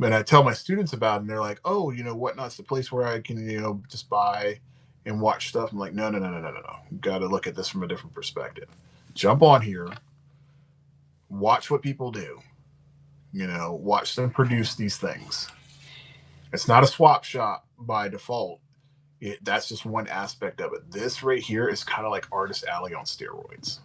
And I tell my students about it, and they're like, "Oh, whatnot's the place where I can, just buy and watch stuff." I'm like, "No, no, no, no, no, no, no. You got to look at this from a different perspective. Jump on here, watch what people do. Watch them produce these things. It's not a swap shop by default. That's just one aspect of it. This right here is kind of like Artist Alley on steroids.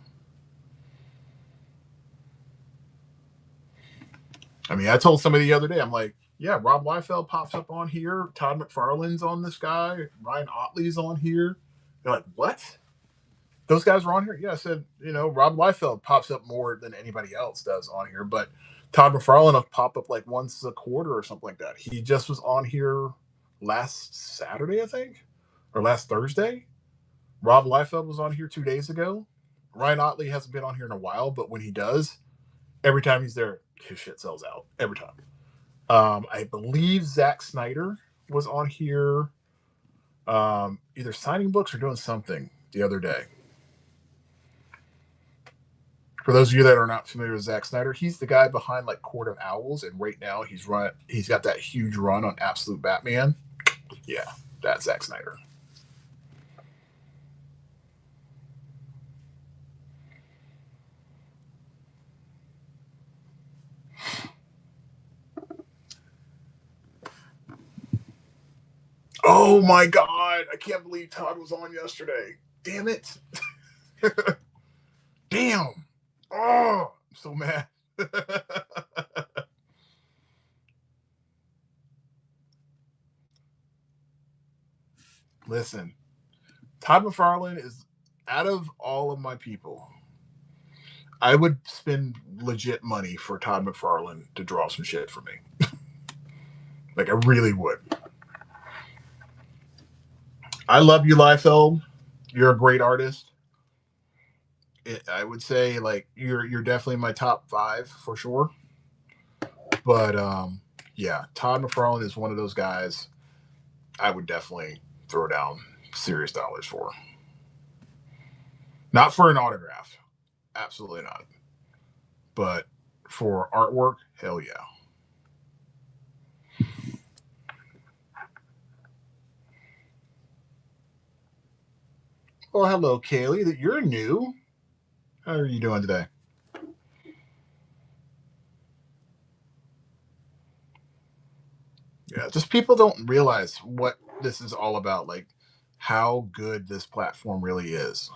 I mean, I told somebody the other day, I'm like, yeah, Rob Liefeld pops up on here. Todd McFarlane's on this guy. Ryan Otley's on here. They're like, what? Those guys were on here? Yeah, I said, Rob Liefeld pops up more than anybody else does on here, but Todd McFarlane will pop up like once a quarter or something like that. He just was on here last Saturday, I think, or last Thursday. Rob Liefeld was on here 2 days ago. Ryan Otley hasn't been on here in a while, but when he does, every time he's there, his shit sells out every time. I believe Zack Snyder was on here, either signing books or doing something the other day. For those of you that are not familiar with Zack Snyder, he's the guy behind like Court of Owls, and right now he's got that huge run on Absolute Batman. Yeah, that's Zack Snyder. Oh my god, I can't believe Todd was on yesterday. Damn it. Damn. Oh, I'm so mad. Listen, Todd McFarlane is out of all of my people. I would spend legit money for Todd McFarlane to draw some shit for me. Like I really would. I love you, Liefeld. You're a great artist. I would say like you're definitely my top 5 for sure. But yeah, Todd McFarlane is one of those guys I would definitely throw down serious dollars for. Not for an autograph, absolutely not. But for artwork, hell yeah. Oh, hello, Kaylee. That you're new. How are you doing today? Yeah, just people don't realize what this is all about, like how good this platform really is.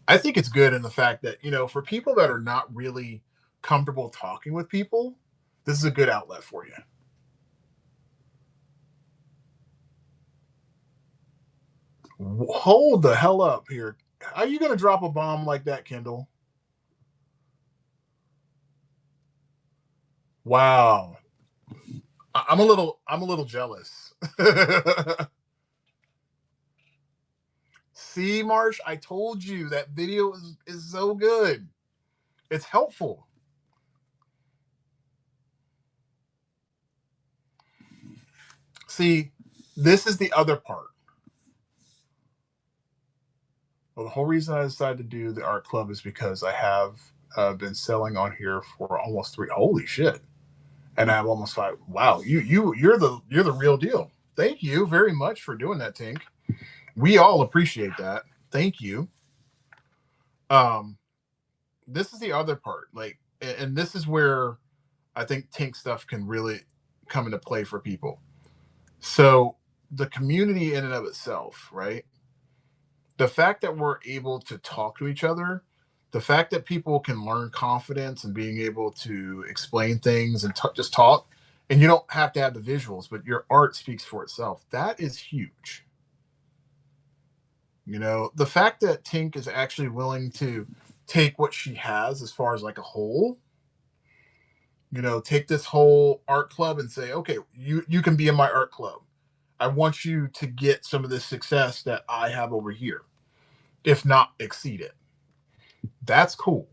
I think it's good in the fact that, for people that are not really comfortable talking with people, this is a good outlet for you. Hold the hell up here. Are you going to drop a bomb like that, Kendall? Wow. I'm a little jealous. See, Marsh, I told you that video is so good. It's helpful. See, this is the other part. Well, the whole reason I decided to do the art club is because I have been selling on here for almost three. Holy shit! And I have almost five. Wow, you're the real deal. Thank you very much for doing that, Tink. We all appreciate that. Thank you. Um, this is the other part, like, and this is where I think Tink stuff can really come into play for people. So the community in and of itself, right? The fact that we're able to talk to each other, the fact that people can learn confidence and being able to explain things and just talk, and you don't have to have the visuals, but your art speaks for itself. That is huge. The fact that Tink is actually willing to take what she has as far as like a whole, take this whole art club and say, okay, you can be in my art club. I want you to get some of this success that I have over here, if not exceed it. That's cool.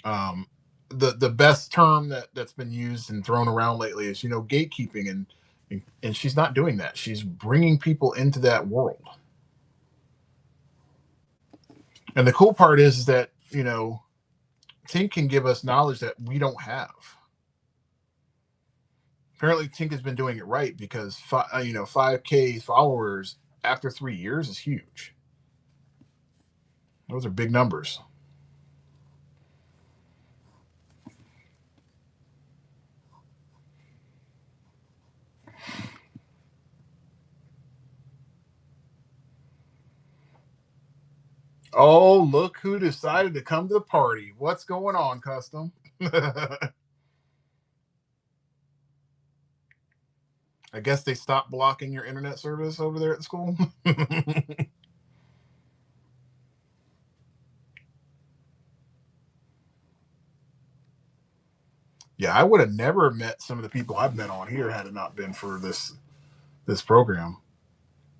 Um, the best term that's been used and thrown around lately is gatekeeping, and she's not doing that. She's bringing people into that world. And the cool part is that Tink can give us knowledge that we don't have. Apparently, Tink has been doing it right because 5K followers after 3 years is huge. Those are big numbers. Oh, look who decided to come to the party. What's going on, Custom? I guess they stopped blocking your internet service over there at the school. Yeah, I would have never met some of the people I've met on here had it not been for this program.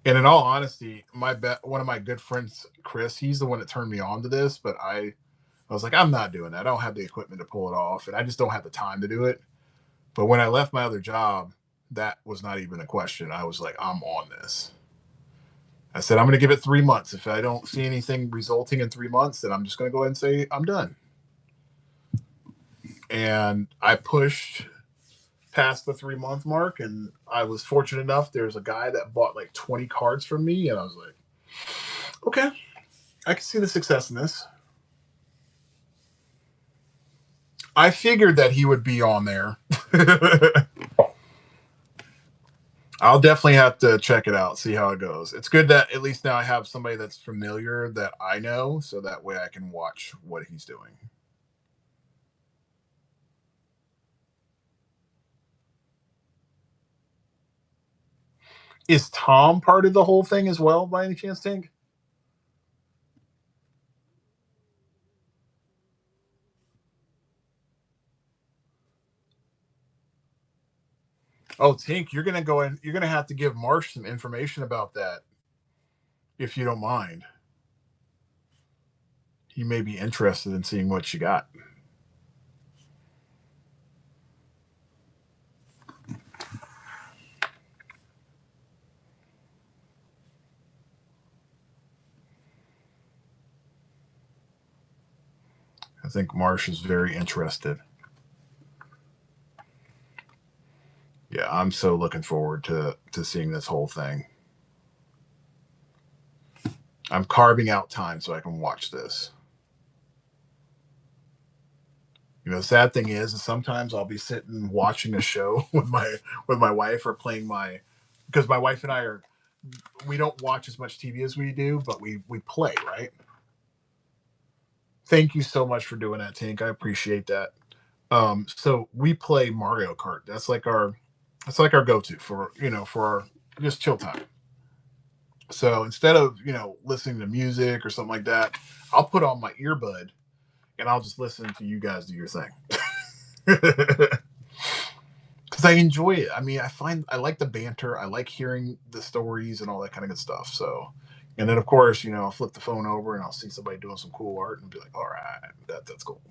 And in all honesty, one of my good friends, Chris, he's the one that turned me on to this. But I was like, I'm not doing that. I don't have the equipment to pull it off, and I just don't have the time to do it. But when I left my other job, that was not even a question. I was like, I'm on this. I said, I'm going to give it 3 months. If I don't see anything resulting in 3 months, then I'm just going to go ahead and say I'm done. And I pushed past the 3 month mark, and I was fortunate enough. There's a guy that bought like 20 cards from me, and I was like, okay, I can see the success in this. I figured that he would be on there. I'll definitely have to check it out, see how it goes. It's good that at least now I have somebody that's familiar that I know, so that way I can watch what he's doing. Is Tom part of the whole thing as well, by any chance, Tink? Oh, Tink, you're gonna go in. You're gonna have to give Marsh some information about that, if you don't mind. He may be interested in seeing what you got. I think Marsh is very interested. Yeah, I'm so looking forward to seeing this whole thing. I'm carving out time so I can watch this. The sad thing is sometimes I'll be sitting watching a show with my wife or playing my because my wife and I are we don't watch as much TV as we do, but we play, right? Thank you so much for doing that, Tink. I appreciate that. So we play Mario Kart. That's like our go-to for for our just chill time. So instead of listening to music or something like that, I'll put on my earbud and I'll just listen to you guys do your thing. Because I enjoy it. I mean, I like the banter. I like hearing the stories and all that kind of good stuff. So, and then of course, I'll flip the phone over and I'll see somebody doing some cool art and be like, all right, that's cool.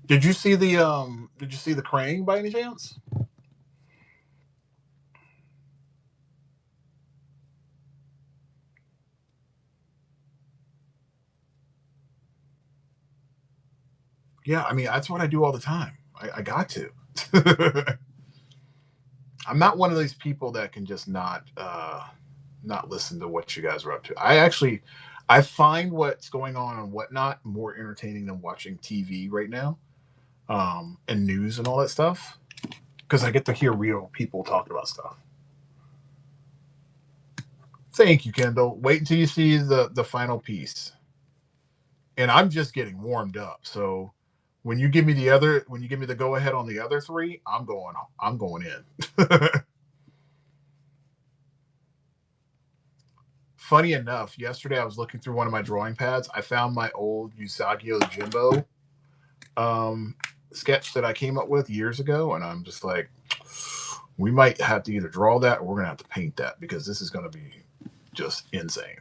Did you see the Krang by any chance? Yeah, I mean that's what I do all the time. I got to. I'm not one of these people that can just not listen to what you guys are up to. I find what's going on and whatnot more entertaining than watching TV right now, and news and all that stuff because I get to hear real people talking about stuff. Thank you, Kendall. Wait until you see the final piece, and I'm just getting warmed up. So when you give me the go ahead on the other three, I'm going in. Funny enough, yesterday I was looking through one of my drawing pads. I found my old Usagi Yojimbo um, sketch that I came up with years ago, and I'm just like, we might have to either draw that or we're gonna have to paint that because this is gonna be just insane.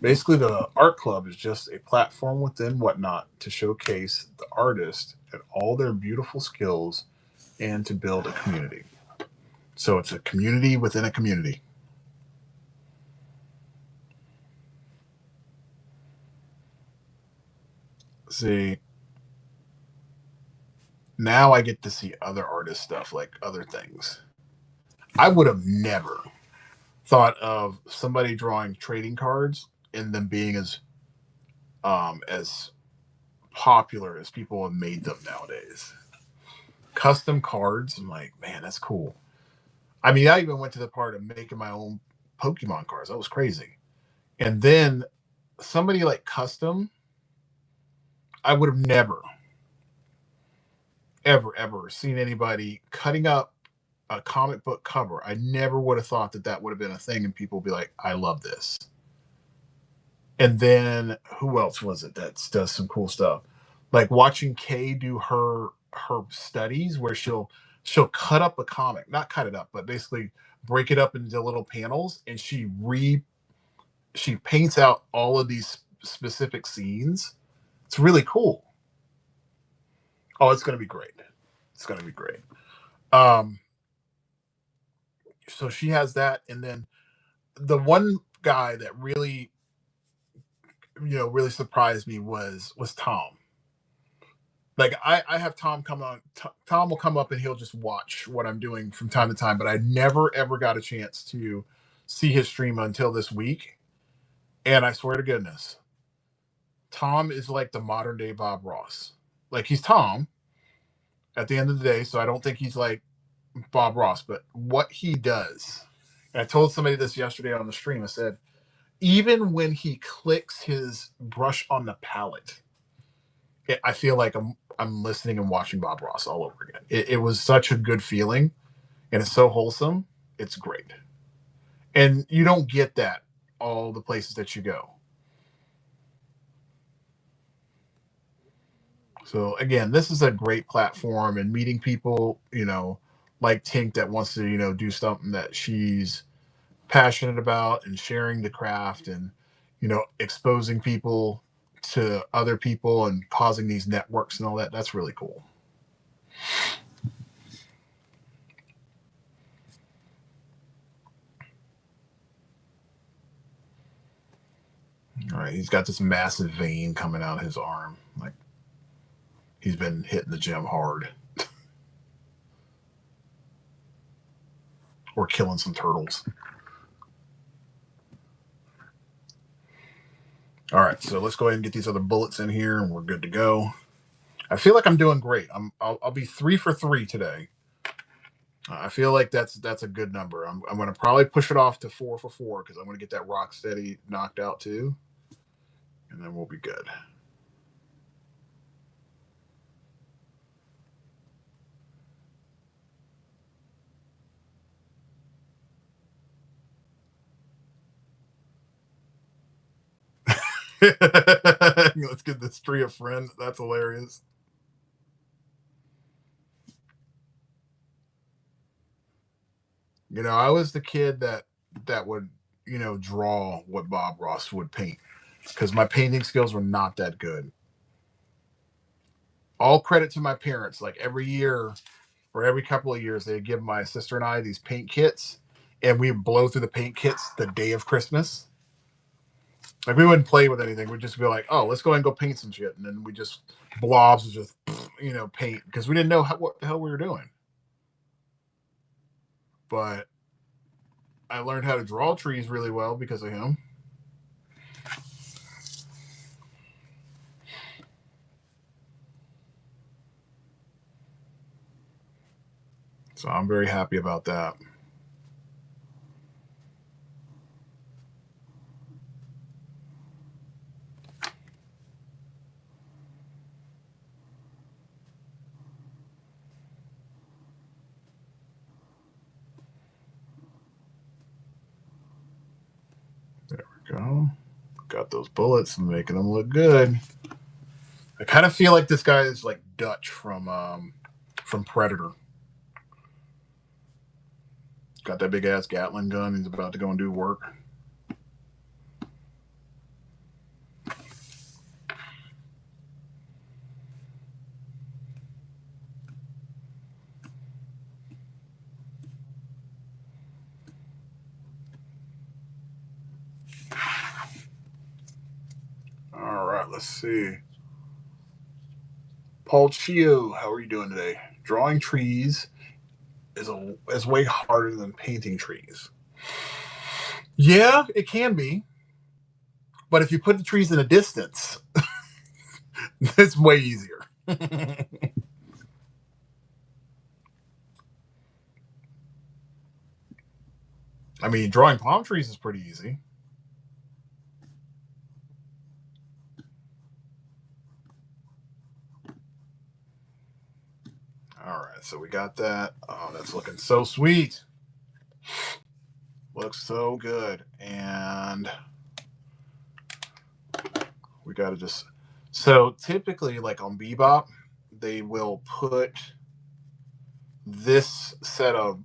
Basically, the art club is just a platform within Whatnot to showcase the artist and all their beautiful skills and to build a community. So it's a community within a community. See, now I get to see other artist stuff like other things. I would have never thought of somebody drawing trading cards and them being as popular as people have made them nowadays. Custom cards, I'm like, man, that's cool. I mean, I even went to the part of making my own Pokemon cards. That was crazy. And then somebody like custom, I would have never, ever seen anybody cutting up a comic book cover. I never would have thought that that would have been a thing, and people would be like, "I love this." And then who else was it that does some cool stuff? Like watching Kay do her studies where she'll cut up a comic, not cut it up, but basically break it up into little panels, and she paints out all of these specific scenes. It's really cool. Oh, it's gonna be great. It's gonna be great. Um, so she has that, and then the one guy that really really surprised me was Tom. Like I have Tom come on. Tom will come up and he'll just watch what I'm doing from time to time, but I never ever got a chance to see his stream until this week. And I swear to goodness, Tom is like the modern day Bob Ross. Like he's Tom at the end of the day, so I don't think he's like Bob Ross, but what he does. And I told somebody this yesterday on the stream. I said, even when he clicks his brush on the palette, I feel like I'm listening and watching Bob Ross all over again. It was such a good feeling, and it's so wholesome. It's great, and you don't get that all the places that you go. So again, this is a great platform and meeting people, like Tink that wants to, do something that she's passionate about and sharing the craft and, exposing people to other people and causing these networks and all that. That's really cool. All right, he's got this massive vein coming out of his arm. Like he's been hitting the gym hard or killing some turtles. All right, so let's go ahead and get these other bullets in here, and we're good to go. I feel like I'm doing great. I'll be 3 for 3 today. I feel like that's a good number. I'm going to probably push it off to 4 for 4 because I'm going to get that rock steady knocked out too, and then we'll be good. Let's get this tree of friends. That's hilarious. I was the kid that would draw what Bob Ross would paint because my painting skills were not that good. All credit to my parents. Like every year or every couple of years, they'd give my sister and I these paint kits, and we'd blow through the paint kits the day of Christmas. Like we wouldn't play with anything. We'd just be like, "Oh, let's go ahead and go paint some shit," and then we just blobs of just paint because we didn't know what the hell we were doing. But I learned how to draw trees really well because of him. So I'm very happy about that. There we go. Got those bullets and making them look good. I kind of feel like this guy is like Dutch from Predator. Got that big ass Gatling gun. He's about to go and do work. All right, let's see. Paul Chio, how are you doing today? Drawing trees is way harder than painting trees. Yeah, it can be, but if you put the trees in a distance, it's way easier. I mean, drawing palm trees is pretty easy. All right, so we got that. Oh, that's looking so sweet. Looks so good. And we got to just. So typically, like on Bebop, they will put this set of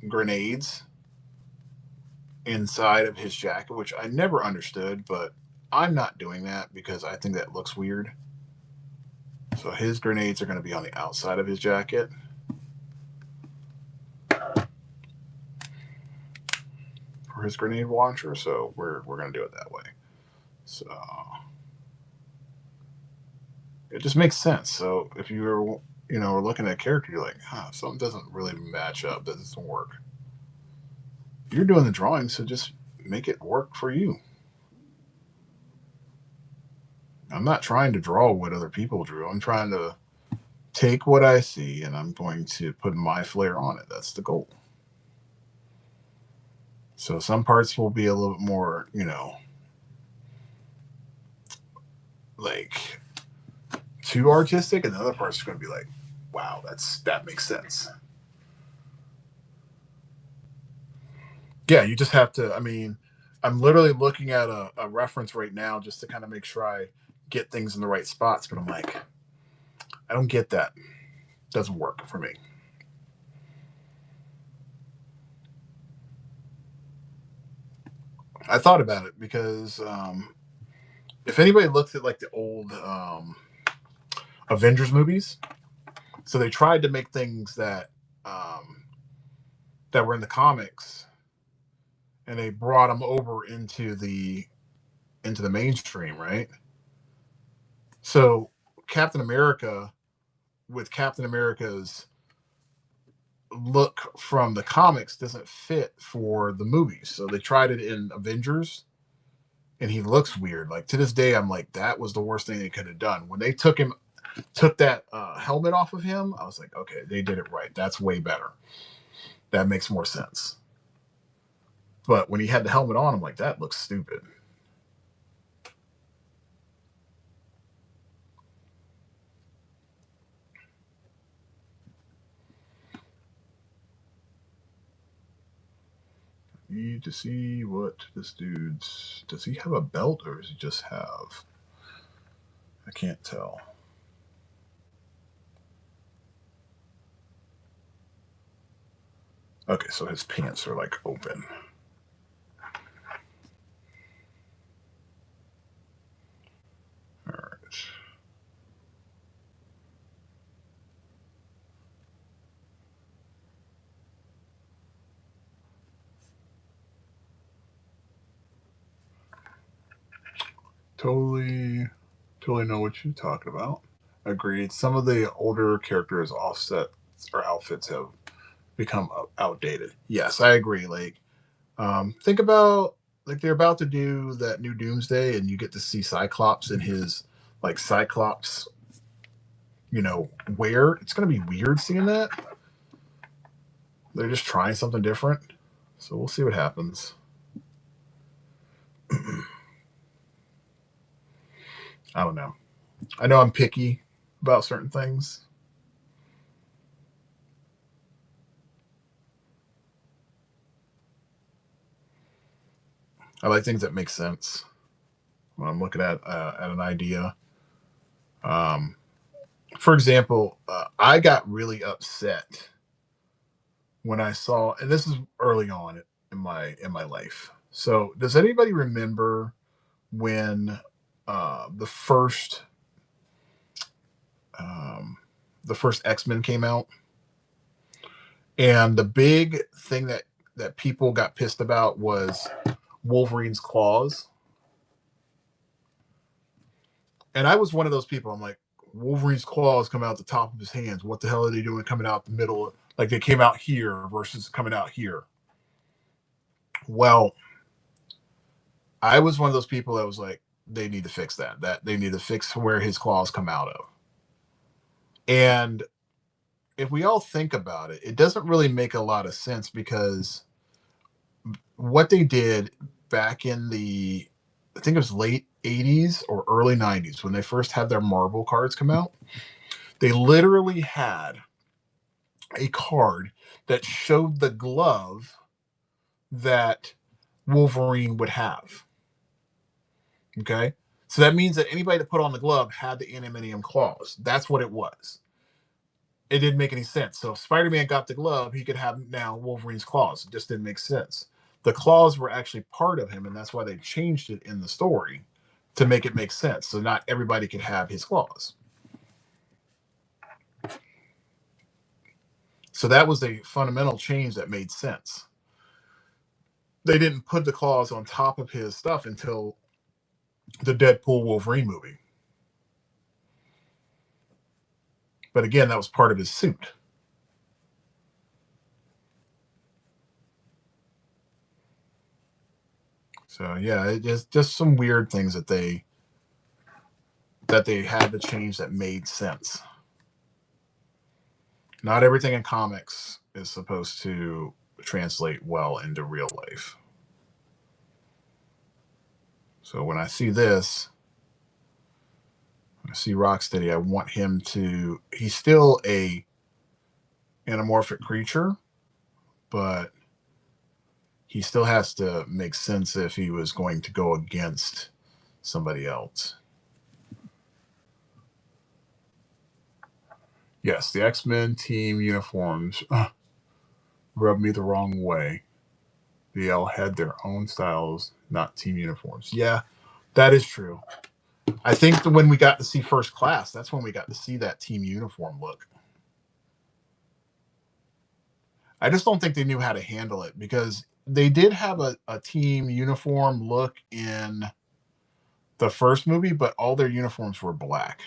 grenades inside of his jacket, which I never understood, but I'm not doing that because I think that looks weird. So his grenades are going to be on the outside of his jacket. For his grenade launcher, so we're going to do it that way. So it just makes sense. So if you're looking at a character, you're like, something doesn't really match up. That doesn't work. You're doing the drawing, so just make it work for you. I'm not trying to draw what other people drew. I'm trying to take what I see and I'm going to put my flair on it. That's the goal. So some parts will be a little bit more, like too artistic, and the other parts are going to be like, wow, that makes sense. Yeah, you just have to. I mean, I'm literally looking at a reference right now just to kind of make sure I get things in the right spots, but I'm like, I don't get that. Doesn't work for me. I thought about it because if anybody looks at like the old Avengers movies, so they tried to make things that were in the comics, and they brought them over into the mainstream, right? So Captain America, with Captain America's look from the comics, doesn't fit for the movies. So they tried it in Avengers, and he looks weird. Like to this day, I'm like, that was the worst thing they could have done. When they took that helmet off of him, I was like, okay, they did it right. That's way better. That makes more sense. But when he had the helmet on, I'm like, that looks stupid. Need to see what this dude's. Does he have a belt or does he just have? I can't tell. Okay, so his pants are like open. All right. Totally know what you're talking about. Agreed. Some of the older characters' offset or outfits have become outdated. Yes, I agree. Like, think about like they're about to do that new Doomsday, and you get to see Cyclops in his like Cyclops, wear. It's gonna be weird seeing that. They're just trying something different, so we'll see what happens. I don't know. I know I'm picky about certain things. I like things that make sense when I'm looking at an idea. Um, for example, I got really upset when I saw, and this is early on in my life. So, does anybody remember when the um, first X Men came out, and the big thing that people got pissed about was Wolverine's claws, and I was one of those people. I'm like, Wolverine's claws come out the top of his hands. What the hell are they doing coming out the middle? Like they came out here versus coming out here. Well, I was one of those people that was like, they need to fix that. That they need to fix where his claws come out of. And if we all think about it, it doesn't really make a lot of sense because what they did back in I think it was late 80s or early 90s when they first had their Marvel cards come out, they literally had a card that showed the glove that Wolverine would have. Okay. So that means that anybody that put on the glove had the adamantium claws. That's what it was. It didn't make any sense. So if Spider-Man got the glove, he could have now Wolverine's claws. It just didn't make sense. The claws were actually part of him, and that's why they changed it in the story to make it make sense. So not everybody could have his claws. So that was a fundamental change that made sense. They didn't put the claws on top of his stuff until the Deadpool Wolverine movie. But again, that was part of his suit. So yeah, it just some weird things that they had to change that made sense. Not everything in comics is supposed to translate well into real life. So when I see this, I see Rocksteady, I want him to. He's still a anamorphic creature, but he still has to make sense if he was going to go against somebody else. Yes, the X-Men team uniforms rubbed me the wrong way. They all had their own styles, not team uniforms. Yeah, that is true. I think that when we got to see First Class, that's when we got to see that team uniform look. I just don't think they knew how to handle it because they did have a team uniform look in the first movie, but all their uniforms were black.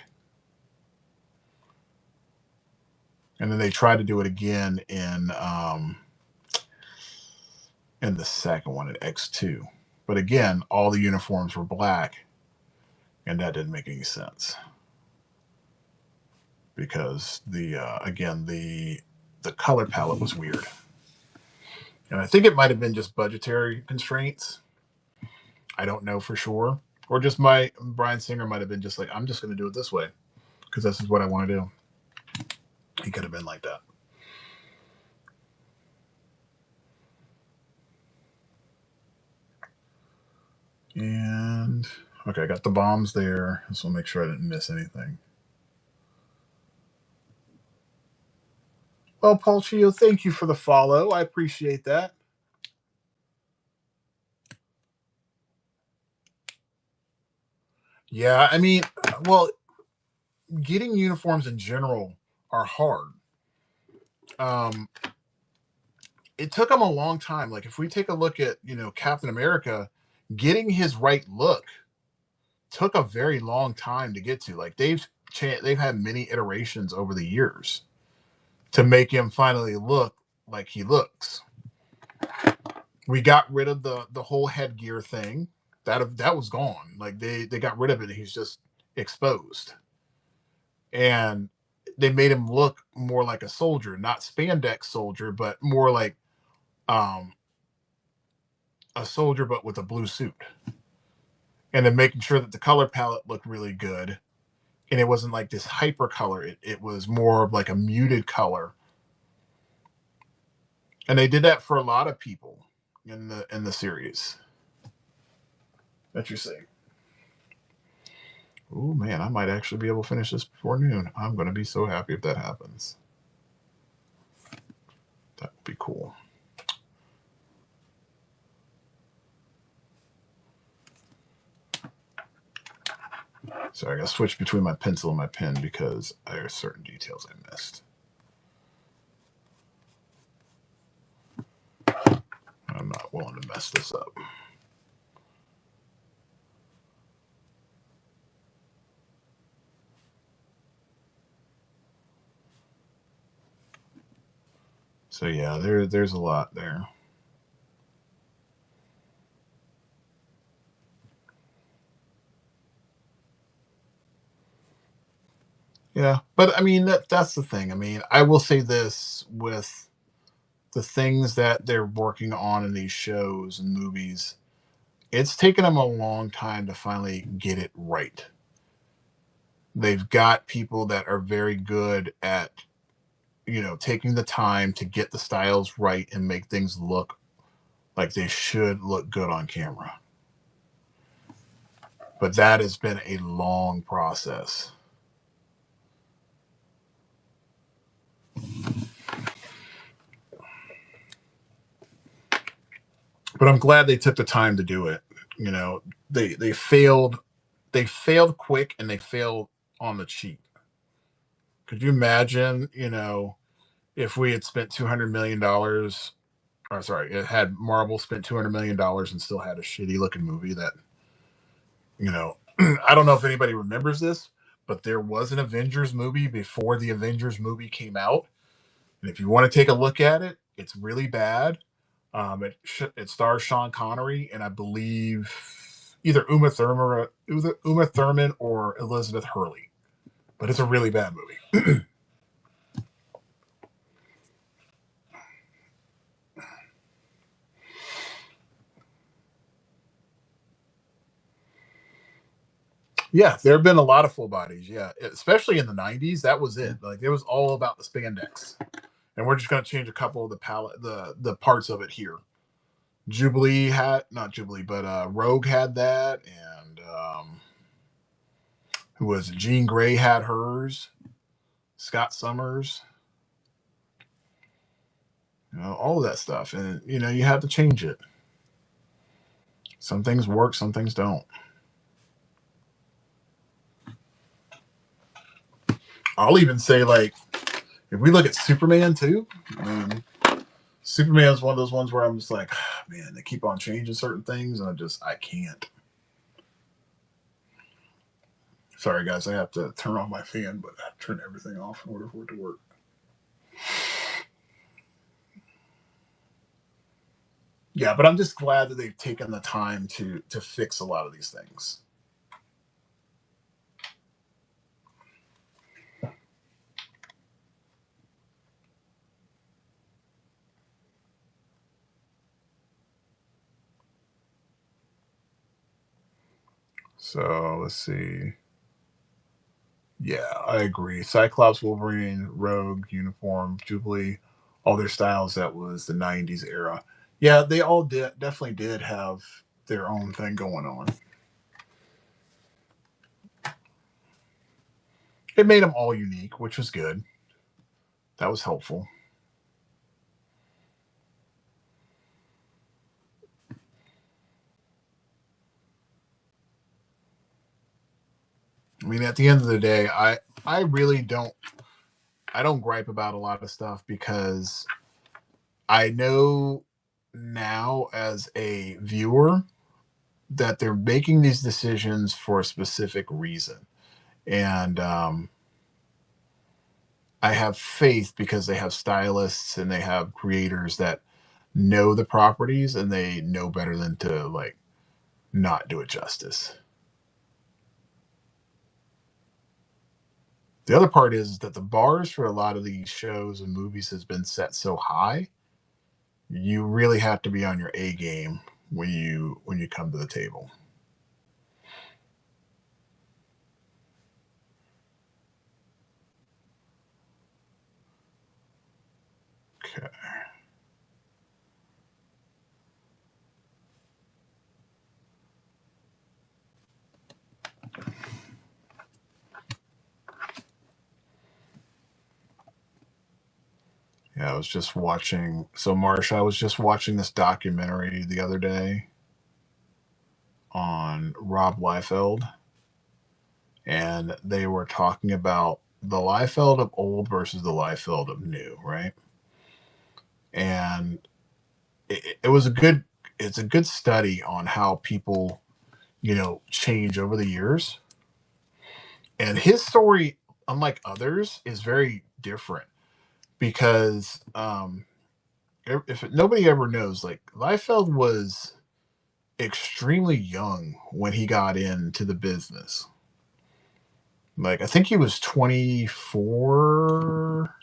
And then they tried to do it again in the second one at X2. But again, all the uniforms were black, and that didn't make any sense because the color palette was weird, and I think it might have been just budgetary constraints. I don't know for sure, or just my Brian Singer might have been just like, I'm just going to do it this way because this is what I want to do. He could have been like that. And okay, I got the bombs there, so I'll make sure I didn't miss anything. Well, Paul Chio, thank you for the follow. I appreciate that. Yeah, I mean, well, getting uniforms in general are hard. Um, it took them a long time. Like if we take a look at Captain America, getting his right look took a very long time to get to. Like they've had many iterations over the years to make him finally look like he looks. We got rid of the whole headgear thing. That was gone. Like they got rid of it. He's just exposed, and they made him look more like a soldier, not spandex soldier, but more like um, a soldier, but with a blue suit. And then making sure that the color palette looked really good, and it wasn't like this hyper color. It was more of like a muted color, and they did that for a lot of people in the series. That you see. Oh man, I might actually be able to finish this before noon. I'm going to be so happy if that happens. That would be cool. So I got to switch between my pencil and my pen because there are certain details I missed. I'm not willing to mess this up. So yeah, there's a lot there. Yeah, but I mean that's the thing. I mean, I will say this with the things that they're working on in these shows and movies, it's taken them a long time to finally get it right. They've got people that are very good at taking the time to get the styles right and make things look like they should look good on camera. But that has been a long process. But I'm glad they took the time to do it. They failed quick and they failed on the cheap. Could you imagine, if we had spent $200 million, or sorry, it had Marvel spent $200 million and still had a shitty looking movie that, I don't know if anybody remembers this, but there was an Avengers movie before the Avengers movie came out. And if you want to take a look at it, it's really bad. It stars Sean Connery and I believe either Uma Thurman or Elizabeth Hurley, but it's a really bad movie. Yeah, there have been a lot of full bodies. Yeah, especially in the '90s, that was it. Like it was all about the spandex, and we're just going to change a couple of the parts of it here. Jubilee had not Jubilee, but Rogue had that, and who was it? Jean Grey had hers. Scott Summers, all of that stuff, and you have to change it. Some things work, some things don't. I'll even say, like, if we look at Superman too, I mean, Superman's one of those ones where I'm just like, "Ah, man, they keep on changing certain things, and I can't. Sorry, guys, I have to turn on my fan, but I have to turn everything off in order for it to work. Yeah, but I'm just glad that they've taken the time to fix a lot of these things. So let's see. Yeah, I agree. Cyclops, Wolverine, Rogue, Uniform, Jubilee, all their styles, that was the 90s era. Yeah, they all definitely did have their own thing going on. It made them all unique, which was good. That was helpful. I mean, at the end of the day, I really don't gripe about a lot of stuff because I know now as a viewer that they're making these decisions for a specific reason. And I have faith because they have stylists and they have creators that know the properties and they know better than to like not do it justice. The other part is that the bars for a lot of these shows and movies has been set so high, you really have to be on your A game when you come to the table. Okay. Yeah, I was just watching. So, Marsha, I was just watching this documentary the other day on Rob Liefeld, and they were talking about the Liefeld of old versus the Liefeld of new, right? And it was a good, it's a good study on how people, change over the years. And his story, unlike others, is very different because if nobody ever knows, like Liefeld was extremely young when he got into the business. Like I think he was 24.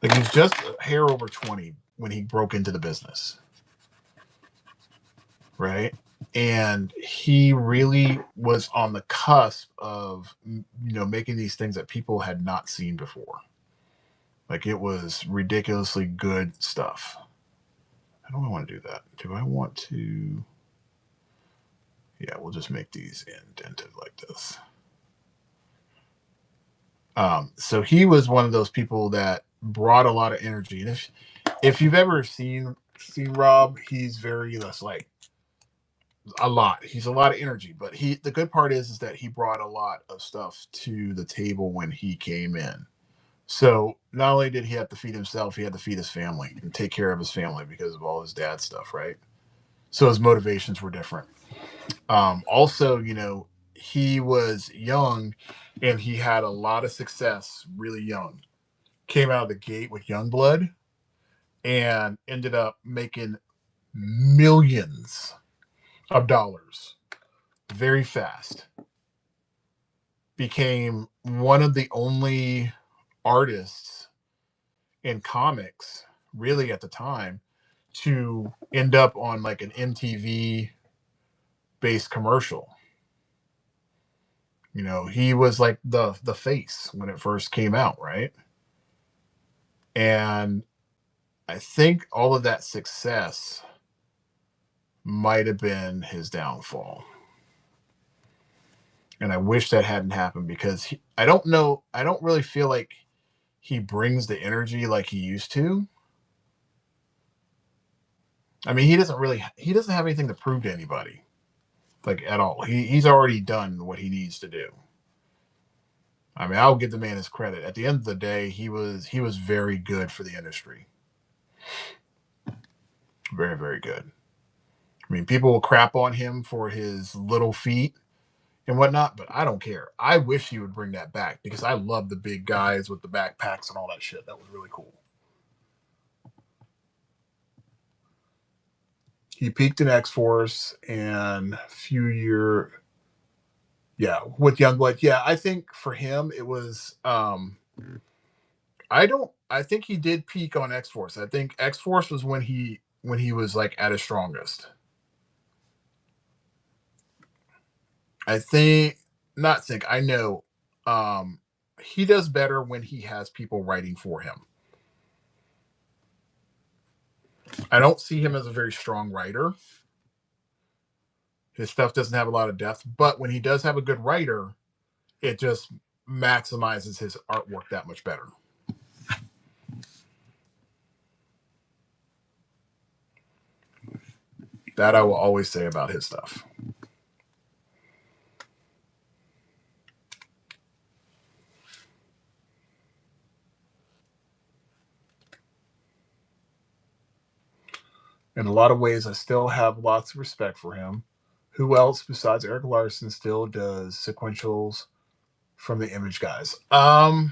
Like he was just a hair over 20 when he broke into the business, right? And he really was on the cusp of making these things that people had not seen before. Like it was ridiculously good stuff. I don't want to do that. Do I want to? Yeah, we'll just make these indented like this. So he was one of those people that brought a lot of energy. And if you've ever seen Rob, he's very less like a lot. He's a lot of energy, but the good part is that he brought a lot of stuff to the table when he came in. So not only did he have to feed himself, he had to feed his family and take care of his family because of all his dad stuff, right? So his motivations were different. Also, he was young and he had a lot of success really young. Came out of the gate with Youngblood and ended up making millions of dollars very fast. Became one of the only artists in comics, really at the time, to end up on like an MTV based commercial. He was like the face when it first came out, right? And I think all of that success might have been his downfall. And I wish that hadn't happened because I don't know, I don't really feel like he brings the energy like he used to. I mean, he doesn't have anything to prove to anybody, like at all. He's already done what he needs to do. I mean, I'll give the man his credit. At the end of the day, he was very good for the industry. Very, very good. I mean, people will crap on him for his little feet and whatnot, but I don't care. I wish he would bring that back because I love the big guys with the backpacks and all that shit. That was really cool. He peaked in X Force and a few year, yeah, with Youngblood. Yeah, I think for him it was. I don't. I think he did peak on X Force. I think X Force was when he was like at his strongest. I think not think I know. He does better when he has people writing for him. I don't see him as a very strong writer. His stuff doesn't have a lot of depth, but when he does have a good writer, it just maximizes his artwork that much better. That I will always say about his stuff. In a lot of ways, I still have lots of respect for him. Who else besides Eric Larson still does sequentials from the Image guys? Let's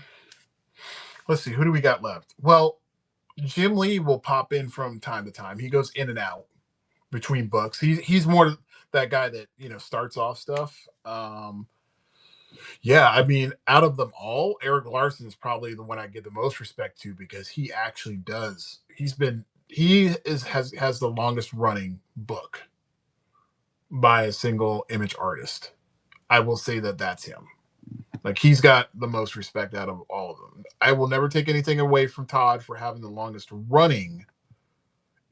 see, who do we got left? Well, Jim Lee will pop in from time to time. He goes in and out between books. He's more that guy that starts off stuff. Yeah, I mean, out of them all, Eric Larson is probably the one I give the most respect to because he actually does. He has the longest running book by a single Image artist. I will say that that's him. Like he's got the most respect out of all of them. I will never take anything away from Todd for having the longest running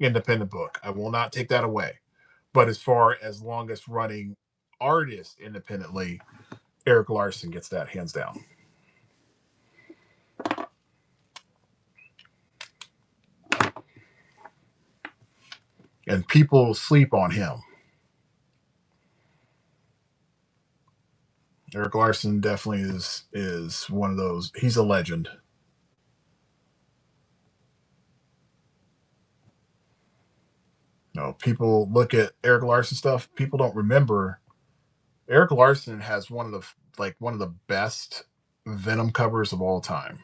independent book. I will not take that away. But as far as longest running artist independently, Eric Larson gets that hands down. And people sleep on him. Eric Larson definitely is one of those. He's a legend. People look at Eric Larson stuff. People don't remember Eric Larson has one of the best Venom covers of all time.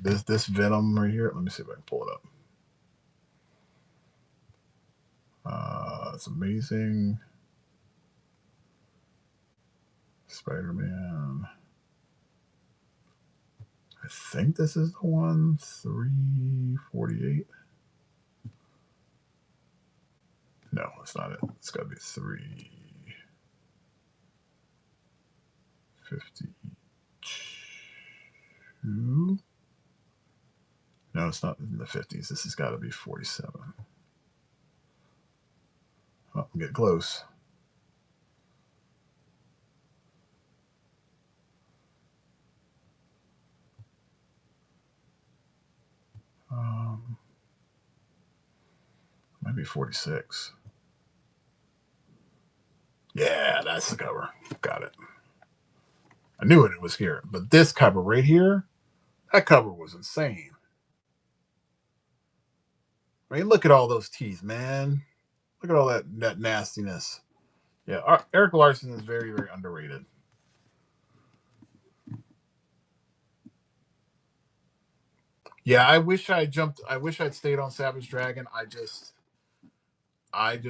This Venom right here. Let me see if I can pull it up. It's amazing. Spider-Man. I think this is the one 348. No, it's not it. It's got to be 352. No, it's not in the 50s. This has got to be 47. Oh, I'm getting close. Might be 46. Yeah, that's the cover. Got it. I knew it was here. But this cover right here, that cover was insane. I mean, look at all those teeth, man. Look at all that nastiness. Yeah, Eric Larson is very, very underrated. Yeah, I wish I jumped. I wish I'd stayed on Savage Dragon. I just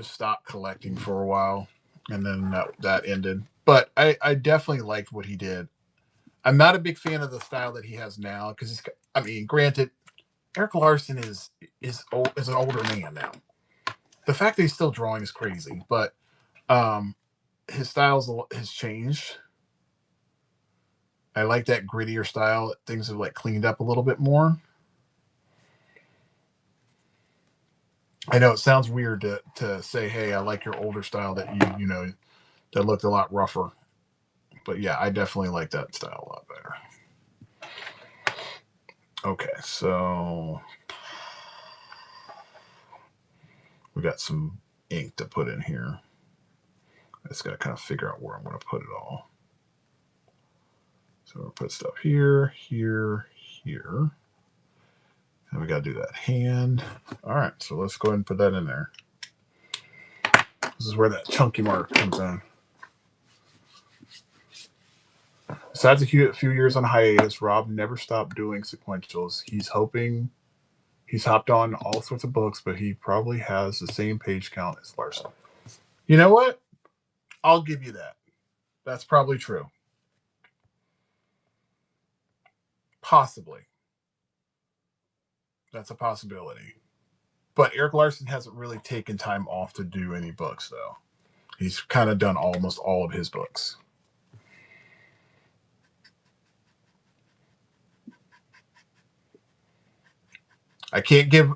stopped collecting for a while, and then that ended. But I definitely liked what he did. I'm not a big fan of the style that he has now because he's. I mean, granted, Eric Larson is an older man now. The fact that he's still drawing is crazy, but um, his has changed. I like that grittier style. Things have like cleaned up a little bit more. I know it sounds weird to say, "Hey, I like your older style that that looked a lot rougher." But yeah, I definitely like that style a lot better. Okay, so we got some ink to put in here. I just got to kind of figure out where I'm going to put it all. So we'll put stuff here, here, here. And we got to do that hand. All right, so let's go ahead and put that in there. This is where that chunky mark comes in. Besides a few years on hiatus, Rob never stopped doing sequentials. He's hopped on all sorts of books, but he probably has the same page count as Larson. You know what? I'll give you that. That's probably true. Possibly. That's a possibility. But Eric Larson hasn't really taken time off to do any books, though. He's kind of done almost all of his books. I can't give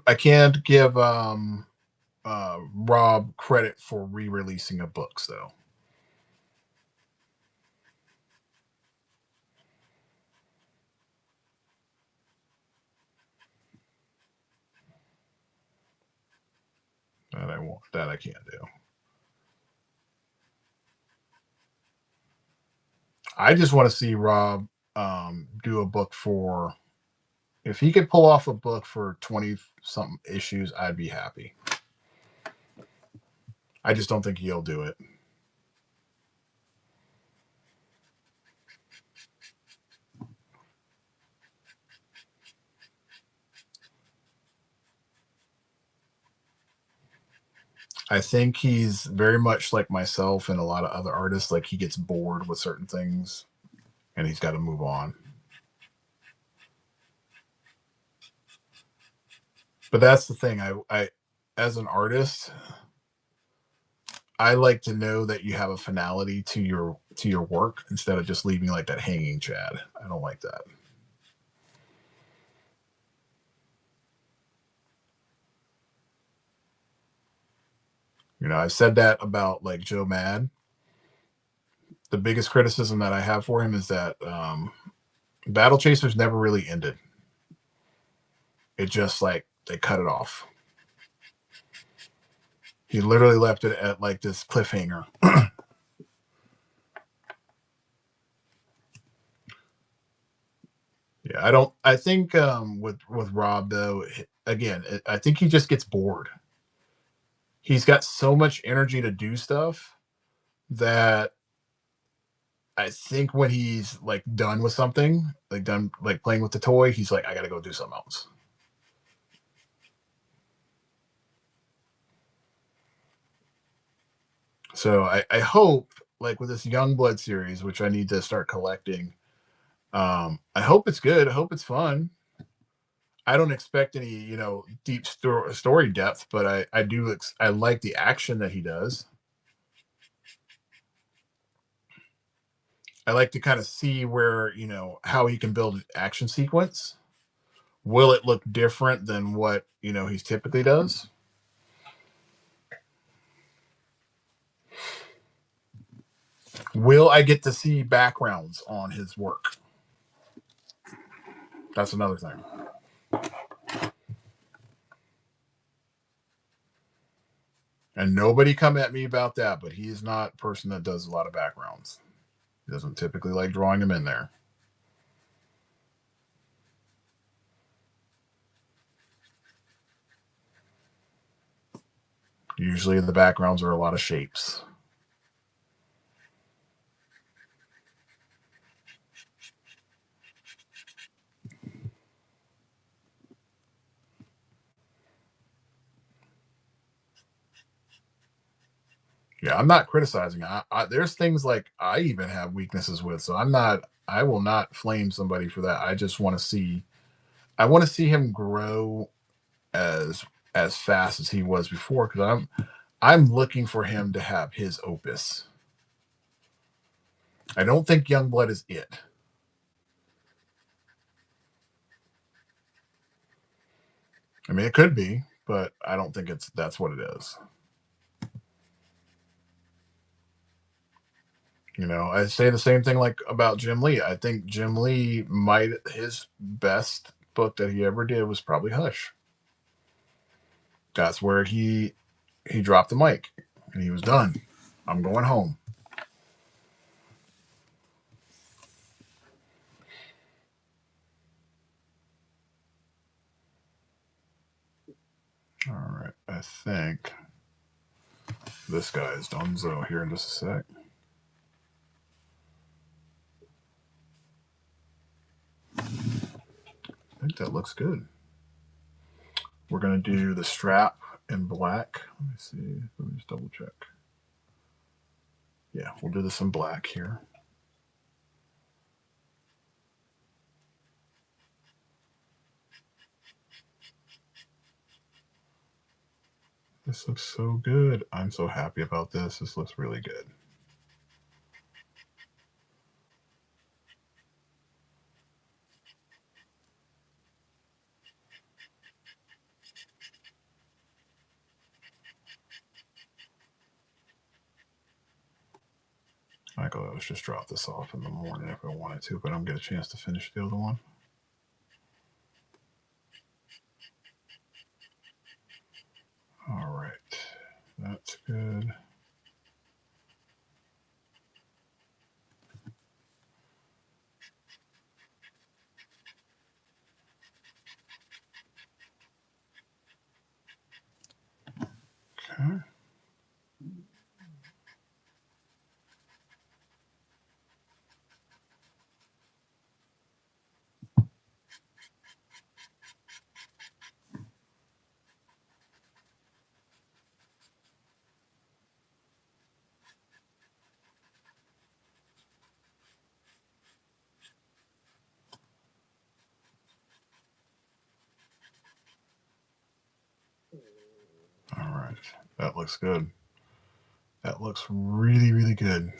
Rob credit for re-releasing of books, though. That I can't do. I just want to see Rob do a book for. If he could pull off a book for 20 something issues, I'd be happy. I just don't think he'll do it. I think he's very much like myself and a lot of other artists. Like, he gets bored with certain things and he's got to move on. But that's the thing. I as an artist, I like to know that you have a finality to your work instead of just leaving like that hanging Chad. I don't like that. You know, I've said that about like Joe Mad. The biggest criticism that I have for him is that Battle Chasers never really ended. It just like they cut it off. He literally left it at like this cliffhanger. Yeah, I think with Rob though, again, I think he just gets bored. He's got so much energy to do stuff that I think when he's like done with something, like done like playing with the toy, he's like, I gotta go do something else. So I hope, like with this Young Blood series, which I need to start collecting, I hope it's good. I hope it's fun. I don't expect any, deep story depth, but I like the action that he does. I like to kind of see where, how he can build an action sequence. Will it look different than what, he's typically does? Will I get to see backgrounds on his work? That's another thing. And nobody come at me about that, but he is not a person that does a lot of backgrounds. He doesn't typically like drawing them in there. Usually the backgrounds are a lot of shapes. Yeah, I'm not criticizing. There's things like I even have weaknesses with, so I will not flame somebody for that. I just want to see. I want to see him grow as fast as he was before because I'm looking for him to have his opus. I don't think Youngblood is it. I mean, it could be, but I don't think that's what it is. I say the same thing like about Jim Lee. I think Jim Lee his best book that he ever did was probably Hush. That's where he dropped the mic and he was done. I'm going home. All right, I think this guy is Donzo here in just a sec. I think that looks good. We're going to do the strap in black. Let me see. Let me just double check. Yeah, we'll do this in black here. This looks so good. I'm so happy about this. This looks really good. I could always just drop this off in the morning if I wanted to, but I'm going to get a chance to finish the other one. All right, that's good. Okay. All right, that looks good. That looks really, really good.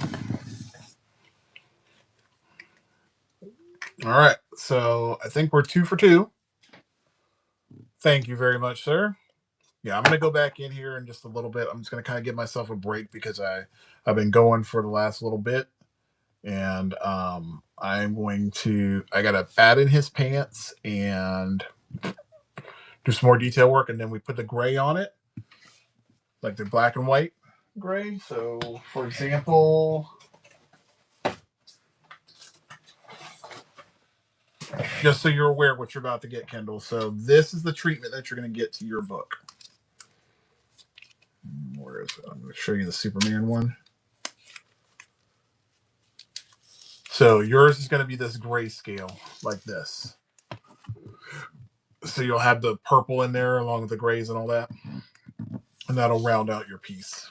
All right, so I think we're 2 for 2. Thank you very much, sir. Yeah, I'm gonna go back in here in just a little bit. I'm just gonna kind of give myself a break because I've been going for the last little bit, and I gotta add in his pants and do some more detail work, and then we put the gray on it, like the black and white gray. So, for example, just so you're aware what you're about to get, Kendall. So this is the treatment that you're gonna get to your book. Where is it? I'm gonna show you the Superman one. So yours is going to be this grayscale like this. So you'll have the purple in there along with the grays and all that. And that'll round out your piece.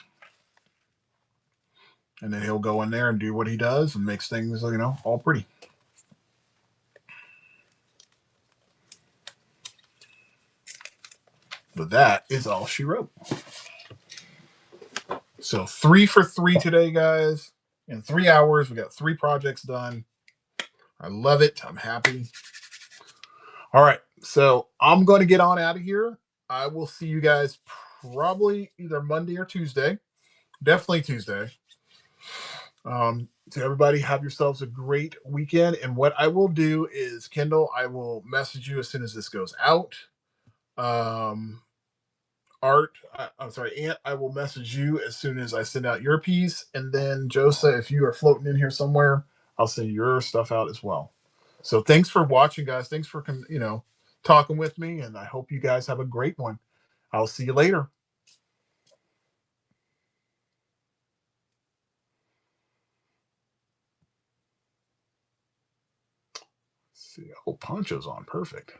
And then he'll go in there and do what he does and makes things, all pretty. But that is all she wrote. So 3 for 3 today, guys. In 3 hours, we got 3 projects done. I love it. I'm happy. All right. So I'm going to get on out of here. I will see you guys probably either Monday or Tuesday. Definitely Tuesday. To everybody, have yourselves a great weekend. And what I will do is, Kendall, I will message you as soon as this goes out. I'm sorry, Ant, I will message you as soon as I send out your piece. And then, Joseph, if you are floating in here somewhere, I'll send your stuff out as well. So thanks for watching, guys. Thanks for, talking with me. And I hope you guys have a great one. I'll see you later. See, oh, Poncho's on. Perfect.